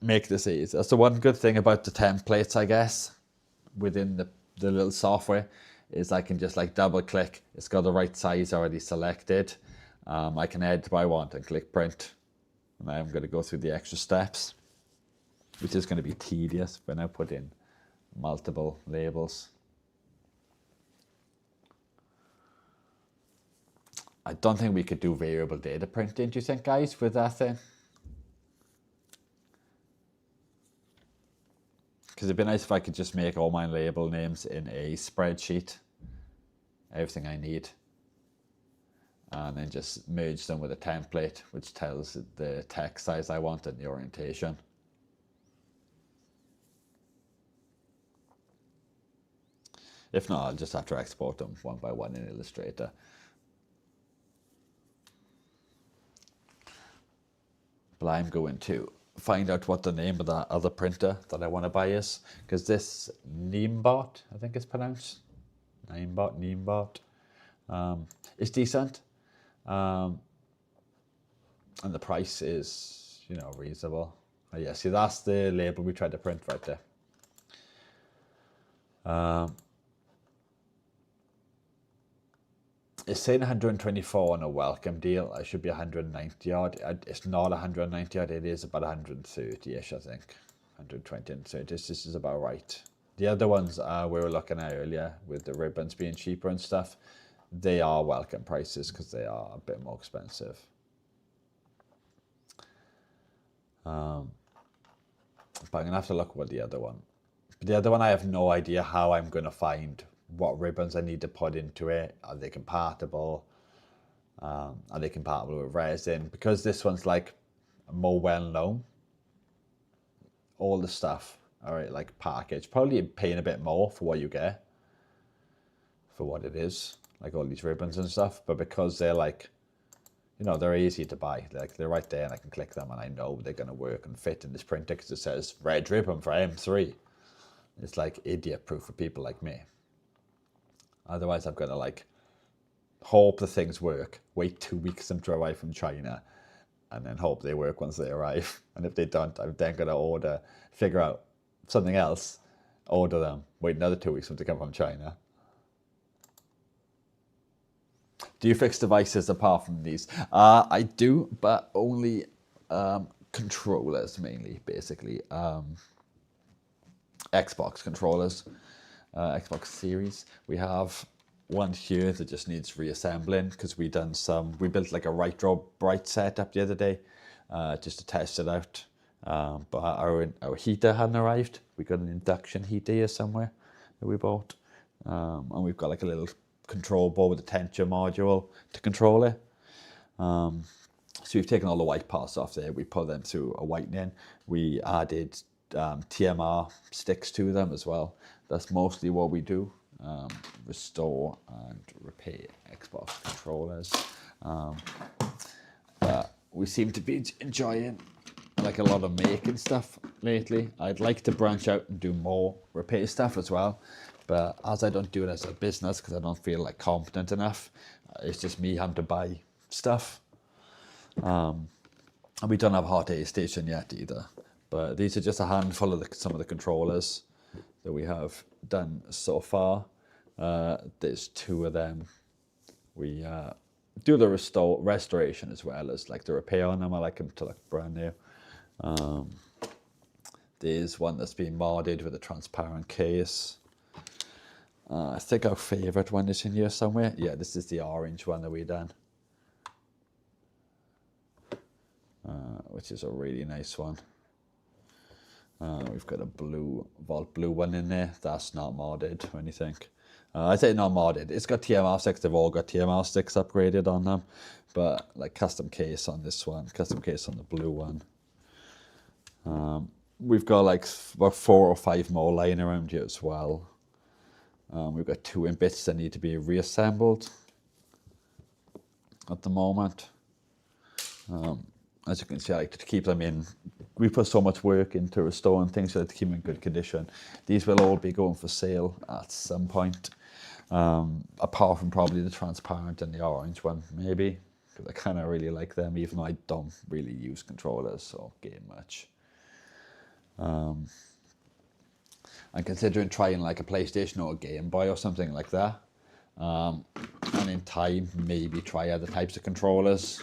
make this easy. That's the one good thing about the templates, I guess, within the little software, is I can just like double click. It's got the right size already selected. I can edit what I want and click print. And I'm going to go through the extra steps, which is going to be tedious when I put in multiple labels. I don't think we could do variable data printing, do you think, guys, with that thing? Because it'd be nice if I could just make all my label names in a spreadsheet, everything I need, and then just merge them with a template which tells the text size I want and the orientation. If not, I'll just have to export them one by one in Illustrator. But I'm going to find out what the name of that other printer that I want to buy is, because this Neembot, I think it's pronounced Neembot, is decent, and the price is, you know, reasonable. Yeah, see, that's the label we tried to print right there. It's saying 124 on a welcome deal. I should be 190 odd. It's not 190 odd. It is about 130-ish, I think. 120 and 30. This is about right. The other ones we were looking at earlier, with the ribbons being cheaper and stuff, they are welcome prices because they are a bit more expensive. But I'm going to have to look at the other one. But the other one, I have no idea how I'm going to find what ribbons I need to put into it. Are they compatible? Are they compatible with resin? Because this one's like more well known, all the stuff, all right, like package, probably paying a bit more for what you get, for what it is, like all these ribbons and stuff. But because they're like, you know, they're easy to buy, like they're right there and I can click them and I know they're going to work and fit in this printer because it says red ribbon for M3. It's like idiot proof for people like me. Otherwise I've got to like hope the things work, wait 2 weeks for them to arrive from China, and then hope they work once they arrive. And if they don't, I'm then going to figure out something else, order them, wait another 2 weeks for them to come from China. Do you fix devices apart from these? I do, but only controllers mainly, basically. Xbox controllers, Xbox Series. We have one here that just needs reassembling because we built like a right draw bright setup the other day just to test it out. But our heater hadn't arrived. We got an induction heater here somewhere that we bought. And we've got like a little control board with a temperature module to control it. So we've taken all the white parts off there. We put them through a whitening. We added TMR sticks to them as well. That's mostly what we do. Restore and repair Xbox controllers. But we seem to be enjoying like a lot of making stuff lately. I'd like to branch out and do more repair stuff as well, but as I don't do it as a business because I don't feel like competent enough, it's just me having to buy stuff. And we don't have a hot air station yet either, but these are just a handful of some of the controllers that we have done so far. There's 2 of them. We do the restoration as well as like the repair on them. I like them to look brand new. There's one that's been modded with a transparent case. I think our favorite one is in here somewhere. Yeah, this is the orange one that we done, which is a really nice one. We've got a Vault Blue one in there. That's not modded or anything. I say not modded. It's got TMR sticks. They've all got TMR sticks upgraded on them. But like custom case on this one, custom case on the blue one. We've got like about 4 or 5 more lying around here as well. We've got 2 in bits that need to be reassembled at the moment. As you can see, I like to keep them in. We put so much work into restoring things so that to keep them in good condition. These will all be going for sale at some point, apart from probably the transparent and the orange one, maybe, because I kind of really like them, even though I don't really use controllers or game much. I'm considering trying like a PlayStation or a Game Boy or something like that, and in time maybe try other types of controllers.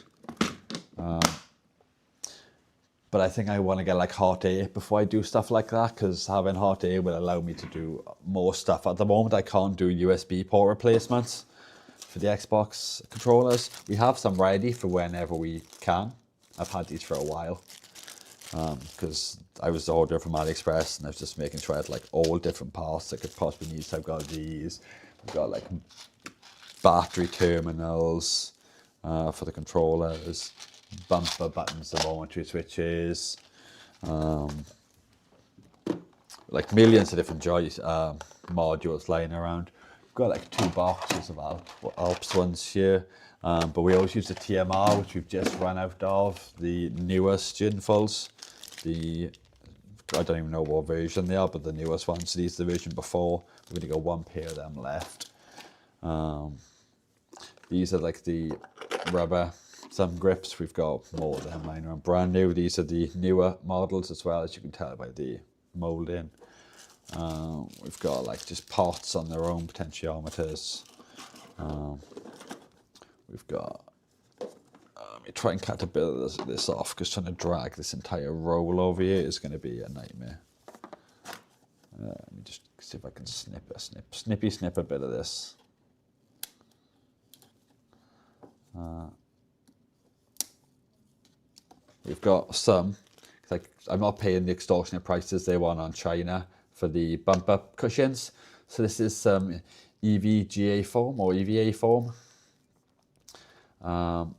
But I think I want to get like hot air before I do stuff like that, because having hot air will allow me to do more stuff. At the moment, I can't do USB port replacements for the Xbox controllers. We have some ready for whenever we can. I've had these for a while because I was ordering from AliExpress and I was just making sure I had like all different parts I could possibly need. So I've got these. I've got like battery terminals for the controllers, bumper buttons, the momentary switches, like millions of different modules lying around. We've got like 2 boxes of Alps ones here, but we always use the TMR, which we've just run out of, the newest Ginfuls. I don't even know what version they are, but the newest ones. So these are the version before. We've only got 1 pair of them left. These are like the rubber thumb grips. We've got more of them lying around, brand new. These are the newer models as well, as you can tell by the molding. We've got like just pots on their own, potentiometers. We've got, let me try and cut a bit of this off, because trying to drag this entire roll over here is going to be a nightmare. Let me just see if I can snip a bit of this. We've got some, like I'm not paying the extortionate prices they want on China for the bumper cushions. So this is some EVGA foam or EVA foam. And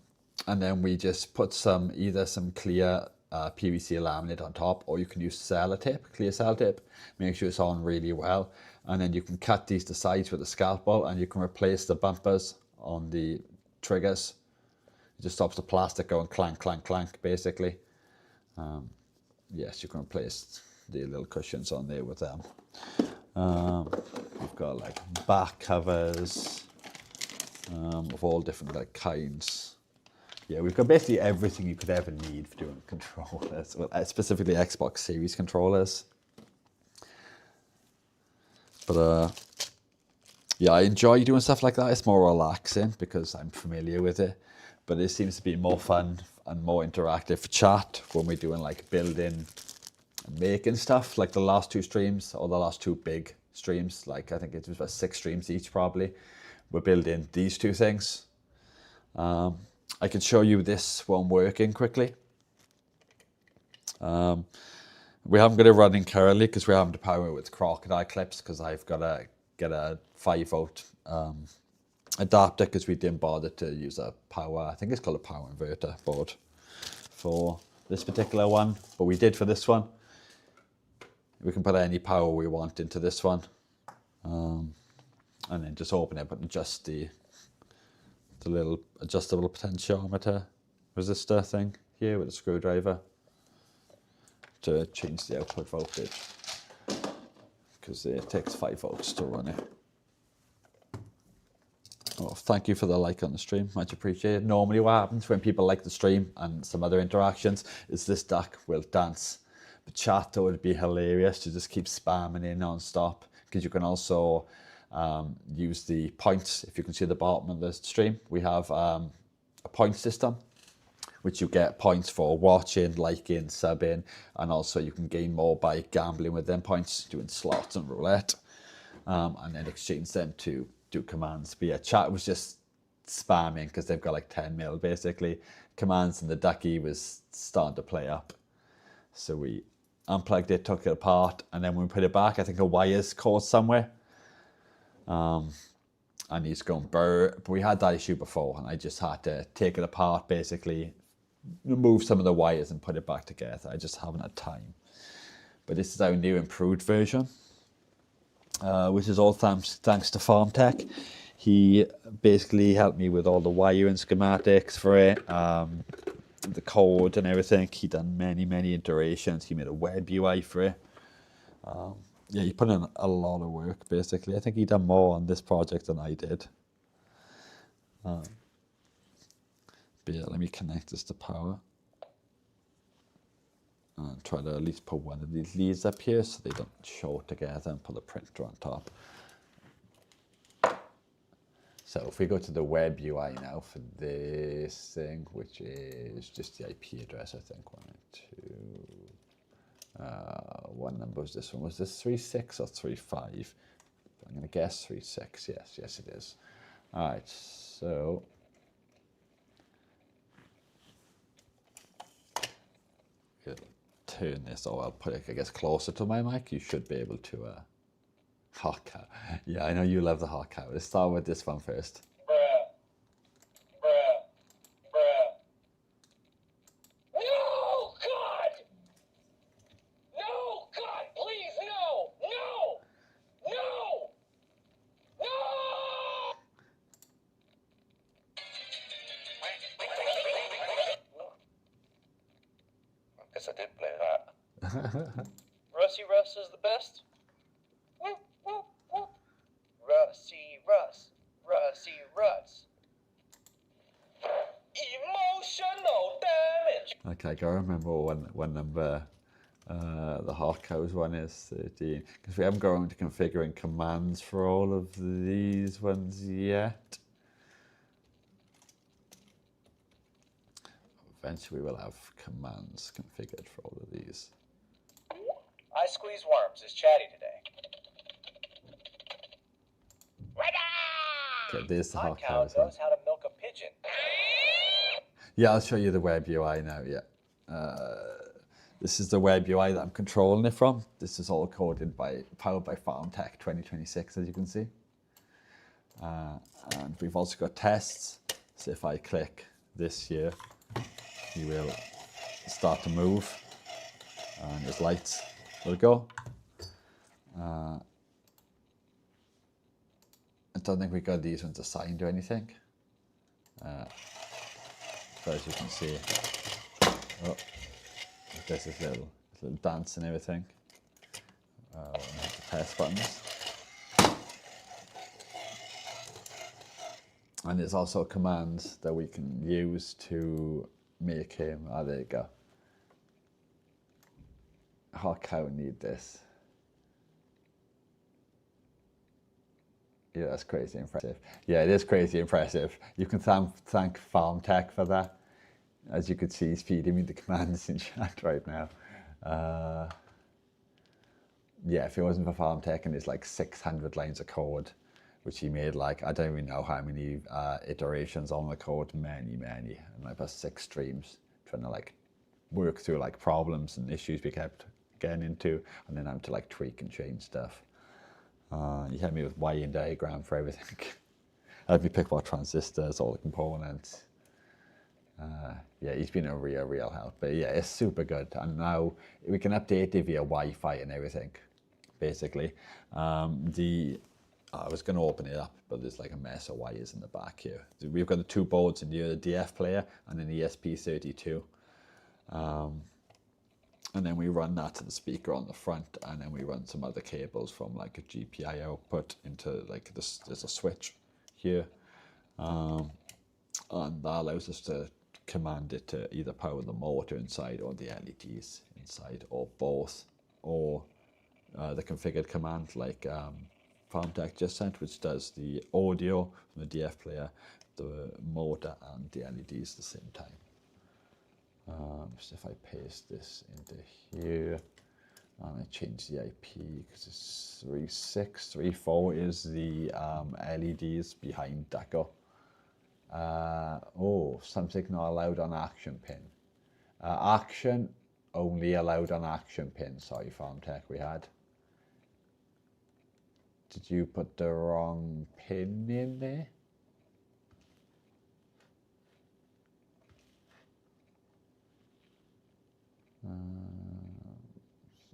then we just put either some clear PVC laminate on top, or you can use sellotape, clear sellotape. Make sure it's on really well. And then you can cut these to size with a scalpel, and you can replace the bumpers on the triggers. It just stops the plastic going clank, clank, clank, basically. Yes, you can replace the little cushions on there with them. We've got like back covers of all different like kinds. Yeah, we've got basically everything you could ever need for doing controllers, well, specifically Xbox Series controllers. But yeah, I enjoy doing stuff like that. It's more relaxing because I'm familiar with it. But it seems to be more fun and more interactive for chat when we're doing like building and making stuff. Like the last two streams, or the last two big streams, like I think it was about 6 streams each probably, we're building these two things. I can show you this one working quickly. We haven't got it running currently because we're having to power it with crocodile clips, because I've got to get a 5-volt adapter because we didn't bother to use a power, I think it's called a power inverter board for this particular one, but we did for this one. We can put any power we want into this one, and then just open it and adjust the little adjustable potentiometer resistor thing here with a screwdriver to change the output voltage, because it takes 5 volts to run it. Oh, thank you for the like on the stream, much appreciated. Normally what happens when people like the stream and some other interactions is this duck will dance. But chat would be hilarious to just keep spamming in non-stop, because you can also use the points. If you can see the bottom of the stream, we have a point system, which you get points for watching, liking, subbing, and also you can gain more by gambling with them points, doing slots and roulette, and then exchange them to do commands. But yeah, chat was just spamming because they've got like 10 mil basically commands, and the ducky was starting to play up. So we unplugged it, took it apart, and then when we put it back, I think a wire's caught somewhere. And he's going burr. But we had that issue before, and I just had to take it apart, basically remove some of the wires and put it back together. I just haven't had time. But this is our new improved version, which is all thanks to FarmTech. He basically helped me with all the wiring schematics for it, the code and everything. He done many iterations. He made a web UI for it. Yeah, he put in a lot of work, basically. I think he done more on this project than I did. But yeah, let me connect this to power. And try to at least put one of these leads up here so they don't show together, and put a printer on top. So if we go to the web UI now for this thing, which is just the IP address, I think, 192. What number was this one? Was this 36 or 35? I'm going to guess 36. Yes, it is. All right, so we'll turn this, or I'll put it, I guess, closer to my mic. You should be able to. Hot cow. Yeah, I know you love the hot cow. Let's start with this one first. I did play that. Rusty Russ is the best. Rusty Russ. Emotional damage. Okay, I gotta remember what number the hot cows one is, 13. Because we haven't got around to configuring commands for all of these ones yet. Eventually we'll have commands configured for all of these. I Squeeze Worms is chatty today. Okay, there's the hot cow cows one. knows how to milk a pigeon. Yeah, I'll show you the web UI now, yeah. This is the web UI that I'm controlling it from. This is all powered by FarmTech 2026, as you can see. And we've also got tests. So if I click this here, he will start to move and his lights will go. I don't think we got these ones assigned or anything. But as you can see, oh, there's this little dance and everything. We have the test buttons. And there's also commands that we can use to make him, there you go. How cow need this? Yeah, that's crazy impressive. Yeah, it is crazy impressive. You can thank Farm Tech for that. As you can see, he's feeding me the commands in chat right now. Yeah, if it wasn't for Farm Tech and there's like 600 lines of code, which he made like, I don't even know how many iterations on the code, many, and like about 6 streams, trying to like work through like problems and issues we kept getting into, and then having to like tweak and change stuff. He helped me with wiring diagram for everything. Helped me pick what transistors, all the components. Yeah, he's been a real help. But yeah, it's super good. And now we can update it via Wi-Fi and everything, basically. I was going to open it up, but there's like a mess of wires in the back here. We've got the 2 boards in here, the DF player and an ESP32. And then we run that to the speaker on the front, and then we run some other cables from like a GPI output into like this. There's a switch here, and that allows us to command it to either power the motor inside or the LEDs inside, or both, or the configured command like FarmTech just sent, which does the audio from the DF player, the motor, and the LEDs at the same time. So if I paste this into here and I change the IP because it's 3634 is the LEDs behind Deco. Oh, something not allowed on action pin. Action only allowed on action pin. Sorry, FarmTech we had. Did you put the wrong pin in there?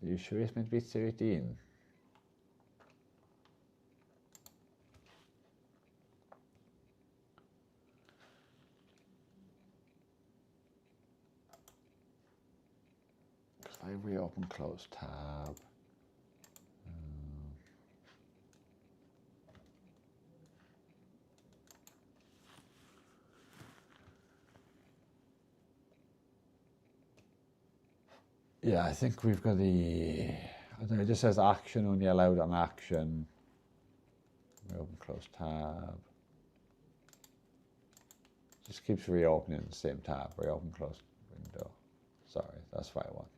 Are you sure it's meant to be 13? If I reopen close tab. Yeah, I think we've got the, I don't know, it just says action only allowed on action. Reopen close tab. Just keeps reopening the same tab. Reopen close window. Sorry, that's what I want.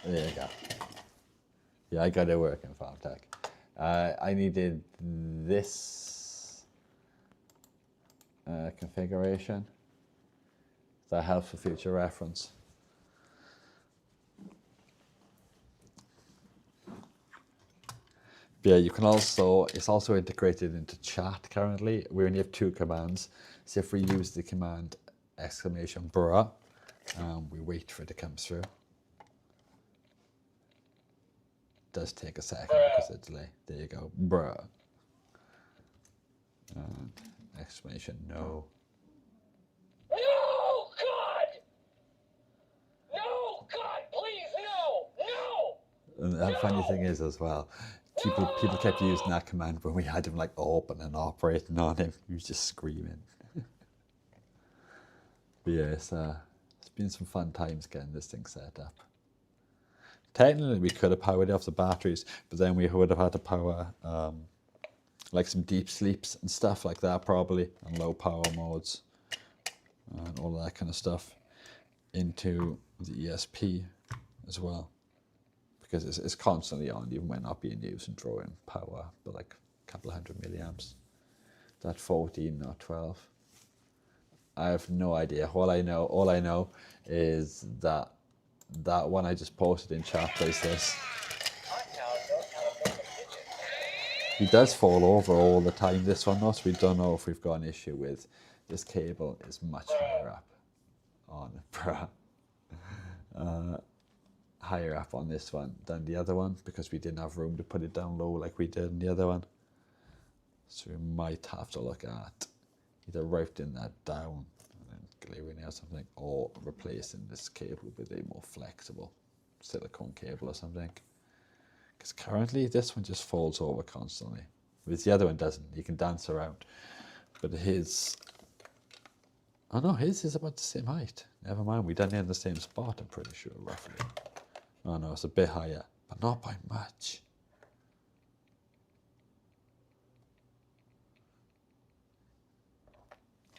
There you go. Yeah, I got it working, FarmTech. I needed this configuration. That helps for future reference. But yeah, you can also, it's also integrated into chat currently. We only have 2 commands. So if we use the command !bruh, we wait for it to come through. Does take a second because of the delay. There you go, bruh. And exclamation no. No, God! No, God, please, no! And the funny thing is as well, people kept using that command when we had him like open and operating on him. He was just screaming. But yeah, it's been some fun times getting this thing set up. Technically, we could have powered it off the batteries, but then we would have had to power like some deep sleeps and stuff like that probably, and low power modes and all that kind of stuff into the ESP as well, because it's constantly on even when not being used and drawing power, but like a couple of 100 milliamps. that 14 or 12? I have no idea. All I know is that that one I just posted in chat plays this. He does fall over all the time, this one though, so we don't know if we've got an issue with this cable is much higher up on higher up on this one than the other one because we didn't have room to put it down low like we did in the other one. So we might have to look at either routing that down and then gluing it or something, or replacing this cable with a more flexible silicone cable or something. Because currently this one just falls over constantly. Whereas the other one doesn't. You can dance around. But his... Oh no, his is about the same height. Never mind, we done it in the same spot, I'm pretty sure, roughly. Oh no, it's a bit higher, but not by much.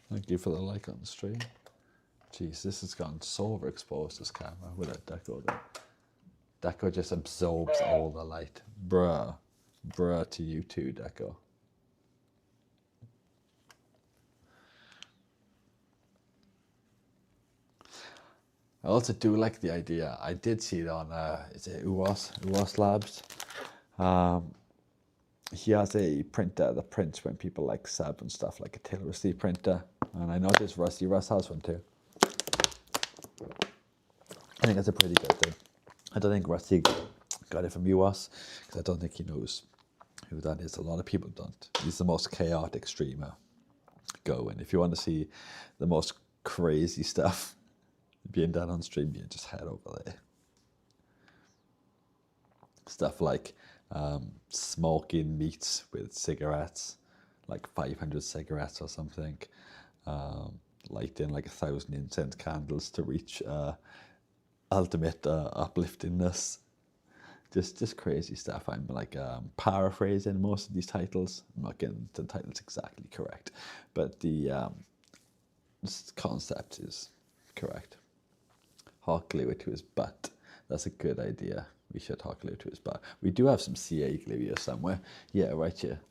Thank you for the like on the stream. Jeez, this has gone so overexposed, this camera, with that deco there. Deco just absorbs all the light. Bruh. Bruh to you too, Deco. I also do like the idea. I did see it on, is it UOS Labs? He has a printer that prints when people like sub and stuff, like a till receipt printer. And I noticed Rusty Russ has one too. I think that's a pretty good thing. I don't think Rusty got it from UOS, because I don't think he knows who that is. A lot of people don't. He's the most chaotic streamer going. If you want to see the most crazy stuff being done on stream, you just head over there. Stuff like smoking meats with cigarettes, like 500 cigarettes or something, lighting like 1,000 incense candles to reach ultimate upliftingness. Just crazy stuff. I'm like paraphrasing most of these titles. I'm not getting the titles exactly correct, but the concept is correct. Hot glue it to his butt. That's a good idea. We should hot glue to his butt. We do have some CA glue here somewhere. Yeah, right here.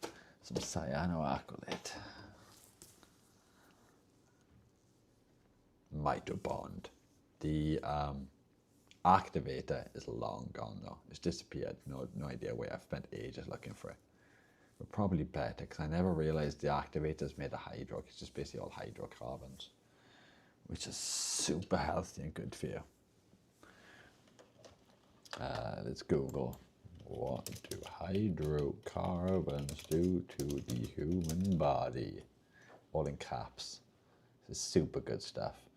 Some cyanoacrylate. Mitobond. The activator is long gone though. It's disappeared. No idea where. I've spent ages looking for it. But probably better, because I never realized the activator is made of hydro. It's just basically all hydrocarbons, which is super healthy and good for you. Let's Google, what do hydrocarbons do to the human body? All in caps. This is super good stuff.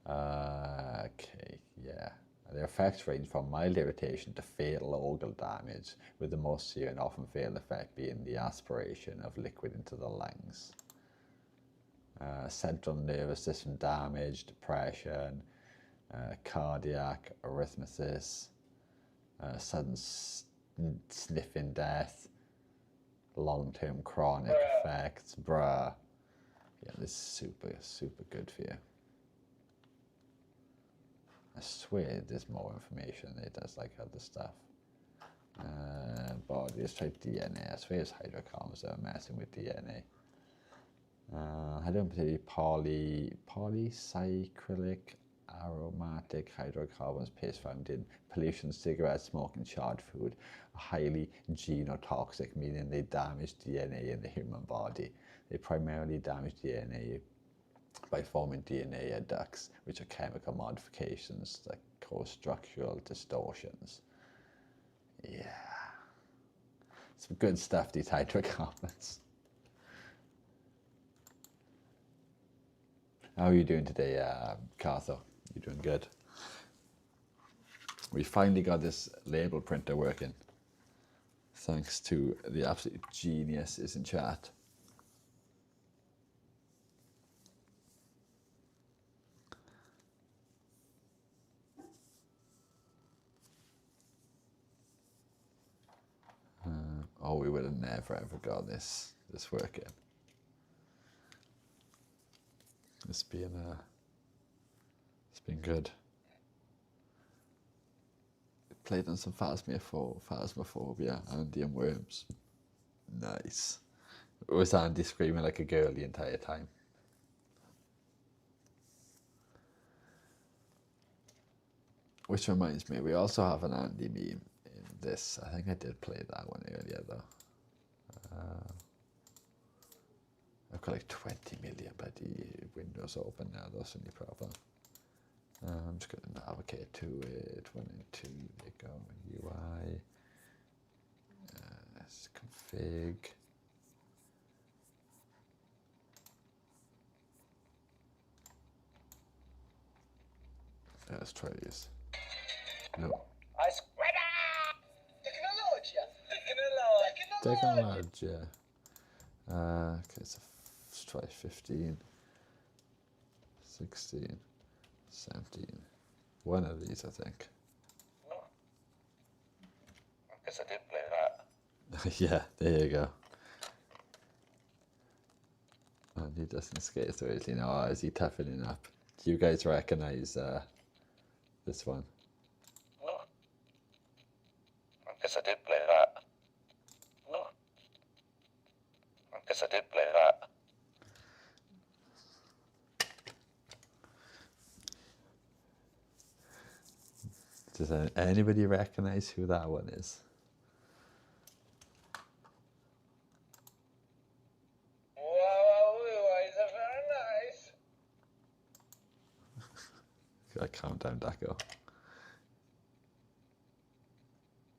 Okay, yeah. Their effects range from mild irritation to fatal organ damage, with the most severe and often fatal effect being the aspiration of liquid into the lungs. Central nervous system damage, depression, cardiac arrhythmia, sudden sniffing death, long-term chronic effects, bruh. Yeah, this is super good for you. I swear there's more information. It does like other stuff. Body, let's try DNA. I swear it's hydrocarbons that are messing with DNA. I don't particularly polycyclic aromatic hydrocarbons paste found in pollution, cigarettes, smoke, and charred food are highly genotoxic, meaning they damage DNA in the human body. They primarily damage DNA by forming DNA adducts, which are chemical modifications that cause structural distortions. Yeah. Some good stuff, these hydrocarbons. How are you doing today, Cartho? You doing good? We finally got this label printer working, thanks to the absolute geniuses in chat. Oh, we would have never ever got this working. It's been good. Played on some Phasmophobia and Indian Worms. Nice. Was Andy screaming like a girl the entire time? Which reminds me, we also have an Andy meme in this. I think I did play that one earlier though. I've got like 20 million bloody windows open now, that's the only problem. I'm just going to navigate to it. 1 and 2, there you go. UI. Let's config. Let's try this. No. Technology. Okay, so let's try 15, 16, 17. One of these, I think. I guess I did play that. Yeah, there you go. And he doesn't skate so easily now. Is he toughening up? Do you guys recognize this one? I guess I did play that. I guess I did play that. Does anybody recognize who that one is? Wow, is very nice. Got countdown, Daco.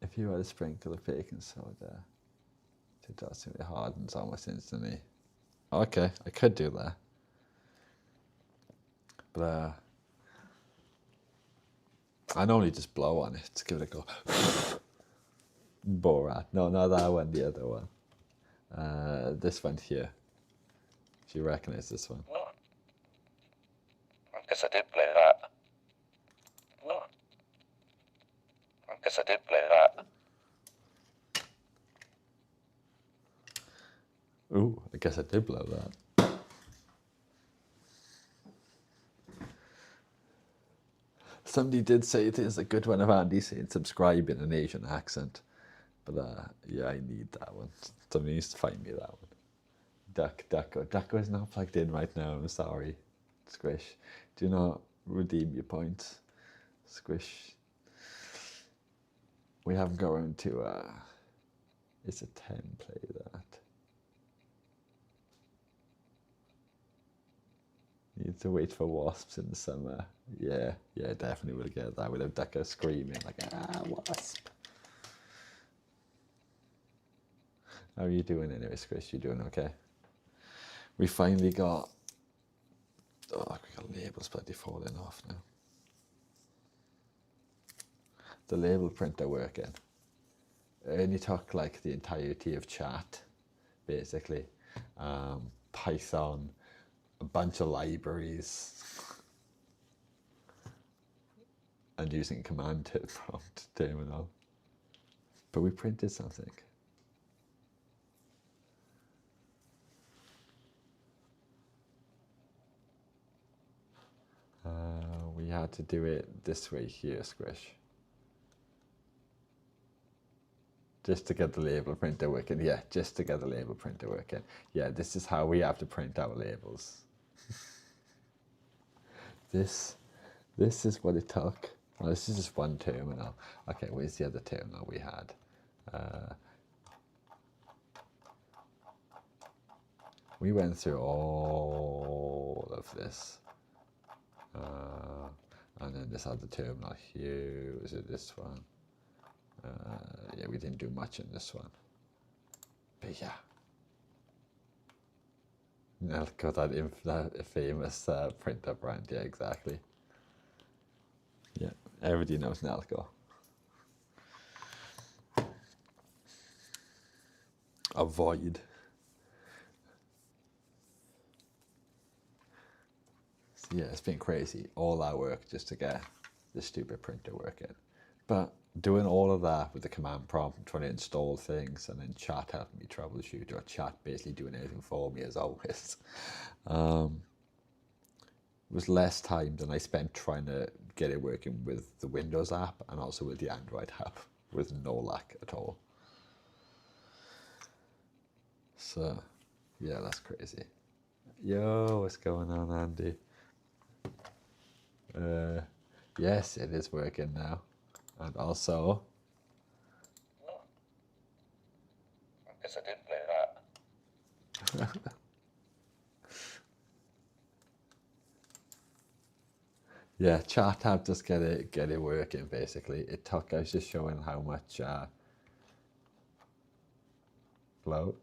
If you had a sprinkle of baking soda, it does it hardens almost instantly. Okay, I could do that. But I normally just blow on it to give it a go. Borat. No, not that one, the other one. This one here. Do you recognize this one? I guess I did play that. I guess I did play that. Ooh, I guess I did blow that. Somebody did say it is a good one of Andy saying subscribe in an Asian accent. But yeah, I need that one. Somebody needs to find me that one. Ducko is not plugged in right now, I'm sorry. Squish. Do not redeem your points. Squish. We haven't got around to it's a 10 play that. Need to wait for wasps in the summer. Yeah, definitely will get that without Ducko screaming like, wasp. How are you doing anyway, Chris? You doing okay? We finally got, we got labels bloody falling off now. The label printer working. It only took like the entirety of chat, basically. Python, a bunch of libraries, and using command prompt terminal. But we printed something. We had to do it this way here, Squish. Just to get the label printer working. Yeah, just to get the label printer working. Yeah, this is how we have to print our labels. This is what it took. Well, this is just one terminal. Okay, where's the other terminal we had? We went through all of this. And then this other terminal here, was it this one? Yeah, we didn't do much in this one. But yeah. Nelko, that famous printer brand, yeah, exactly. Yeah, everybody knows Nelko. Avoid. So yeah, it's been crazy. All that work just to get this stupid printer working. But doing all of that with the command prompt, trying to install things, and then chat helping me troubleshoot, or chat basically doing everything for me as always, was less time than I spent trying to get it working with the Windows app and also with the Android app, with no luck at all. So Yeah, that's crazy. Yo, what's going on, Andy? Yes, it is working now. And also, I guess I did play that. yeah, chat tab just get it working basically. It took, I was just showing how much flow.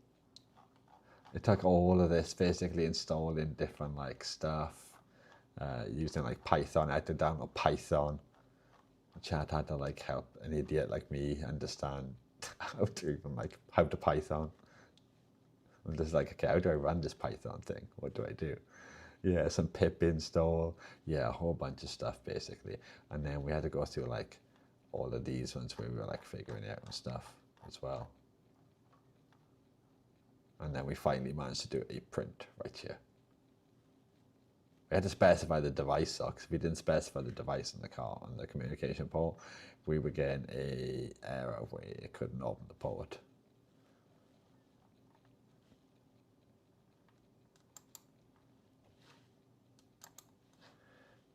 It took all of this basically installing different like stuff, using like Python. I had to download Python. Chat had to like help an idiot like me understand how to Python. I'm just like, okay, how do I run this Python thing? What do I do? Yeah, some pip install. Yeah, a whole bunch of stuff basically. And then we had to go through like all of these ones where we were like figuring out and stuff as well. And then we finally managed to do a print right here. We had to specify the device though, because if we didn't specify the device in the car on the communication port, we were getting a error where it couldn't open the port.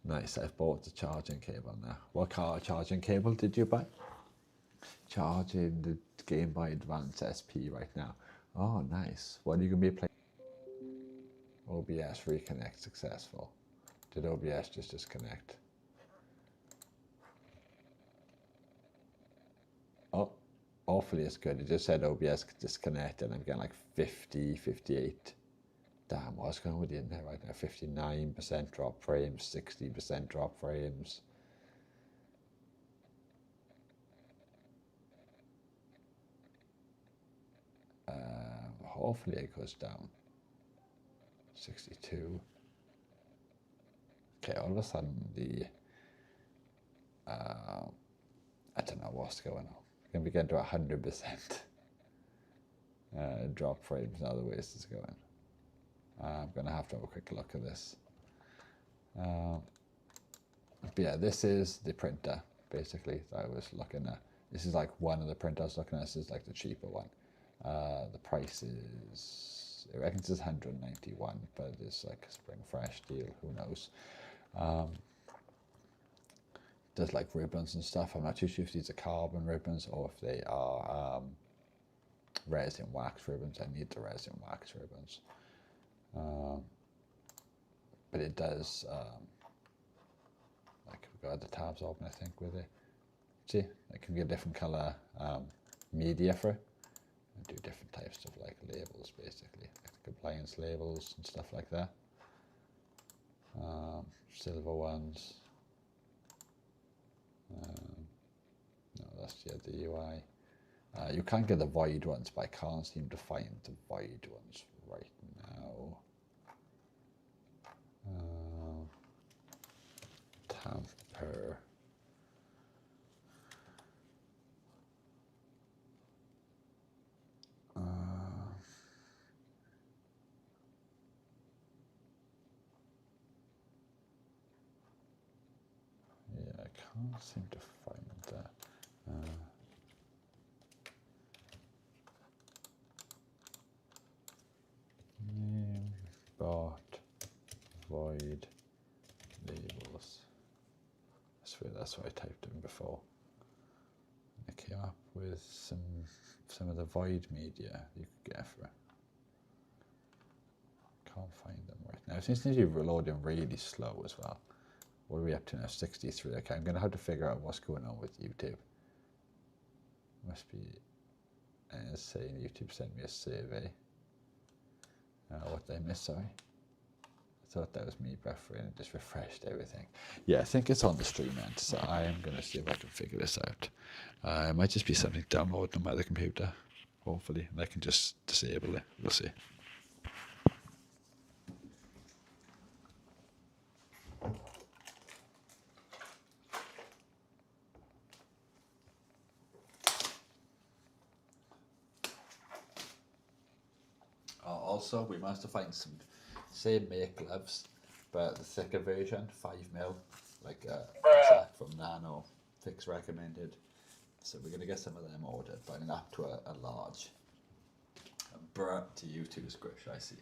Nice, I've bought the charging cable now. What car charging cable did you buy? Charging the Game Boy Advance SP right now. Oh, nice. What are you going to be playing? OBS reconnect successful. Did OBS just disconnect? Oh, hopefully it's good. It just said OBS disconnect and I'm getting like 50, 58. Damn, what's going on with the internet right now? 59% drop frames, 60% drop frames. Hopefully it goes down. 62. Okay, all of a sudden I don't know what's going on. We're going to get to 100% drop frames now the way this is going. I'm going to have to have a quick look at this. But yeah, this is the printer, basically, that I was looking at. This is like one of the printers I was looking at. This is like the cheaper one. The price is, I reckon it's 191, but it's like a spring fresh deal, who knows. There's like ribbons and stuff. I'm not too sure if these are carbon ribbons or if they are resin wax ribbons. I need the resin wax ribbons. But it does, like we've got the tabs open I think with it. See, I can get different color media for it. And do different types of like labels basically, like the compliance labels and stuff like that. Silver ones. No, that's the UI. You can get the void ones, but I can't seem to find the void ones right now. Tamper. Yeah, I can't seem to find that. Name, bot, void, labels. I swear that's what I typed in before. I came up with some of the void media you could get for it. Can't find them right now. It seems to be reloading really slow as well. What are we up to now? 63. Okay, I'm going to have to figure out what's going on with YouTube. Must be saying YouTube sent me a survey. What did I miss? Sorry. I thought that was me buffering and just refreshed everything. Yeah, I think it's on the stream end, so I am going to see if I can figure this out. It might just be something downloaded on my other computer, hopefully, and I can just disable it. We'll see. Also, we managed to find some same make gloves, but the thicker version, 5mm, like exact from Nano, fix recommended. So we're going to get some of them ordered, but I'm up to a large. Bruh, to you too, Squish. I see you.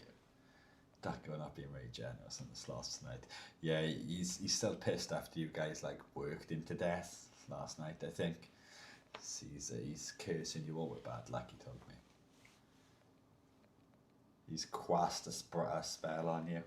Daco not being very generous on this loss tonight. Yeah, he's still pissed after you guys like worked him to death last night. I think he's cursing you all with bad luck. He told me he's cast a spell on you.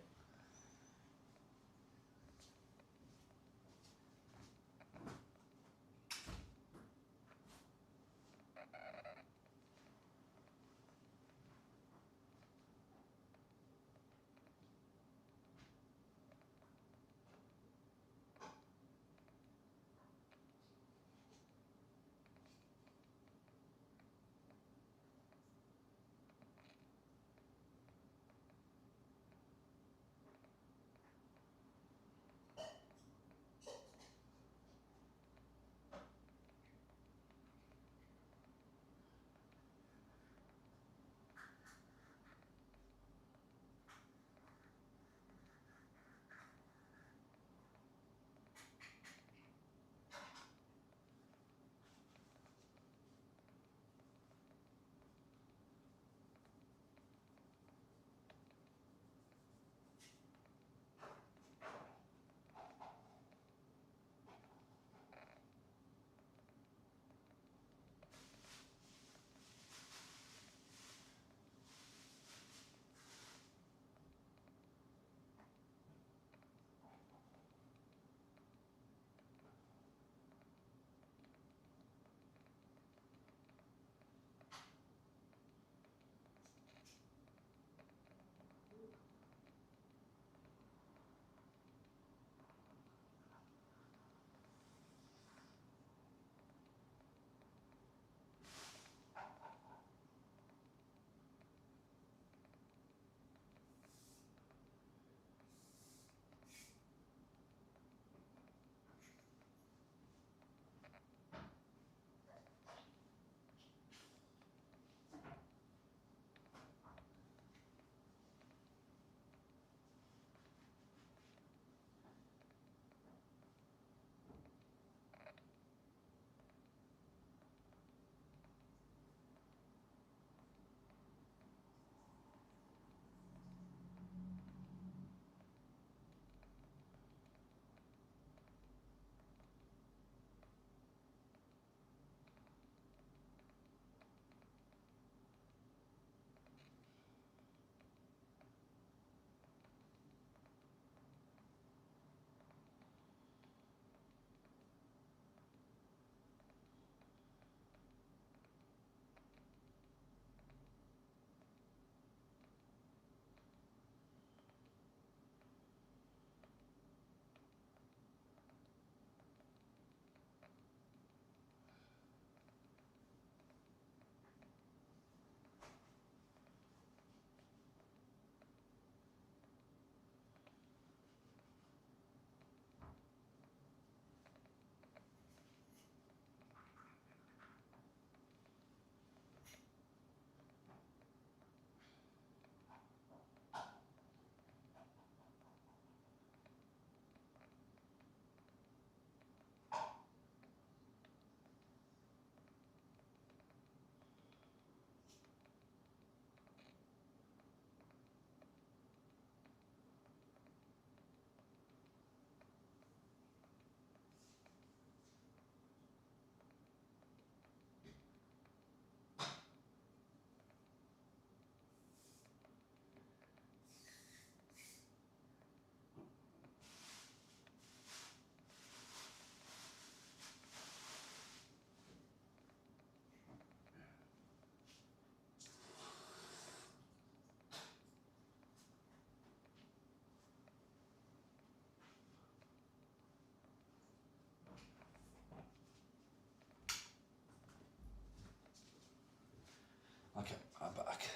Okay, I'm back.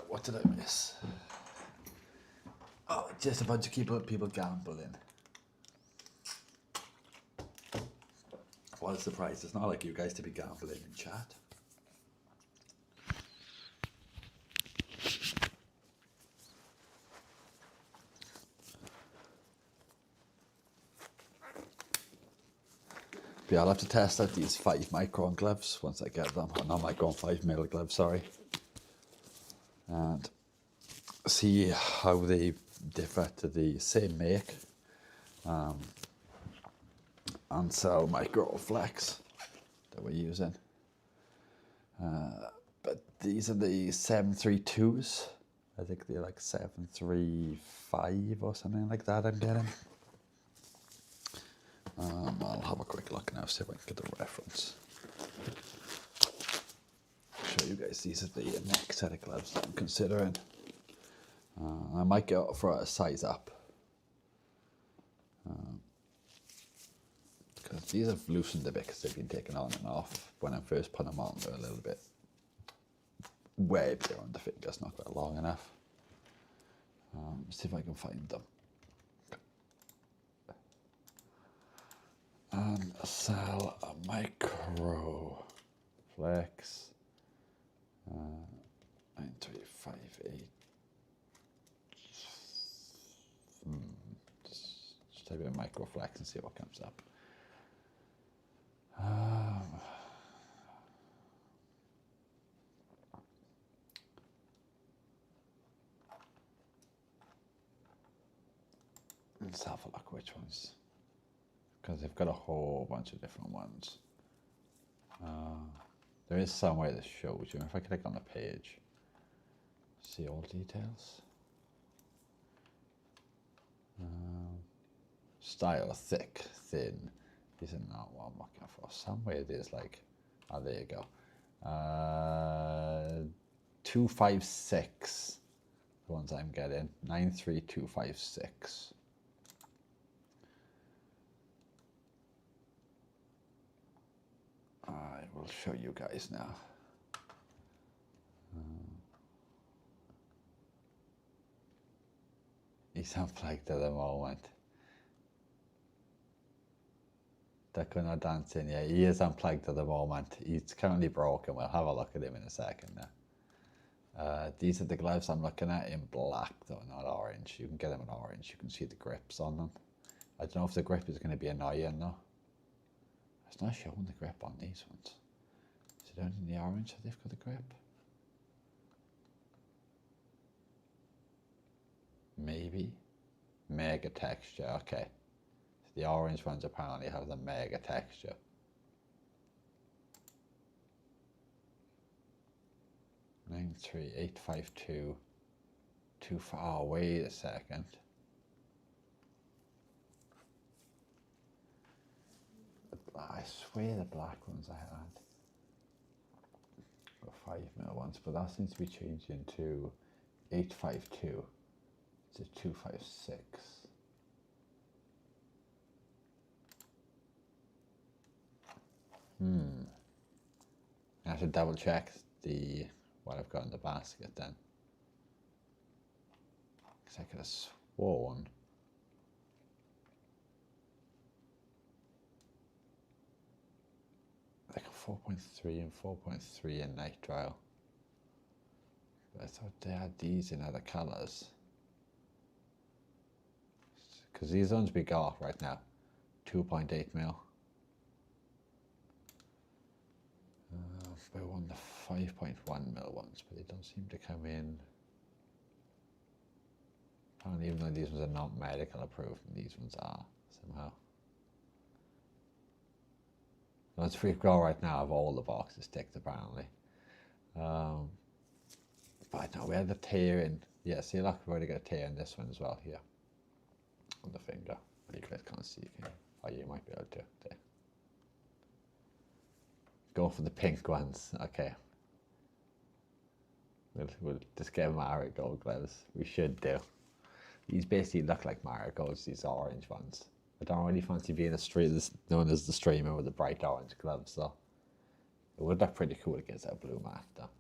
What did I miss? Oh, just a bunch of people gambling. What a surprise. It's not like you guys to be gambling in chat. But yeah, I'll have to test out these 5 micron gloves once I get them. Or not micron, 5 mil gloves, sorry. And see how they differ to the same make. And so Microflex that we're using. But these are the 732s. I think they're like 735 or something like that I'm getting. I'll have a quick look now, see if I can get a reference. Show you guys, these are the next set of gloves that I'm considering. I might go for a size up. Because these have loosened a bit because they've been taken on and off. When I first put them on, they're a little bit way beyond the fingers, not quite long enough. See if I can find them. And sell a micro flex 9358. Just type in micro flex and see what comes up. Let's have a look which ones, because they've got a whole bunch of different ones. There is some way that shows you. If I click on the page, see all details. Style, thick, thin. These are not what I'm looking for. Somewhere there's like, oh, there you go. 256, the ones I'm getting, 93256. I will show you guys now. He's unplugged at the moment. They're not dancing, yeah, he is unplugged at the moment. He's currently broken. We'll have a look at him in a second now. These are the gloves I'm looking at in black though, not orange. You can get them in orange. You can see the grips on them. I don't know if the grip is going to be annoying though. It's not showing the grip on these ones. Is it only in the orange that they've got the grip? Maybe. Mega texture, okay. So the orange ones apparently have the mega texture. Nine three eight five two. Oh, wait a second. I swear the black ones I had were 5 mil ones, but that seems to be changing to 852 to 256. I have to double check what I've got in the basket then. Because I could have sworn like a 4.3 and 4.3 in nitrile. But I thought they had these in other colours. Because these ones we got right now, 2.8 mil. I want the 5.1 mil ones, but they don't seem to come in. And even though these ones are not medical approved, these ones are somehow. Let's freak out right now of all the boxes ticked apparently. But no, we had the tear in. Yeah, see, look, we've already got a tear in this one as well here on the finger. You guys can't see. Oh, you might be able to. There. Go for the pink ones. Okay. We'll just get marigold gloves. We should do. These basically look like marigolds, these orange ones. I don't really fancy being known as the streamer with the bright orange gloves though. It would look pretty cool against that blue mat though.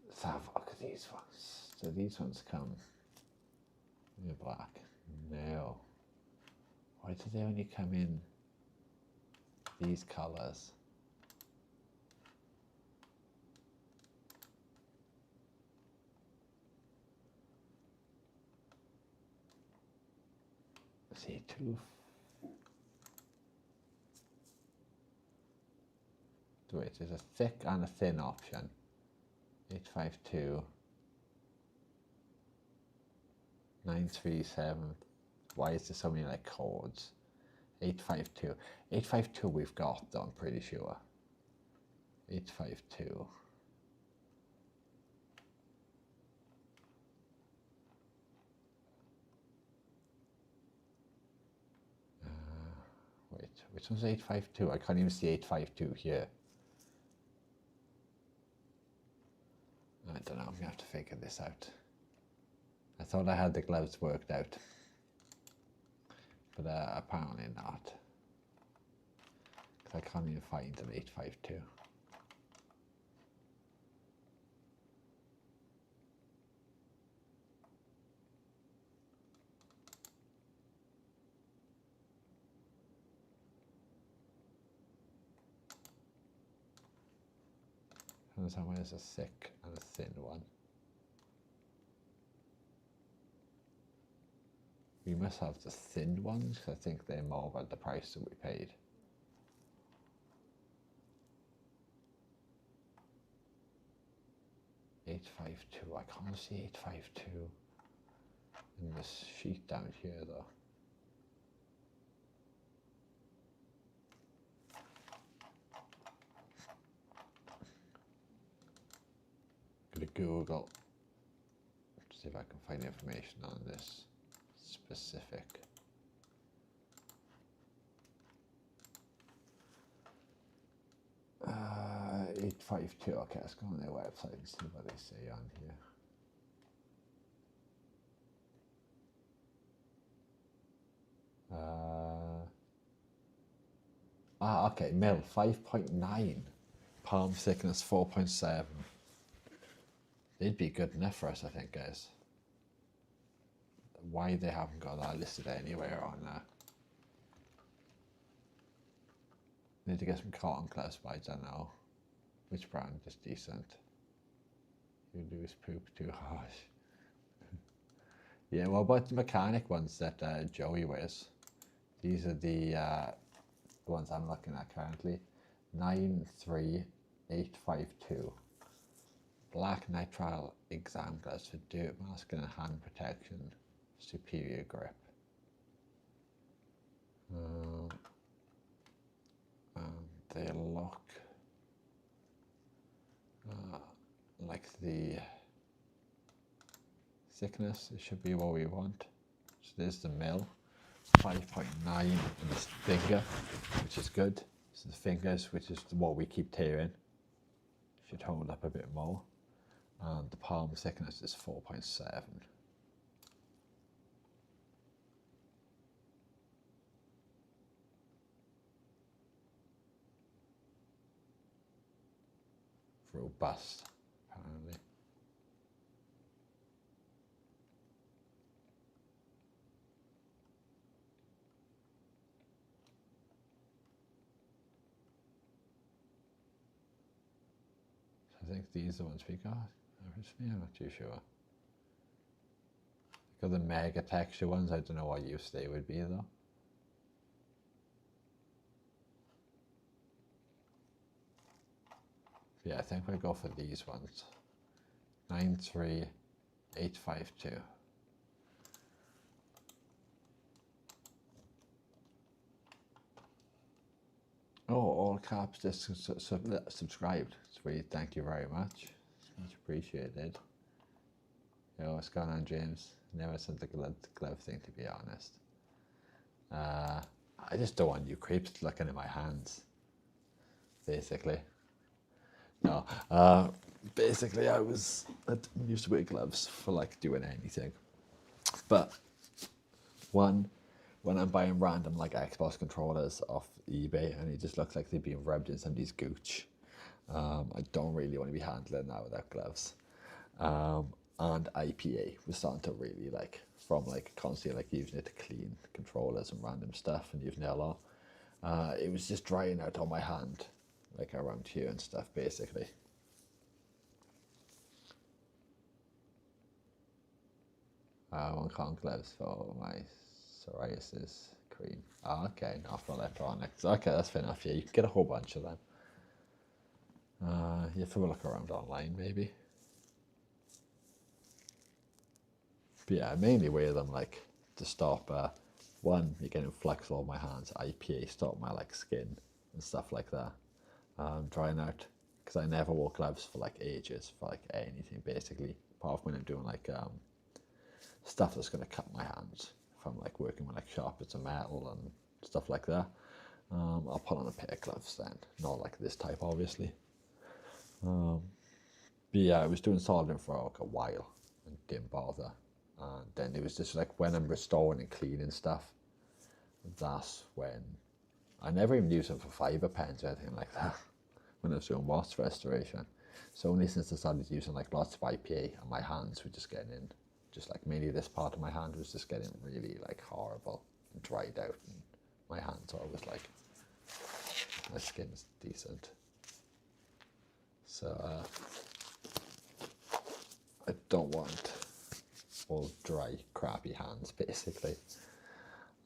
Let's have a look at these ones. So these ones come in black. No. Why do they only come in these colours? see two. Wait, there's a thick and a thin option. 852 937. Why is there so many like codes? 852. 852 we've got though, I'm pretty sure. 852. Wait, which one's 852? I can't even see 852 here. I don't know, I'm gonna have to figure this out. I thought I had the gloves worked out, but apparently not. Because I can't even find an 852. And somewhere there's a thick and a thin one. We must have the thin ones, because I think they're more about the price that we paid. $852. I can't see 852 in this sheet down here though. Gonna Google to see if I can find information on this specific. Uh, 852. Okay, let's go on their website and see what they say on here. Okay, mil 5.9, palm thickness 4.7. They'd be good enough for us, I think, guys. Why they haven't got that listed anywhere on there? Need to get some cotton gloves, but I don't know which brand is decent. You lose poop too harsh. Yeah, what about the mechanic ones that Joey wears? These are the ones I'm looking at currently. 93852. Black nitrile exam gloves for dirt masking and hand protection. Superior grip. They look like the thickness, it should be what we want. So there's the mil, 5.9 in this finger, which is good. So the fingers, which is what we keep tearing, should hold up a bit more. And the palm thickness is 4.7. Robust, apparently. So I think these are the ones we got. Originally, I'm not too sure. Got the mega texture ones. I don't know what use they would be though. Yeah, I think we'll go for these ones. 93852. Oh, all caps, just subscribed. Sweet, thank you very much. Much appreciated. Yo, what's going on, James? Never sent the glove thing, to be honest. I just don't want you creeps looking at my hands, basically. No, basically I didn't used to wear gloves for like doing anything. But when I'm buying random like Xbox controllers off eBay and it just looks like they've been rubbed in somebody's gooch, I don't really want to be handling that without gloves. And IPA was starting to really from constantly using it to clean controllers and random stuff and using it a lot. It was just drying out on my hand, like around here and stuff, basically. I want cotton gloves for my psoriasis cream. Oh, okay, not for electronics. Okay, that's fair enough. Yeah, you can get a whole bunch of them. You have to look around online, maybe. But yeah, I mainly wear them like to stop. One, you're getting flex all my hands. IPA stop my like skin and stuff like that. Drying out because I never wore gloves for like ages for like anything basically. Apart from when I'm doing like stuff that's gonna cut my hands. If I'm like working with like sharp bits of metal and stuff like that, I'll put on a pair of gloves then. Not like this type, obviously. But yeah, I was doing soldering for like a while and didn't bother. And then it was just like when I'm restoring and cleaning stuff, that's when I never even used them for fiber pens or anything like that when I was doing wasp restoration. So only since I started using like lots of IPA and my hands were just getting in, just like mainly this part of my hand was just getting really like horrible and dried out, and my hands are always like, my skin's decent. So I don't want all dry, crappy hands, basically.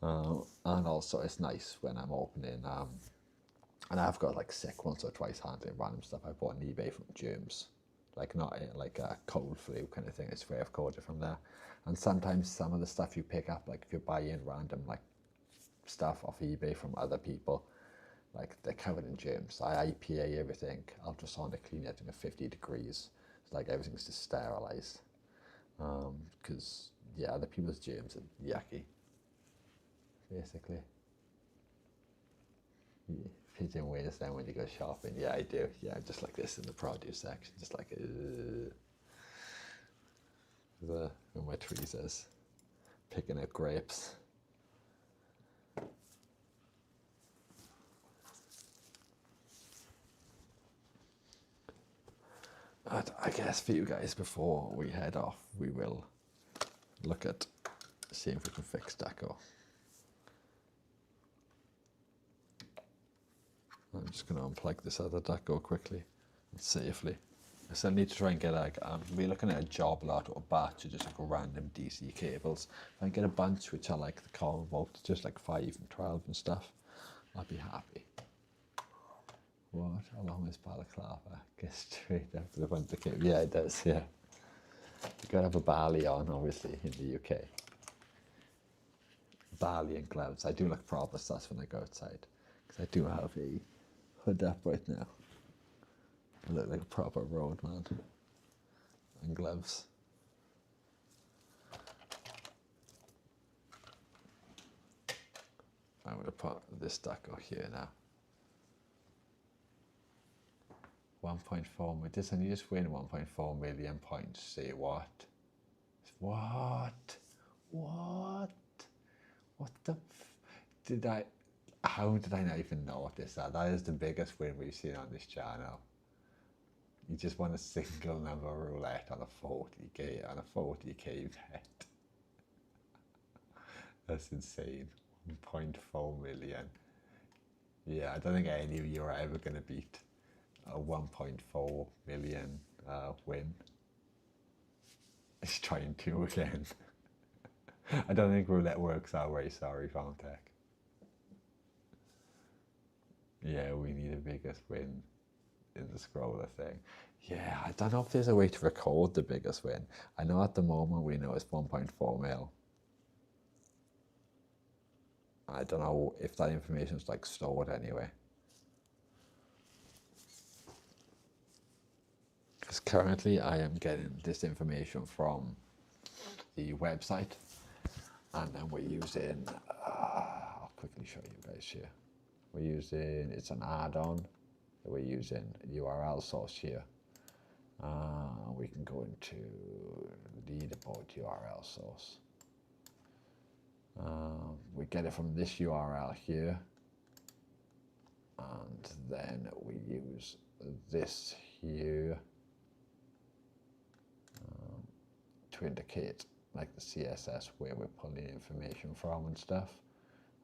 And also, it's nice when I'm opening, and I've got like sick once or twice handling random stuff I bought on eBay from germs, like not like a cold flu kind of thing. It's way I've caught it from there. And sometimes some of the stuff you pick up, like if you buy in random like stuff off eBay from other people, like they're covered in germs. I IPA everything, ultrasonic clean it at 50 degrees. It's like everything's just sterilized. Because yeah, other people's germs are yucky, basically. Yeah, pigeon ways then when you go shopping. Yeah, I do. Yeah, just like this in the produce section, just like with my tweezers, picking out grapes. And I guess for you guys, before we head off, we will look at seeing if we can fix Deco. I'm just going to unplug this other Deco quickly and safely. I still need to try and get like, we're looking at a job lot or a batch of just like random DC cables. If I can get a bunch which are like the common voltage, just like 5 and 12 and stuff, I'd be happy. What? How long is balaclava? Get straight after the bunch of cables. Yeah, it does, yeah. You gotta have a Bali on, obviously, in the UK. Bali and gloves. I do look proper sus when I go outside, because I do have a hood up right now. I look like a proper road man. And gloves. I'm going to put this Deco here now. 1.4 million. This, and you just win 1.4 million points. Say what? What? What? What the did I? How did I not even notice that? That is the biggest win we've seen on this channel. You just won a single number roulette on a 40k bet. That's insane. 1.4 million. Yeah, I don't think any of you are ever going to beat a 1.4 million win. Let's try and do again. I don't think roulette works that way, sorry, Fontech. Yeah, we need a biggest win in the scroller thing. Yeah, I don't know if there's a way to record the biggest win. I know at the moment we know it's 1.4 mil. I don't know if that information is like stored anyway. Because currently I am getting this information from the website, and then we're using, I'll quickly show you guys here. We're using, it's an add-on, we're using URL source here. We can go into leaderboard URL source. We get it from this URL here, and then we use this here to indicate like the CSS where we're pulling information from and stuff.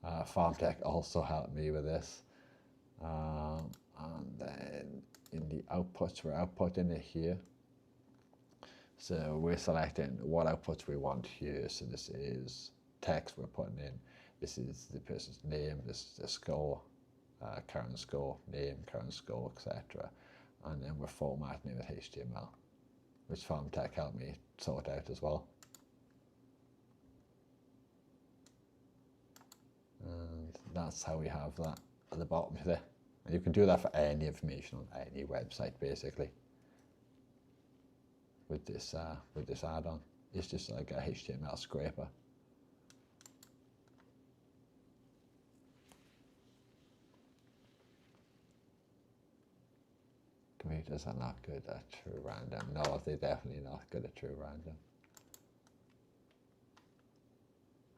FarmTech also helped me with this. And then in the outputs, we're outputting it here. So we're selecting what outputs we want here. So this is text we're putting in. This is the person's name, this is the score, current score, name, current score, etc. And then we're formatting it with HTML, which Farm Tech helped me sort out as well. And that's how we have that at the bottom there. And you can do that for any information on any website basically. With this add-on, it's just like a HTML scraper. Computers are not good at true random. No, they're definitely not good at true random.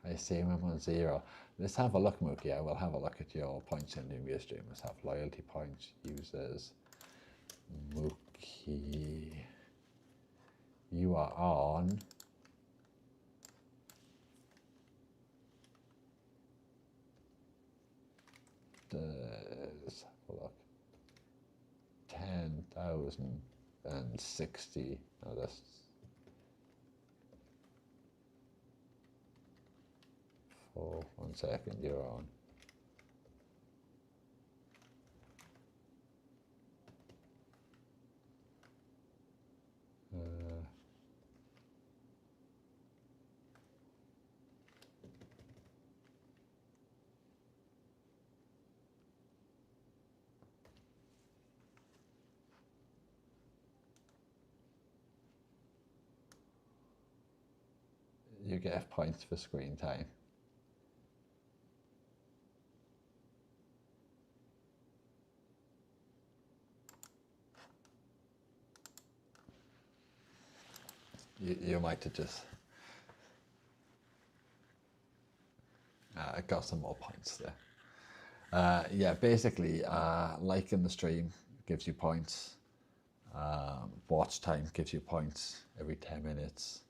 I assume I'm on 0. Let's have a look, Mookie. I will have a look at your points in the stream. Let's have loyalty points, users. Mookie, you are on let's have a look. 10,060. No, that's 1 second, you're on. You get points for screen time. You might have just got some more points there. Yeah, basically, liking the stream gives you points. Watch time gives you points every 10 minutes.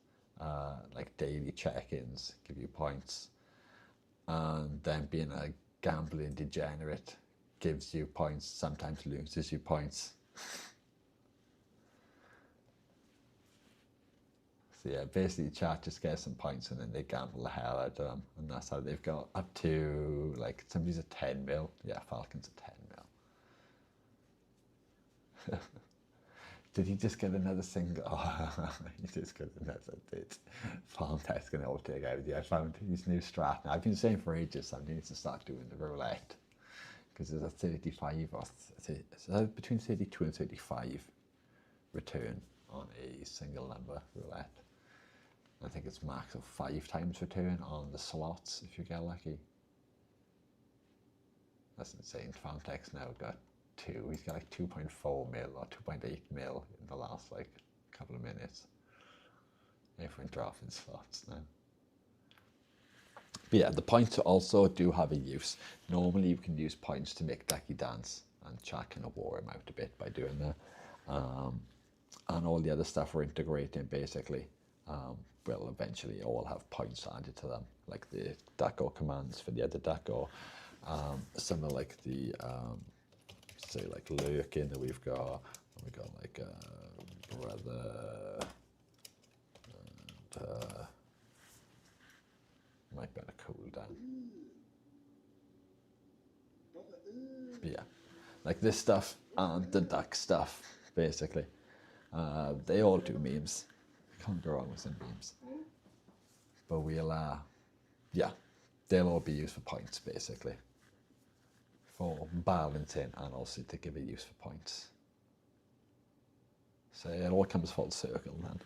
Like daily check-ins give you points. And then being a gambling degenerate gives you points, sometimes loses you points. So yeah, basically chat just gets some points and then they gamble the hell out of them. And that's how they've got up to, like, somebody's at 10 mil. Yeah, Falcon's at 10 mil. Did he just get another single? Oh, he just got another bit. Farm Tech's going to all take out. Yeah, I found his new strat. Now, I've been saying for ages I need to start doing the roulette. Because there's a 35 or between 32 and 35 return on a single number roulette. I think it's max of 5 times return on the slots if you get lucky. That's insane. Farm Tech's now got 2. He's got like 2.4 mil or 2.8 mil in the last like couple of minutes. Everyone dropping slots now. But yeah, the points also do have a use. Normally you can use points to make Ducky dance, and chat can war him out a bit by doing that. And all the other stuff we're integrating basically will eventually all have points added to them, like the Ducko commands for the other Ducko. Some of like the say like lurking that we've got like brother and might better cool down. But yeah, like this stuff and the duck stuff basically, they all do memes. Can't go wrong with some memes. But we'll yeah, they'll all be used for points basically, for balancing and also to give a use for points. So it all comes full circle then.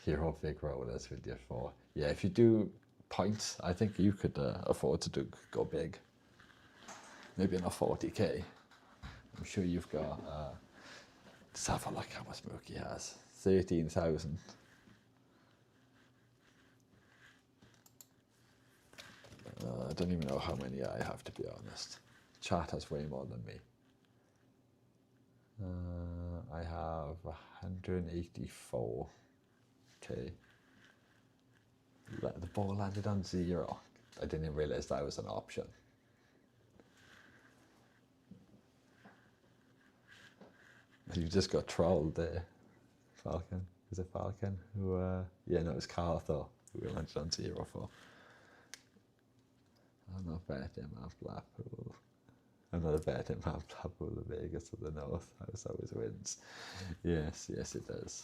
Hero big rollers with your 4. Yeah, if you do points, I think you could afford to go big. Maybe not 40k. I'm sure you've got. Let's have a look how much Mookie has. 13,000. I don't even know how many I have, to be honest. Chat has way more than me. I have 184. Okay. The ball landed on 0. I didn't realize that was an option. You just got trolled there, Falcon. Was it Falcon? Who, yeah, no, it was Carl, though. We landed on 0-4. I'm not betting on Blackpool. I'm not betting on Blackpool, the Vegas to the north. House always wins. Yes, it does.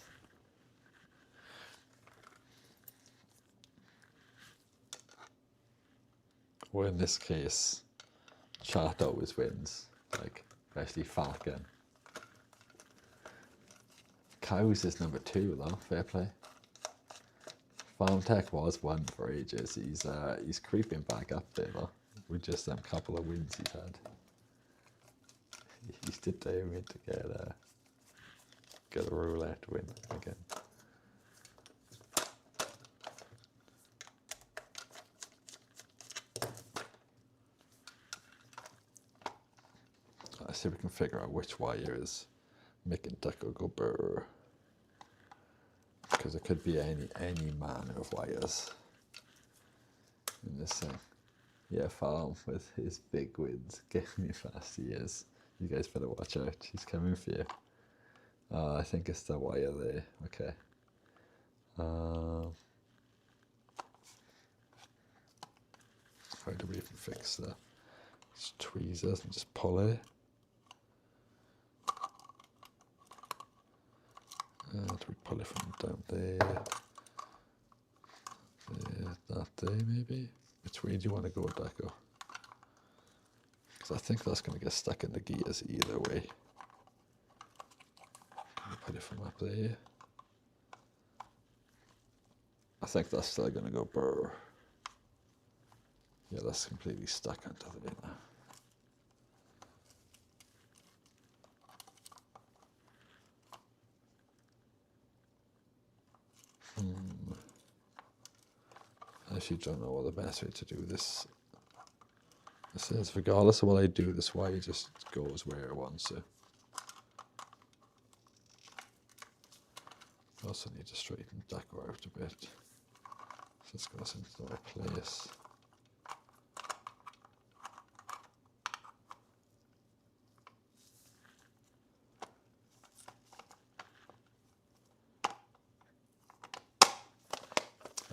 Or in this case, Chart always wins. Like, especially Falcon. Cows is number 2 though, fair play. Farm Tech was 1 for ages. He's creeping back up there though, with just them couple of wins he's had. He's determined to get a roulette win again. Let's see if we can figure out which wire is making Ducko go brr. Because it could be any manner of wires in this thing. Yeah, Farm with his big wins. Get me fast, he is. You guys better watch out. He's coming for you. I think it's the wire there. Okay. How do we even fix that? Just tweezers and just pull it. Do we pull it from down there? That there maybe? Which way do you want to go, Deco? Because I think that's going to get stuck in the gears either way. Put it from up there. I think that's still going to go brr. Yeah, that's completely stuck under there now. I actually don't know what the best way to do this. It says regardless of what I do, this wire just goes where it wants to. I also need to straighten Deco out a bit. So this goes into the right place.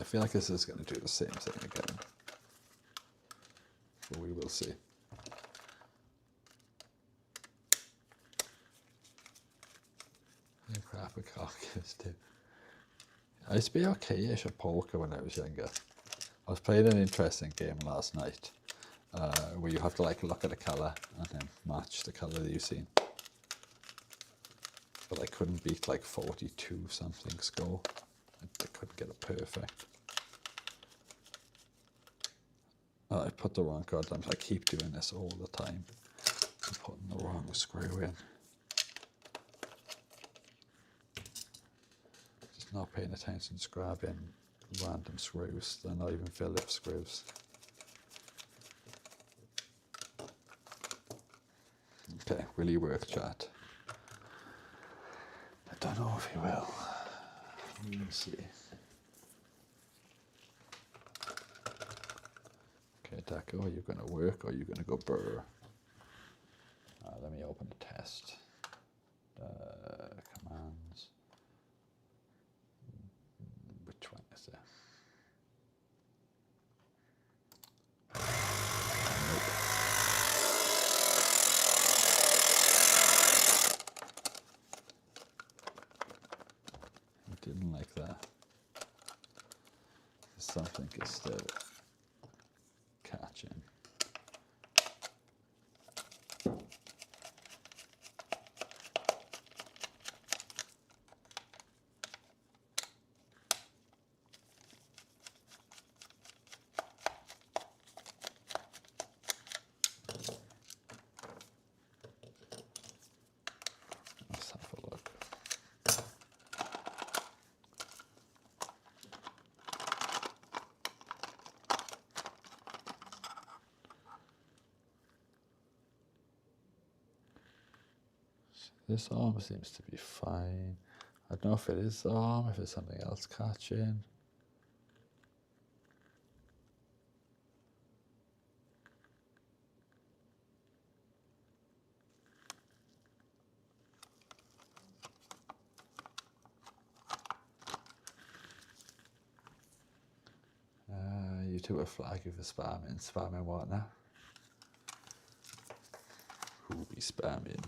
I feel like this is going to do the same thing again. But we will see. Crap a cock is too. I used to be okay-ish at poker when I was younger. I was playing an interesting game last night where you have to like look at a colour and then match the colour that you've seen. But I couldn't beat like 42 something score. I couldn't get it perfect. I put the wrong card down. I keep doing this all the time. I'm putting the wrong screw in. Just not paying attention, just grabbing random screws. They're not even Phillips screws. Okay, will he work, chat? I don't know if he will. We'll see. Okay, Deco, are you going to work or are you going to go brr? Let me open the test. Commands. Which one is it? I didn't like that. Something is still catching. Let's have a look. This arm seems to be fine. I don't know if it is the arm, if it's something else catching. do a flag if it's spamming. Spamming what now? Who be spamming?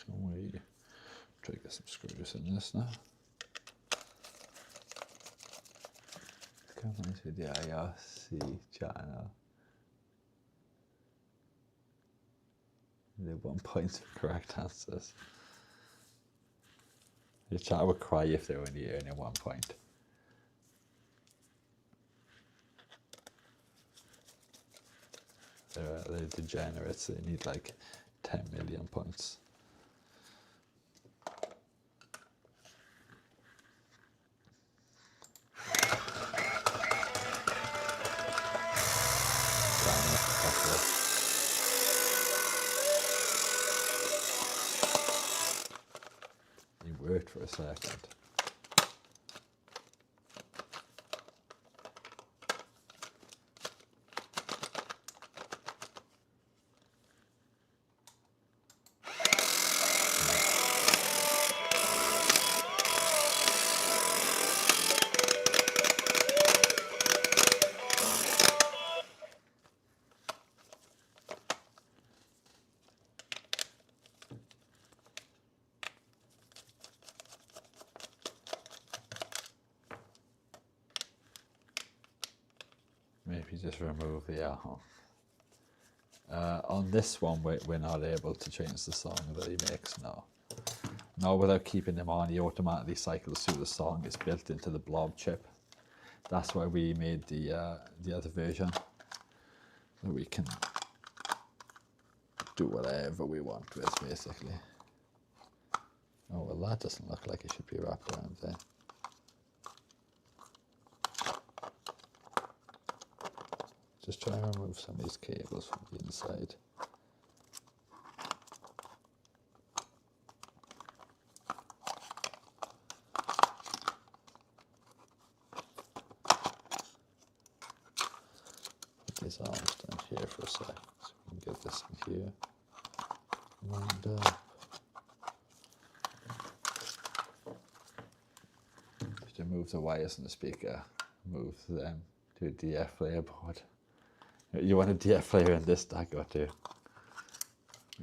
Can we try to get some screws in this now? Come into the IRC channel. The 1 point for correct answers. Your chat would cry if they were only earning 1 point. They're degenerates, they need like 10 million points. It worked for a second. Maybe just remove the arm. On this one, we're not able to change the song that he makes now. No, without keeping him on, he automatically cycles through the song. It's built into the blob chip. That's why we made the other version. So we can do whatever we want with, basically. Oh, well, that doesn't look like it should be wrapped around there. Just try and remove some of these cables from the inside. Put these arms down here for a sec, so we can get this in here. Lined up. To move the wires in the speaker, move them to a DF player board. You want a DF player in this deck or two?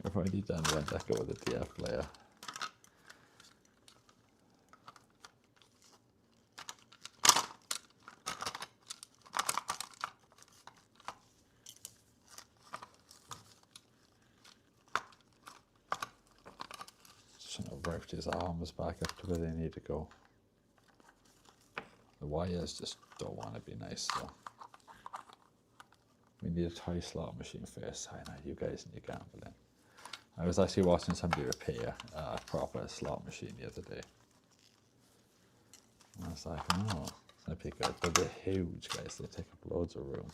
I've already done one deck with a DF player. Just trying to route his arms back up to where they need to go. The wires just don't want to be nice though. We need a toy slot machine first. I know you guys need gambling. I was actually watching somebody repair a proper slot machine the other day. And I was like, oh, that'd be good. But they're huge, guys. They take up loads of room.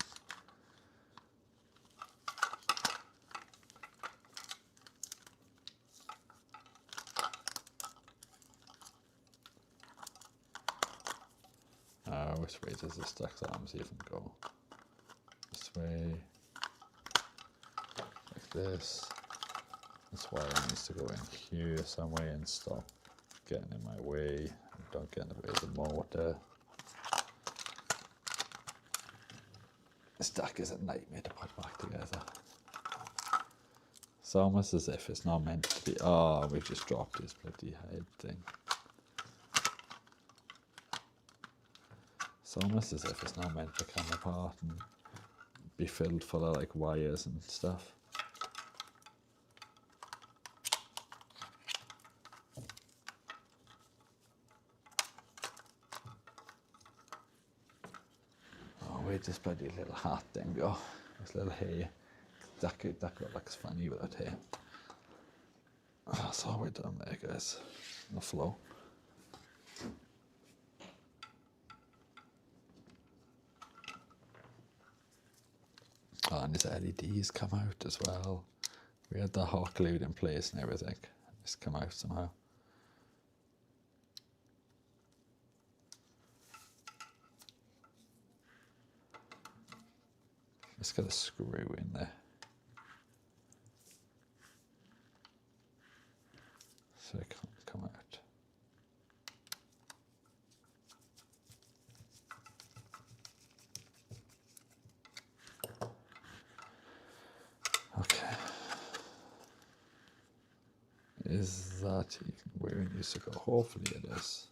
Which way does the stacked arms even go? This way, like this. This wire needs to go in here somewhere and stop getting in my way. Don't get in the way of the motor. This deck is a nightmare to put back together. It's almost as if it's not meant to be. Oh, we've just dropped this bloody head thing. It's almost as if it's not meant to come apart and be filled full of like wires and stuff. Oh, where'd this bloody little hat thing go? This little hair. That looks funny without hair. That's all we're done there, guys. The flow. Oh, and his LEDs come out as well. We had the hot glued in place and everything. It's come out somehow. Just got a screw in there. So it can't come out. Okay. Is that where it needs to go? Hopefully it is.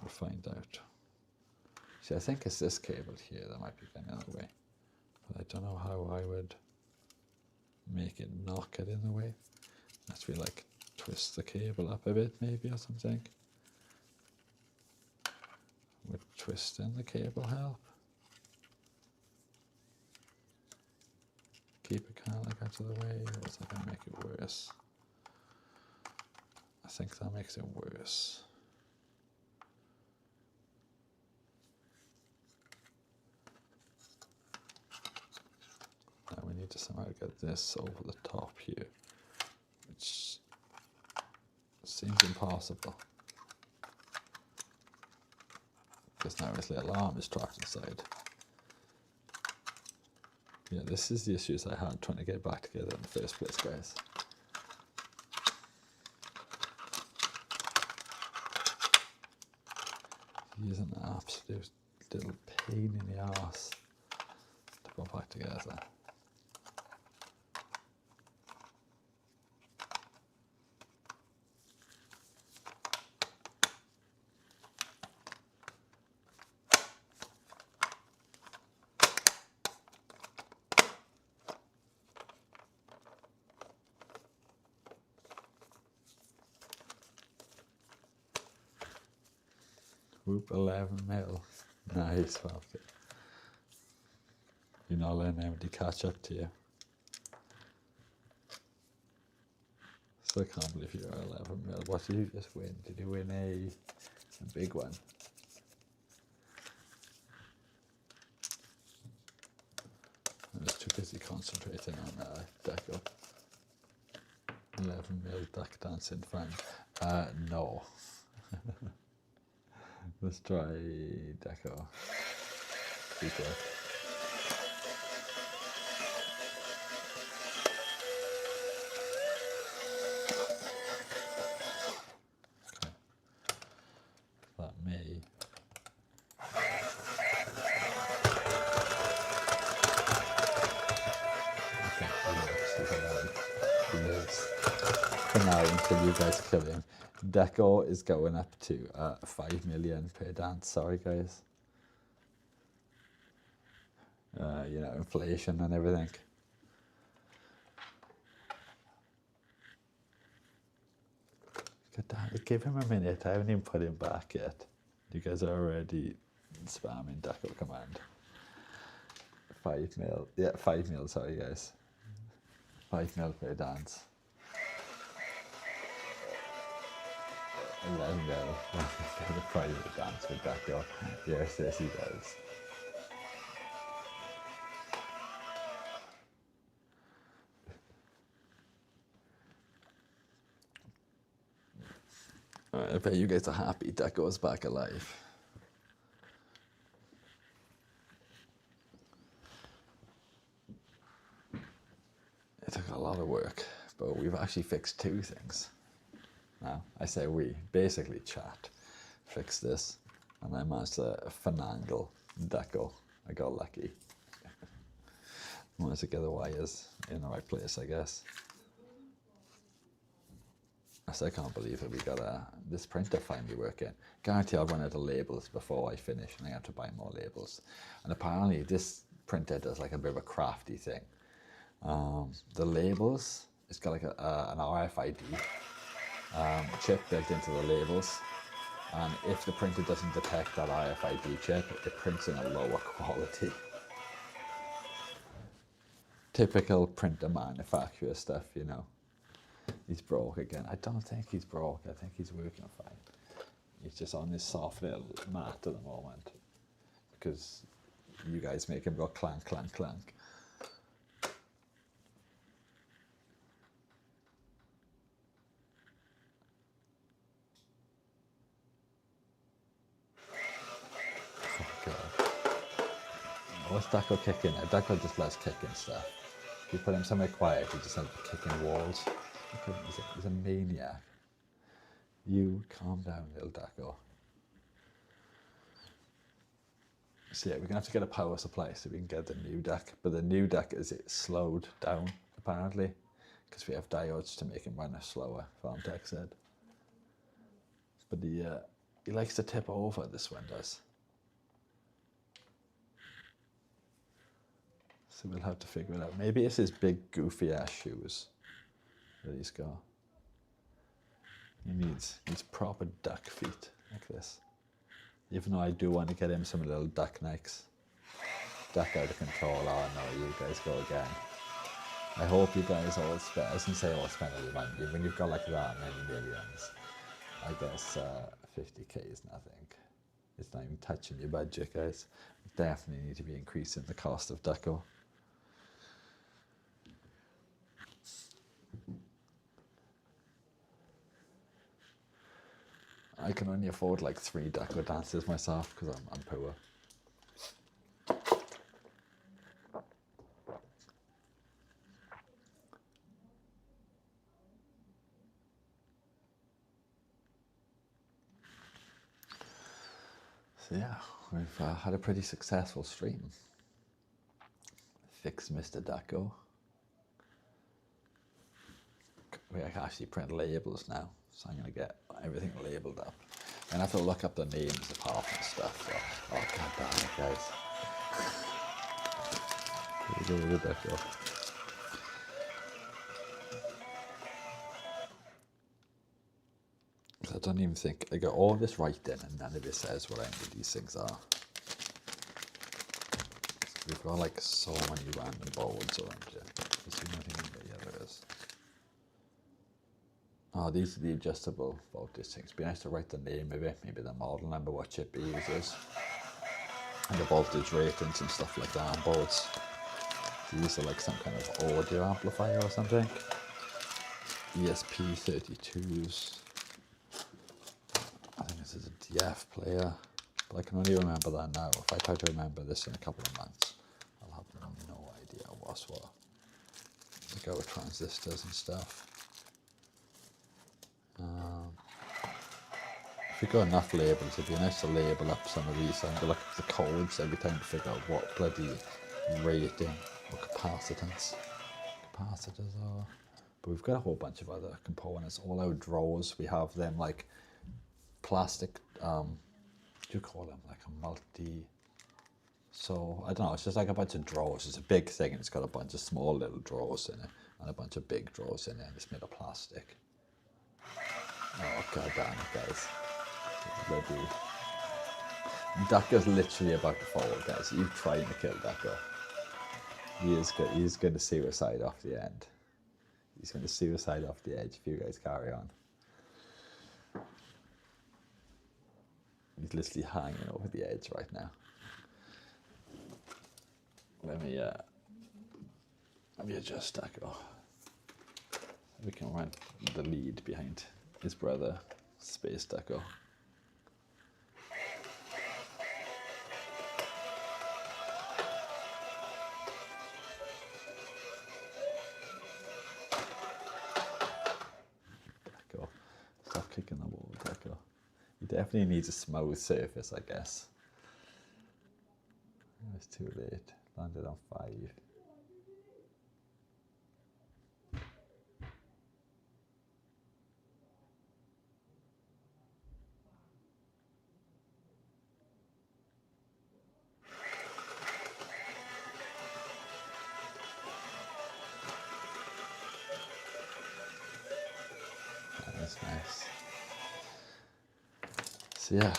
We'll find out. See, I think it's this cable here that might be getting in the way. But I don't know how I would make it not get in the way. Unless we like twist the cable up a bit maybe or something. Would twisting the cable help? Keep it kind of like out of the way, or is that going to make it worse? I think that makes it worse. Now we need to somehow get this over the top here, which seems impossible. Because now his little arm is trapped inside. Yeah, this is the issues I had trying to get back together in the first place, guys. He is an absolute little pain in the arse to put back together. Whoop 11 mil. Nice, Falcon. You're not letting anybody catch up to you. Still can't believe you're 11 mil. What did you just win? Did you win a big one? I was too busy concentrating on Deco. 11 mil duck dancing friend. No. Let's try Deco. Keep it. Okay. That may. Okay, he lives. For now, until you guys kill him. Deco is going up to 5 million per dance. Sorry, guys. You know, inflation and everything. Give him a minute. I haven't even put him back yet. You guys are already spamming Deco command. 5 mil. Yeah, 5 mil. Sorry, guys. 5 mil per dance. 11 mil. The private dance with Deco. Yes, yes, he does. I bet you guys are happy Deco's back alive. It took a lot of work, but we've actually fixed 2 things. Now, I say we, basically chat, fixed this, and I managed to finagle Deco. I got lucky. Managed to get the wires in the right place, I guess. I still can't believe that we got this printer finally working. Guarantee I'll run out of labels before I finish, and I have to buy more labels. And apparently this printer does like a bit of a crafty thing. The labels, it's got like an RFID chip built into the labels, and if the printer doesn't detect that RFID chip, it prints in a lower quality. Typical printer manufacturer stuff, you know. He's broke again. I don't think he's broke. I think he's working fine. He's just on this soft little mat at the moment because you guys make him go clank, clank, clank. Oh God. What's Daco kicking? Daco just loves kicking stuff. If you put him somewhere quiet, he just ends up kicking walls. He's a maniac. You calm down, little Daco. So yeah, we're gonna have to get a power supply so we can get the new deck. But the new deck is slowed down apparently, because we have diodes to make him run slower. Farm Tech said. But he likes to tip over. This one does. So we'll have to figure it out. Maybe it's his big goofy ass shoes that he's got. He needs proper duck feet like this. Even though I do want to get him some little duck Nikes. Duck out of control. Oh no, you guys go again. I hope you guys all spend, I didn't say all spend all your money. When you've got like that many millions, I guess 50k is nothing. It's not even touching your budget, guys. Definitely need to be increasing the cost of Ducko. I can only afford like 3 Ducko dances myself because I'm poor. So yeah, we've had a pretty successful stream. Fix Mr. Ducko. We can actually print labels now, so I'm going to get everything labeled up. I'm going to have to look up the names of half and stuff. So, oh god damn it, guys. Here we go with the Ducko. I don't even think I got all this right in, and none of it says what any of these things are. We've got like so many random boards around here. There's nothing in there. Yeah, there is. Oh, these are the adjustable voltage things. It'd be nice to write the name of it, maybe the model number, what chip it uses, and the voltage ratings and stuff like that on boards. These are like some kind of audio amplifier or something. ESP32s. I think this is a DF player, but I can only remember that now. If I try to remember this in a couple of months, I'll have no idea what's what. We go with transistors and stuff. If we've got enough labels, it'd be nice to label up some of these. I'm going to look at the codes every time to figure out what bloody rating or capacitors are. But we've got a whole bunch of other components. All our drawers, we have them like plastic, what do you call them? Like a multi, so I don't know, it's just like a bunch of drawers. It's a big thing and it's got a bunch of small little drawers in it and a bunch of big drawers in it, and it's made of plastic. Oh god damn it, guys. Bloody Ducko's literally about to fall, guys. You're trying to kill Ducko. He's going to suicide off the end. He's going to suicide off the edge if you guys carry on. He's literally hanging over the edge right now. Let me adjust Ducko. We can run the lead behind his brother, Space Ducko. Ducko, stop kicking the wall, Ducko. He definitely needs a smooth surface, I guess. It's too late. Landed on 5. That's nice. So yeah,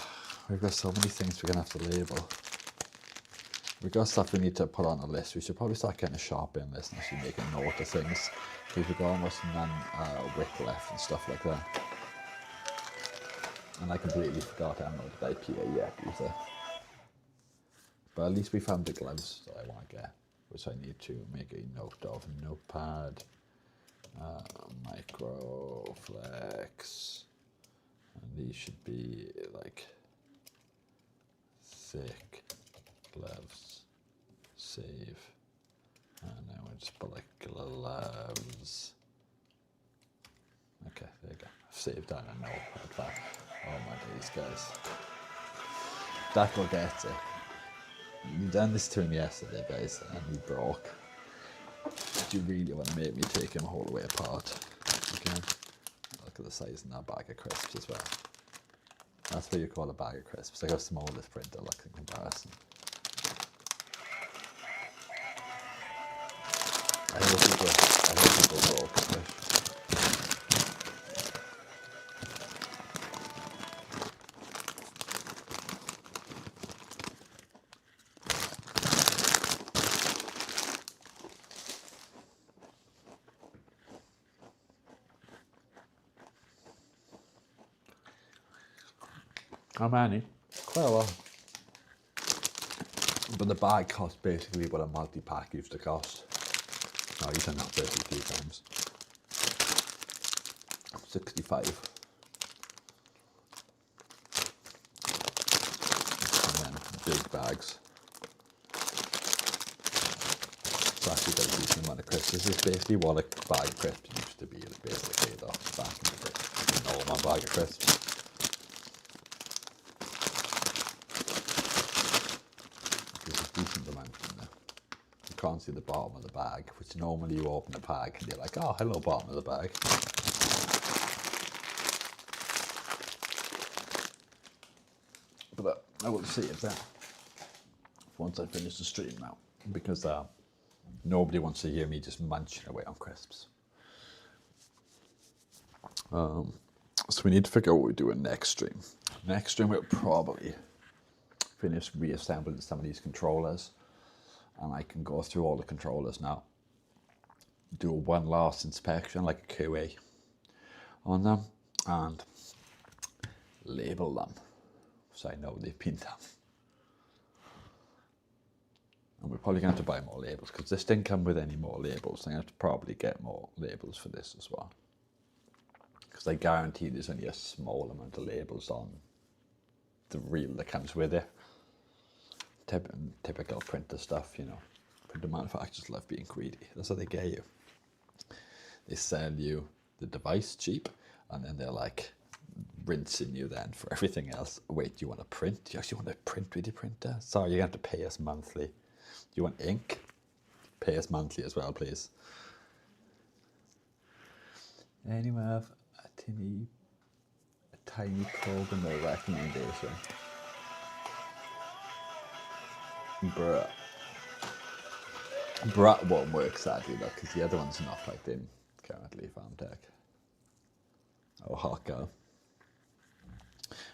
we've got so many things we're gonna have to label. We've got stuff we need to put on the list. We should probably start getting a shopping list and actually make a note of things. Because we've got almost none wick left and stuff like that. And I completely forgot I haven't loaded IPA yet either. But at least we found the gloves that I want to get, which I need to make a note of. Notepad, Microflex, and these should be like thick gloves, save, and then we'll just put like gloves. Okay, there you go. I've saved down a notepad. Oh my days, guys. Daco gets it. You done this to him yesterday, guys, and he broke. Do you really want to make me take him all the way apart? Okay. Look at the size of that bag of crisps as well. That's what you call a bag of crisps. Like how small this printer looks in comparison. I hope people broke it. How many? Quite a lot. But the bag costs basically what a multi-pack used to cost. No, you've done that 30 times. 65. And then big bags. It's actually got a decent amount of crisps. This is basically what a bag of crisps used to be, basically, though, back in the day. A normal bag of crisps. Decent amount in there. You can't see the bottom of the bag, which normally you open the bag and you're like, oh, hello, bottom of the bag. But I will see it then once I finish the stream now, because nobody wants to hear me just munching away on crisps. So we need to figure out what we do in next stream. Next stream we'll probably finish reassembling some of these controllers, and I can go through all the controllers now, do one last inspection like a QA on them, and label them so I know they've been done. And we're probably going to have to buy more labels because this didn't come with any more labels. I'm going to have to probably get more labels for this as well, because I guarantee there's only a small amount of labels on the reel that comes with it. Typical printer stuff, you know. Printer manufacturers love being greedy. That's what they get you. They sell you the device cheap, and then they're like rinsing you then for everything else. Wait, you want to print? You actually want to print with your printer? Sorry, you're going to have to pay us monthly. You want ink? Pay us monthly as well, please. Anyone have a tiny program or recommendation? Bruh won't work sadly though, because the other one's not plugged in currently, FarmTech. Oh, hot girl.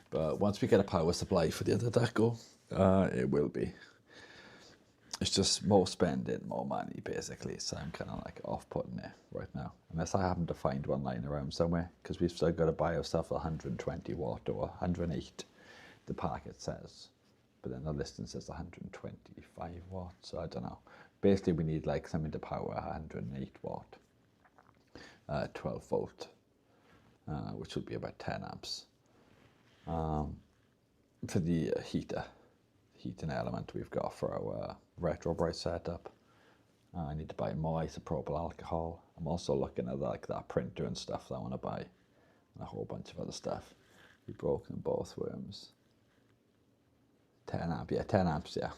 But once we get a power supply for the other deco, it will be. It's just more spending, more money basically, so I'm kind of like off-putting it right now. Unless I happen to find one lying around somewhere, because we've still got to buy ourselves 120 watt or 108, the packet says. But then the listing says 125 watts, so I don't know. Basically, we need like something to power 108 watt, 12 volt, which would be about 10 amps. For the heating element we've got for our retro bright setup. I need to buy more isopropyl alcohol. I'm also looking at like that printer and stuff that I want to buy, and a whole bunch of other stuff. We've broken both worms. 10 amp, yeah, 10 amps, yeah.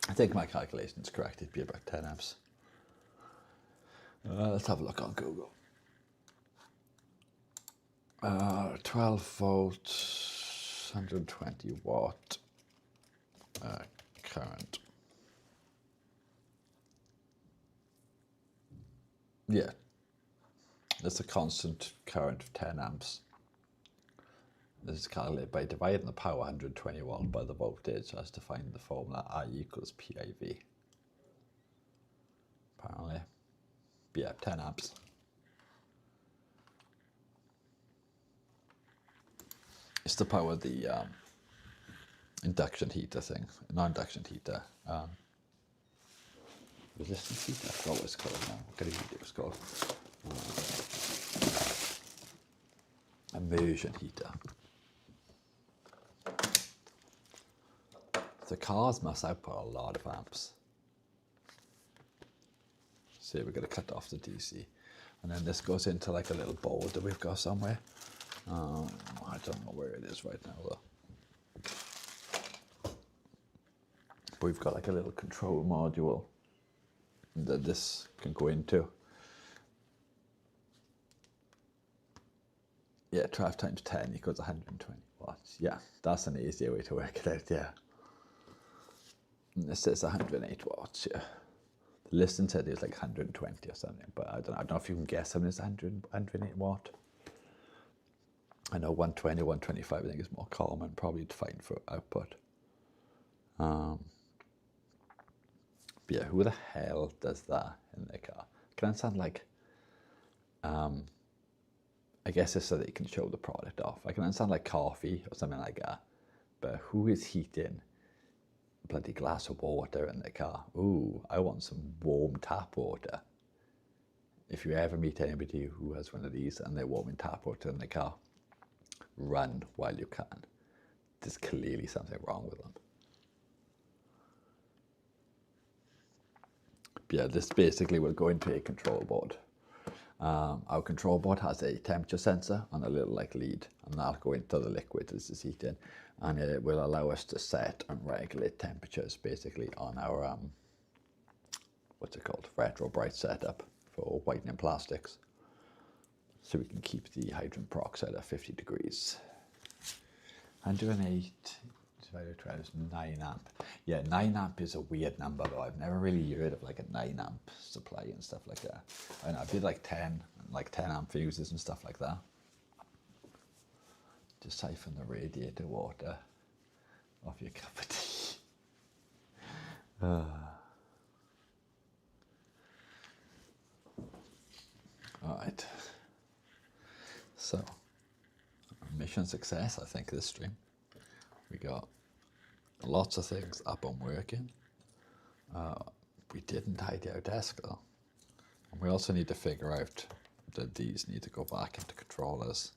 I think my calculation is correct. It'd be about 10 amps. Let's have a look on Google. 12 volt, 120 watt current. Yeah, that's a constant current of 10 amps. This is calculated by dividing the power 120 volt by the voltage as to find the formula I equals PIV. Apparently. But yeah, 10 amps. It's to power the induction heater thing, non-induction heater. Resistance heater, I forgot what it's called now. What kind of heater it's called? Immersion heater. The cars must output a lot of amps. So we're going to cut off the DC. And then this goes into like a little board that we've got somewhere. I don't know where it is right now though. But we've got like a little control module that this can go into. Yeah, 12 times 10 equals 120 watts. Yeah, that's an easier way to work it out, yeah. And this says 108 watts, yeah. The listing said it was like 120 or something, but I don't know if you can guess something that's 108 watt. I know 120, 125 I think is more common, probably fine for output. But yeah, who the hell does that in their car? Can I sound like, I guess it's so that you can show the product off. I can understand like coffee or something like that, but who is heating a bloody glass of water in their car? Ooh, I want some warm tap water. If you ever meet anybody who has one of these and they're warming tap water in their car, run while you can. There's clearly something wrong with them. But yeah, this basically will go into a control board. Our control board has a temperature sensor and a little like lead, and that'll go into the liquid this is heating, and it will allow us to set and regulate temperatures basically on our what's it called, retro bright setup for whitening plastics, so we can keep the hydrogen peroxide at 50 degrees. 108 divided by 12 is 9 amp. Yeah, 9 amp is a weird number though. I've never really heard of like a 9 amp supply and stuff like that. I know I did like 10 amp fuses and stuff like that. Just siphon the radiator water off your cup of tea. Alright. So, mission success, I think, this stream. We got lots of things up and working. We didn't tidy our desk though. And we also need to figure out that these need to go back into controllers,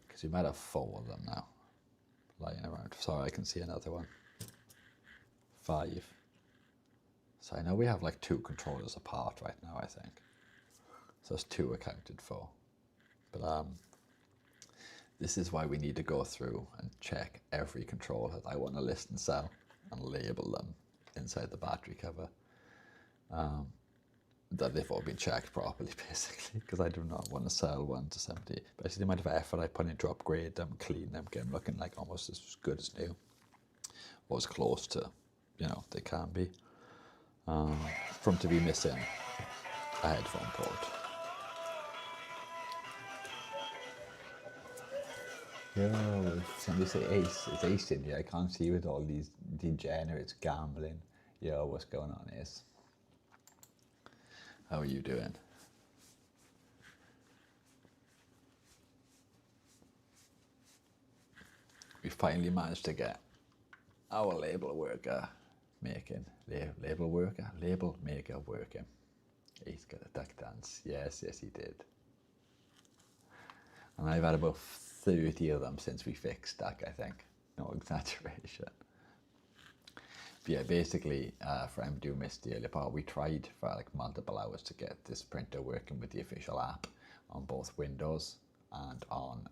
because you might have 4 of them now lying around. Sorry, I can see another one. 5. So I know we have like 2 controllers apart right now, I think. So that's 2 accounted for. But this is why we need to go through and check every controller that I want to list and sell and label them inside the battery cover. That they've all been checked properly, basically, because I do not want to sell one to somebody. But the amount of effort I put into upgrade them, clean them, get them looking like almost as good as new, or as close to, they can be, from to be missing a headphone port. Yo, somebody say Ace. It's Ace in here. I can't see with all these degenerates gambling. Yo, what's going on, Ace? How are you doing? We finally managed to get our label maker working. He's got a duck dance. Yes, he did. And I've had about 30 of them since we fixed duck, I think. No exaggeration. But yeah, basically, for anybody who missed the earlier part, we tried for like multiple hours to get this printer working with the official app on both Windows and on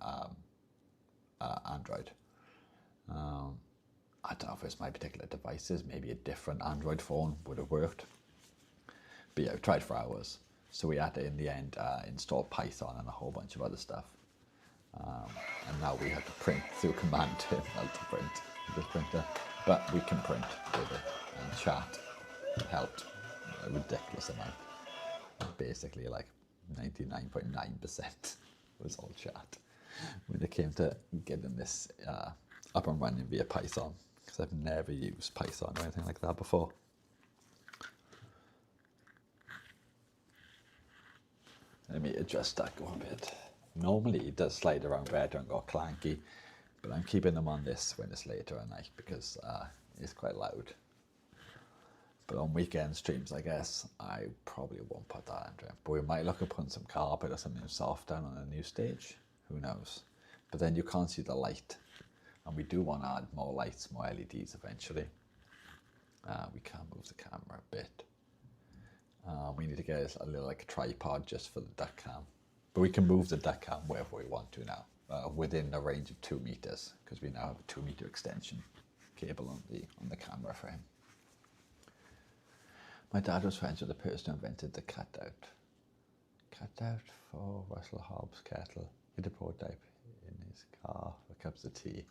Android. I don't know if it's my particular devices, maybe a different Android phone would have worked. But yeah, we tried for hours. So we had to, in the end, install Python and a whole bunch of other stuff. And now we have to print through command terminal to print with this printer. But we can print with it, and chat helped a ridiculous amount. Basically like 99.9% was all chat. when it came to getting this up and running via Python, because I've never used Python or anything like that before. Let me adjust that go a bit. Normally it does slide around better and go clanky, but I'm keeping them on this when it's later at night because it's quite loud. But on weekend streams, I guess, I probably won't put that under it. But we might look at putting some carpet or something soft down on a new stage. Who knows? But then you can't see the light. And we do want to add more lights, more LEDs eventually. We can move the camera a bit. We need to get a little like a tripod just for the duck cam. But we can move the duck cam wherever we want to now, within the range of 2 meters, because we now have a 2-meter extension cable on the camera frame. My dad was friends with the person who invented the cutout. Cutout for Russell Hobbs' kettle. He had a prototype in his car for cups of tea.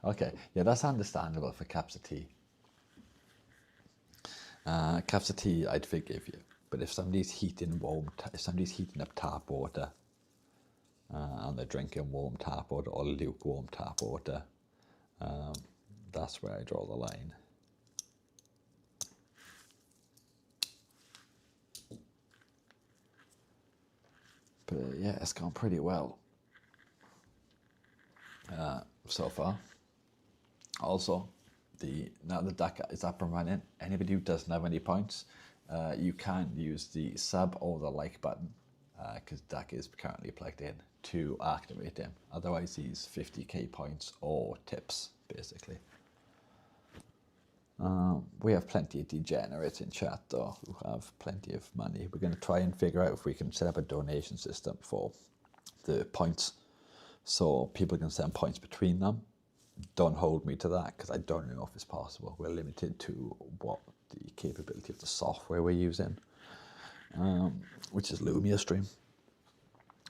Okay, yeah, that's understandable for cups of tea. Cups of tea, I'd forgive you. But if somebody's heating up tap water, and they're drinking warm tap water or lukewarm tap water, that's where I draw the line. But yeah, it's gone pretty well so far. Also, now the duck is up and running. Anybody who doesn't have any points, you can use the sub or the like button, because duck is currently plugged in, to activate him. Otherwise, he's 50k points or tips, basically. We have plenty of degenerates in chat though, who have plenty of money. We're going to try and figure out if we can set up a donation system for the points, so people can send points between them. Don't hold me to that, because I don't know if it's possible. We're limited to what the capability of the software we're using, which is Lumia Stream,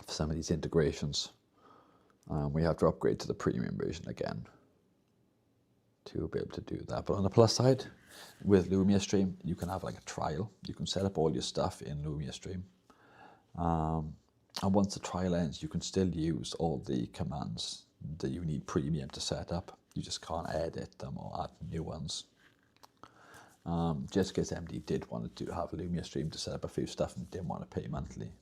for some of these integrations. We have to upgrade to the premium version again to be able to do that. But on the plus side, with Lumia Stream, you can have like a trial. You can set up all your stuff in Lumia Stream. And once the trial ends, you can still use all the commands that you need premium to set up. You just can't edit them or add new ones. Just because MD did want to have Lumia Stream to set up a few stuff and didn't want to pay monthly.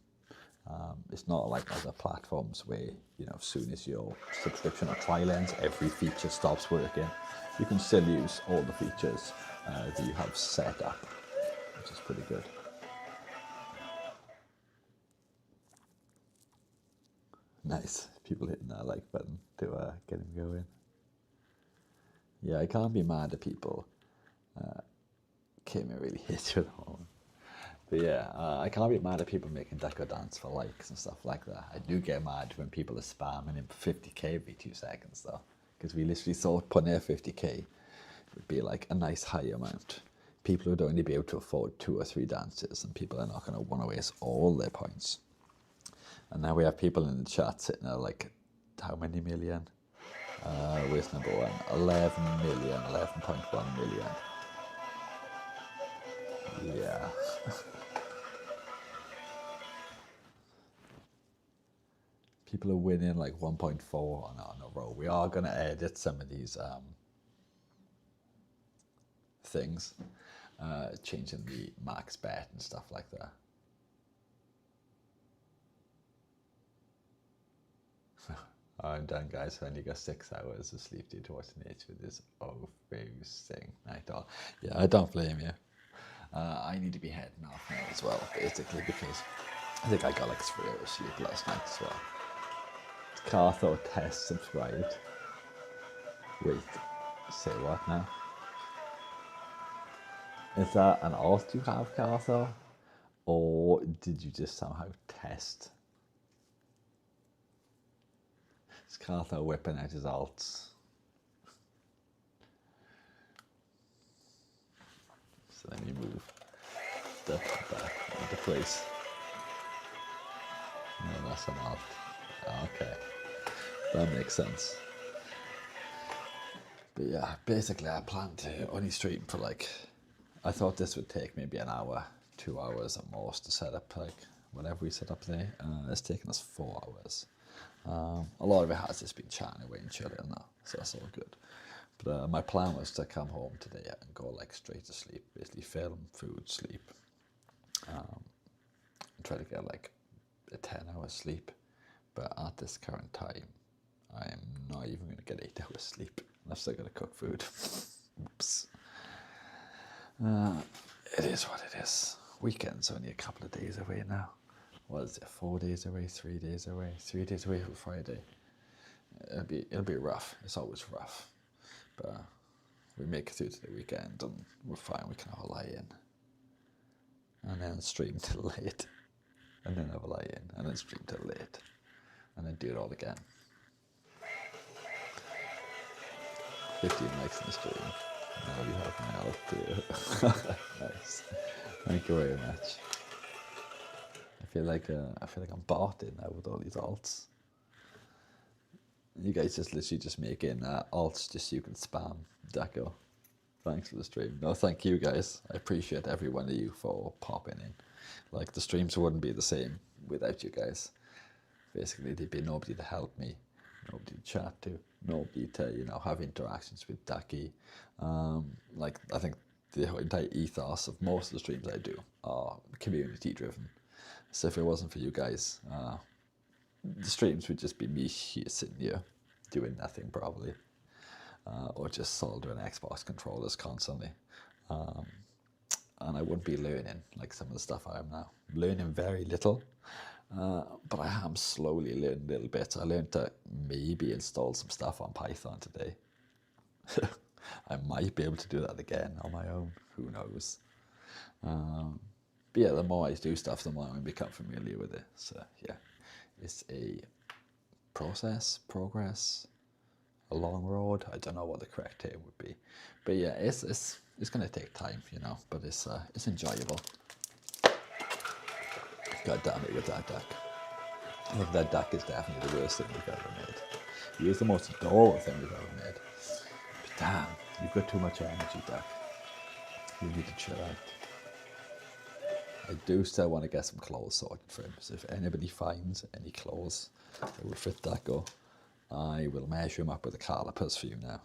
It's not like other platforms where, you know, as soon as your subscription or trial ends, every feature stops working. You can still use all the features that you have set up, which is pretty good. Nice. People hitting that like button to get him going. Yeah, I can't be mad at people. Kim really hits you at the moment. But yeah, I can't be mad at people making deco dance for likes and stuff like that. I do get mad when people are spamming him 50k every 2 seconds though. Because we literally thought putting there 50k would be like a nice high amount. People would only be able to afford 2 or 3 dances, and people are not going to want to waste all their points. And now we have people in the chat sitting there like, how many million? Where's number one? 11 million, 11.1 million. Yeah. People are winning like 1.4 on a row. We are going to edit some of these things, changing the max bet and stuff like that. I'm done, guys. I only got 6 hours of sleep due to watching H with this thing. I don't blame you. I need to be heading off now as well, basically, because I think I got like 3 hours sleep last night as well. Cartho test subscribed. Wait, say what now? Is that an alt you have, Cartho? Or did you just somehow test? Is Cartho whipping out his alts? So let me move the back into place. No, that's an alt. Okay, that makes sense. But yeah, basically I plan to only stream for like, I thought this would take maybe an hour, 2 hours at most to set up, like whatever we set up there. It's taken us 4 hours. A lot of it has just been chatting away and chilling now, so that's all good. But my plan was to come home today and go like straight to sleep, basically film, food, sleep, and try to get like a 10-hour sleep. But at this current time, I am not even going to get 8 hours sleep. I'm still going to cook food. Oops. It is what it is. Weekend's only a couple of days away now. What is it? 4 days away, 3 days away, 3 days away from Friday. It'll be rough. It's always rough, but we make it through to the weekend and we're fine. We can have a lie in, and then stream till late, and then have a lie in, and then stream till late, and then do it all again. 15 likes in the stream. Now you have my alt too. Nice. Thank you very much. I feel like I'm bought in now with all these alts. You guys just literally just making alts just so you can spam Deco. Thanks for the stream. No, thank you guys. I appreciate every one of you for popping in. Like, the streams wouldn't be the same without you guys. Basically, there'd be nobody to help me, nobody to chat to, nobody to, you know, have interactions with Ducky. Like, I think the entire ethos of most of the streams I do are community driven. So if it wasn't for you guys, the streams would just be me here sitting here doing nothing probably, or just soldering Xbox controllers constantly. And I wouldn't be learning like some of the stuff I am now. Learning very little, but I am slowly learning little bits. I learned to maybe install some stuff on Python today. I might be able to do that again on my own, who knows. But yeah, the more I do stuff, the more I become familiar with it. So yeah, it's a progress, a long road. I don't know what the correct term would be, but yeah, it's gonna take time, you know. But it's enjoyable. God damn it with that deck. I think that deck is definitely the worst thing we've ever made. It is the most adorable thing we've ever made. But damn, you've got too much energy, deck. You need to chill out. I do still want to get some clothes sorted for him. So if anybody finds any clothes that will fit Deco, I will measure him up with the calipers for you now.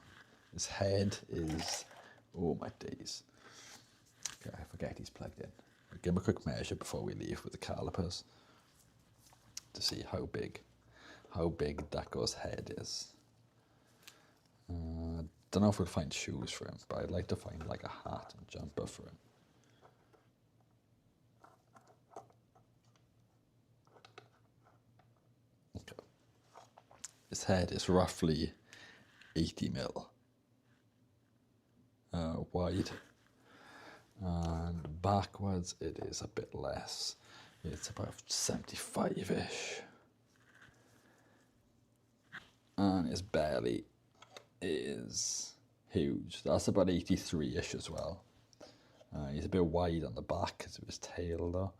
His head is, oh my days. Okay, I forget he's plugged in. I'll give him a quick measure before we leave with the calipers to see how big Deco's head is. Don't know if we'll find shoes for him, but I'd like to find like a hat and jumper for him. Okay. His head is roughly 80 mil wide, and backwards it is a bit less. It's about 75-ish, and his belly is huge. That's about 83-ish as well. He's a bit wide on the back because of his tail though.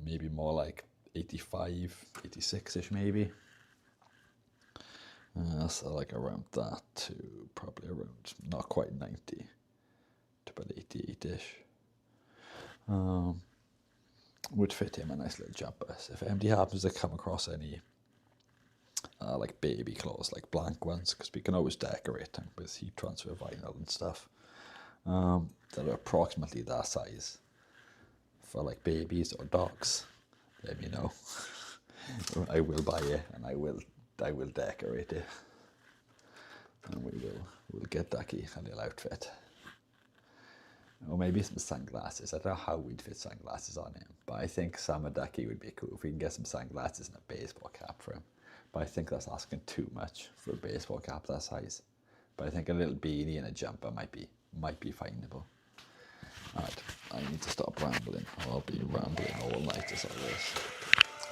Maybe more like 85, 86-ish maybe. So like around that to probably around, not quite 90, to about 88-ish. Would fit him a nice little jumper. So if anybody happens to come across any like baby clothes, like blank ones, because we can always decorate them with heat transfer vinyl and stuff, that are approximately that size for like babies or dogs, let me know. I will buy it and I will decorate it, and we'll get Ducky a little outfit. Or maybe some sunglasses. I don't know how we'd fit sunglasses on him, but I think Summer Ducky would be cool if we can get some sunglasses and a baseball cap for him. But I think that's asking too much for a baseball cap that size. But I think a little beanie and a jumper might be findable. Alright, I need to stop rambling, or I'll be rambling all night as always.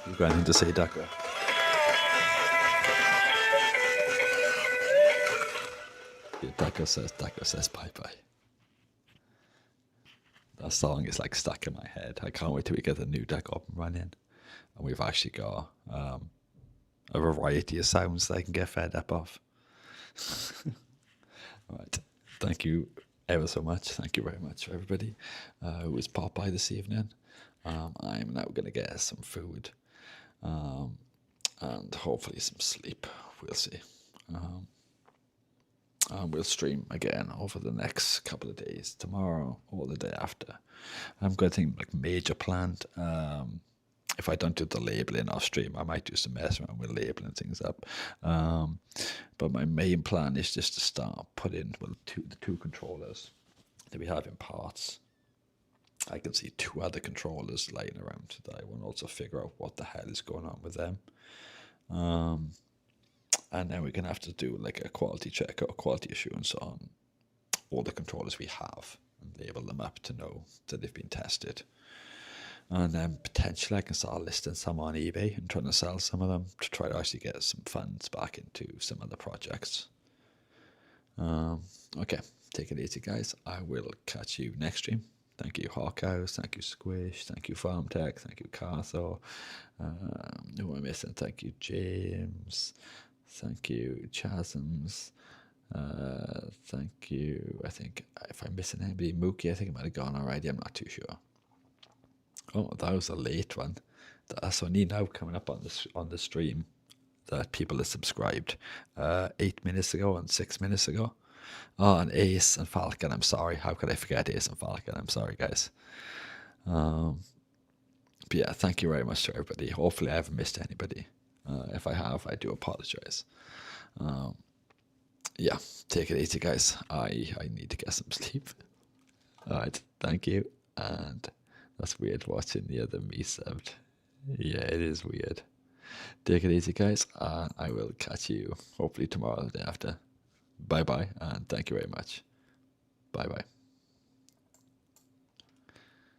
You've got anything to say, Ducky? Yeah, Deco says bye-bye. That song is like stuck in my head. I can't wait till we get the new deck up and running. And we've actually got a variety of sounds that I can get fed up of. Alright, thank you ever so much. Thank you very much for everybody who has popped by this evening. I'm now going to get some food. and hopefully some sleep. We'll see. And we'll stream again over the next couple of days, tomorrow or the day after. I'm got anything like major planned. If I don't do the labeling off stream, I might do some mess around with labeling things up. But my main plan is just to start putting the two controllers that we have in parts. I can see two other controllers lying around that I want to also figure out what the hell is going on with them. And then we're going to have to do like a quality check or quality assurance on all the controllers we have and label them up to know that they've been tested. And then potentially I can start listing some on eBay and trying to sell some of them to try to actually get some funds back into some of the projects. Okay, take it easy, guys. I will catch you next stream. Thank you, Hawkhouse. Thank you, Squish. Thank you, FarmTech. Thank you, Cartho. Who am I missing? Thank you, James. Thank you, Chasms. Thank you. I think if I'm missing anybody, Mookie, I think it might have gone already. I'm not too sure. Oh, that was a late one. That's only now coming up on the stream that people have subscribed 8 minutes ago and 6 minutes ago. Oh, and Ace and Falcon, I'm sorry. How could I forget Ace and Falcon? I'm sorry, guys. But yeah, thank you very much to everybody. Hopefully I haven't missed anybody. If I have, I do apologize. Yeah, take it easy, guys. I need to get some sleep. All right, thank you. And that's weird watching the other me subbed. Yeah, it is weird. Take it easy, guys. I will catch you hopefully tomorrow or the day after. Bye-bye, and thank you very much. Bye-bye.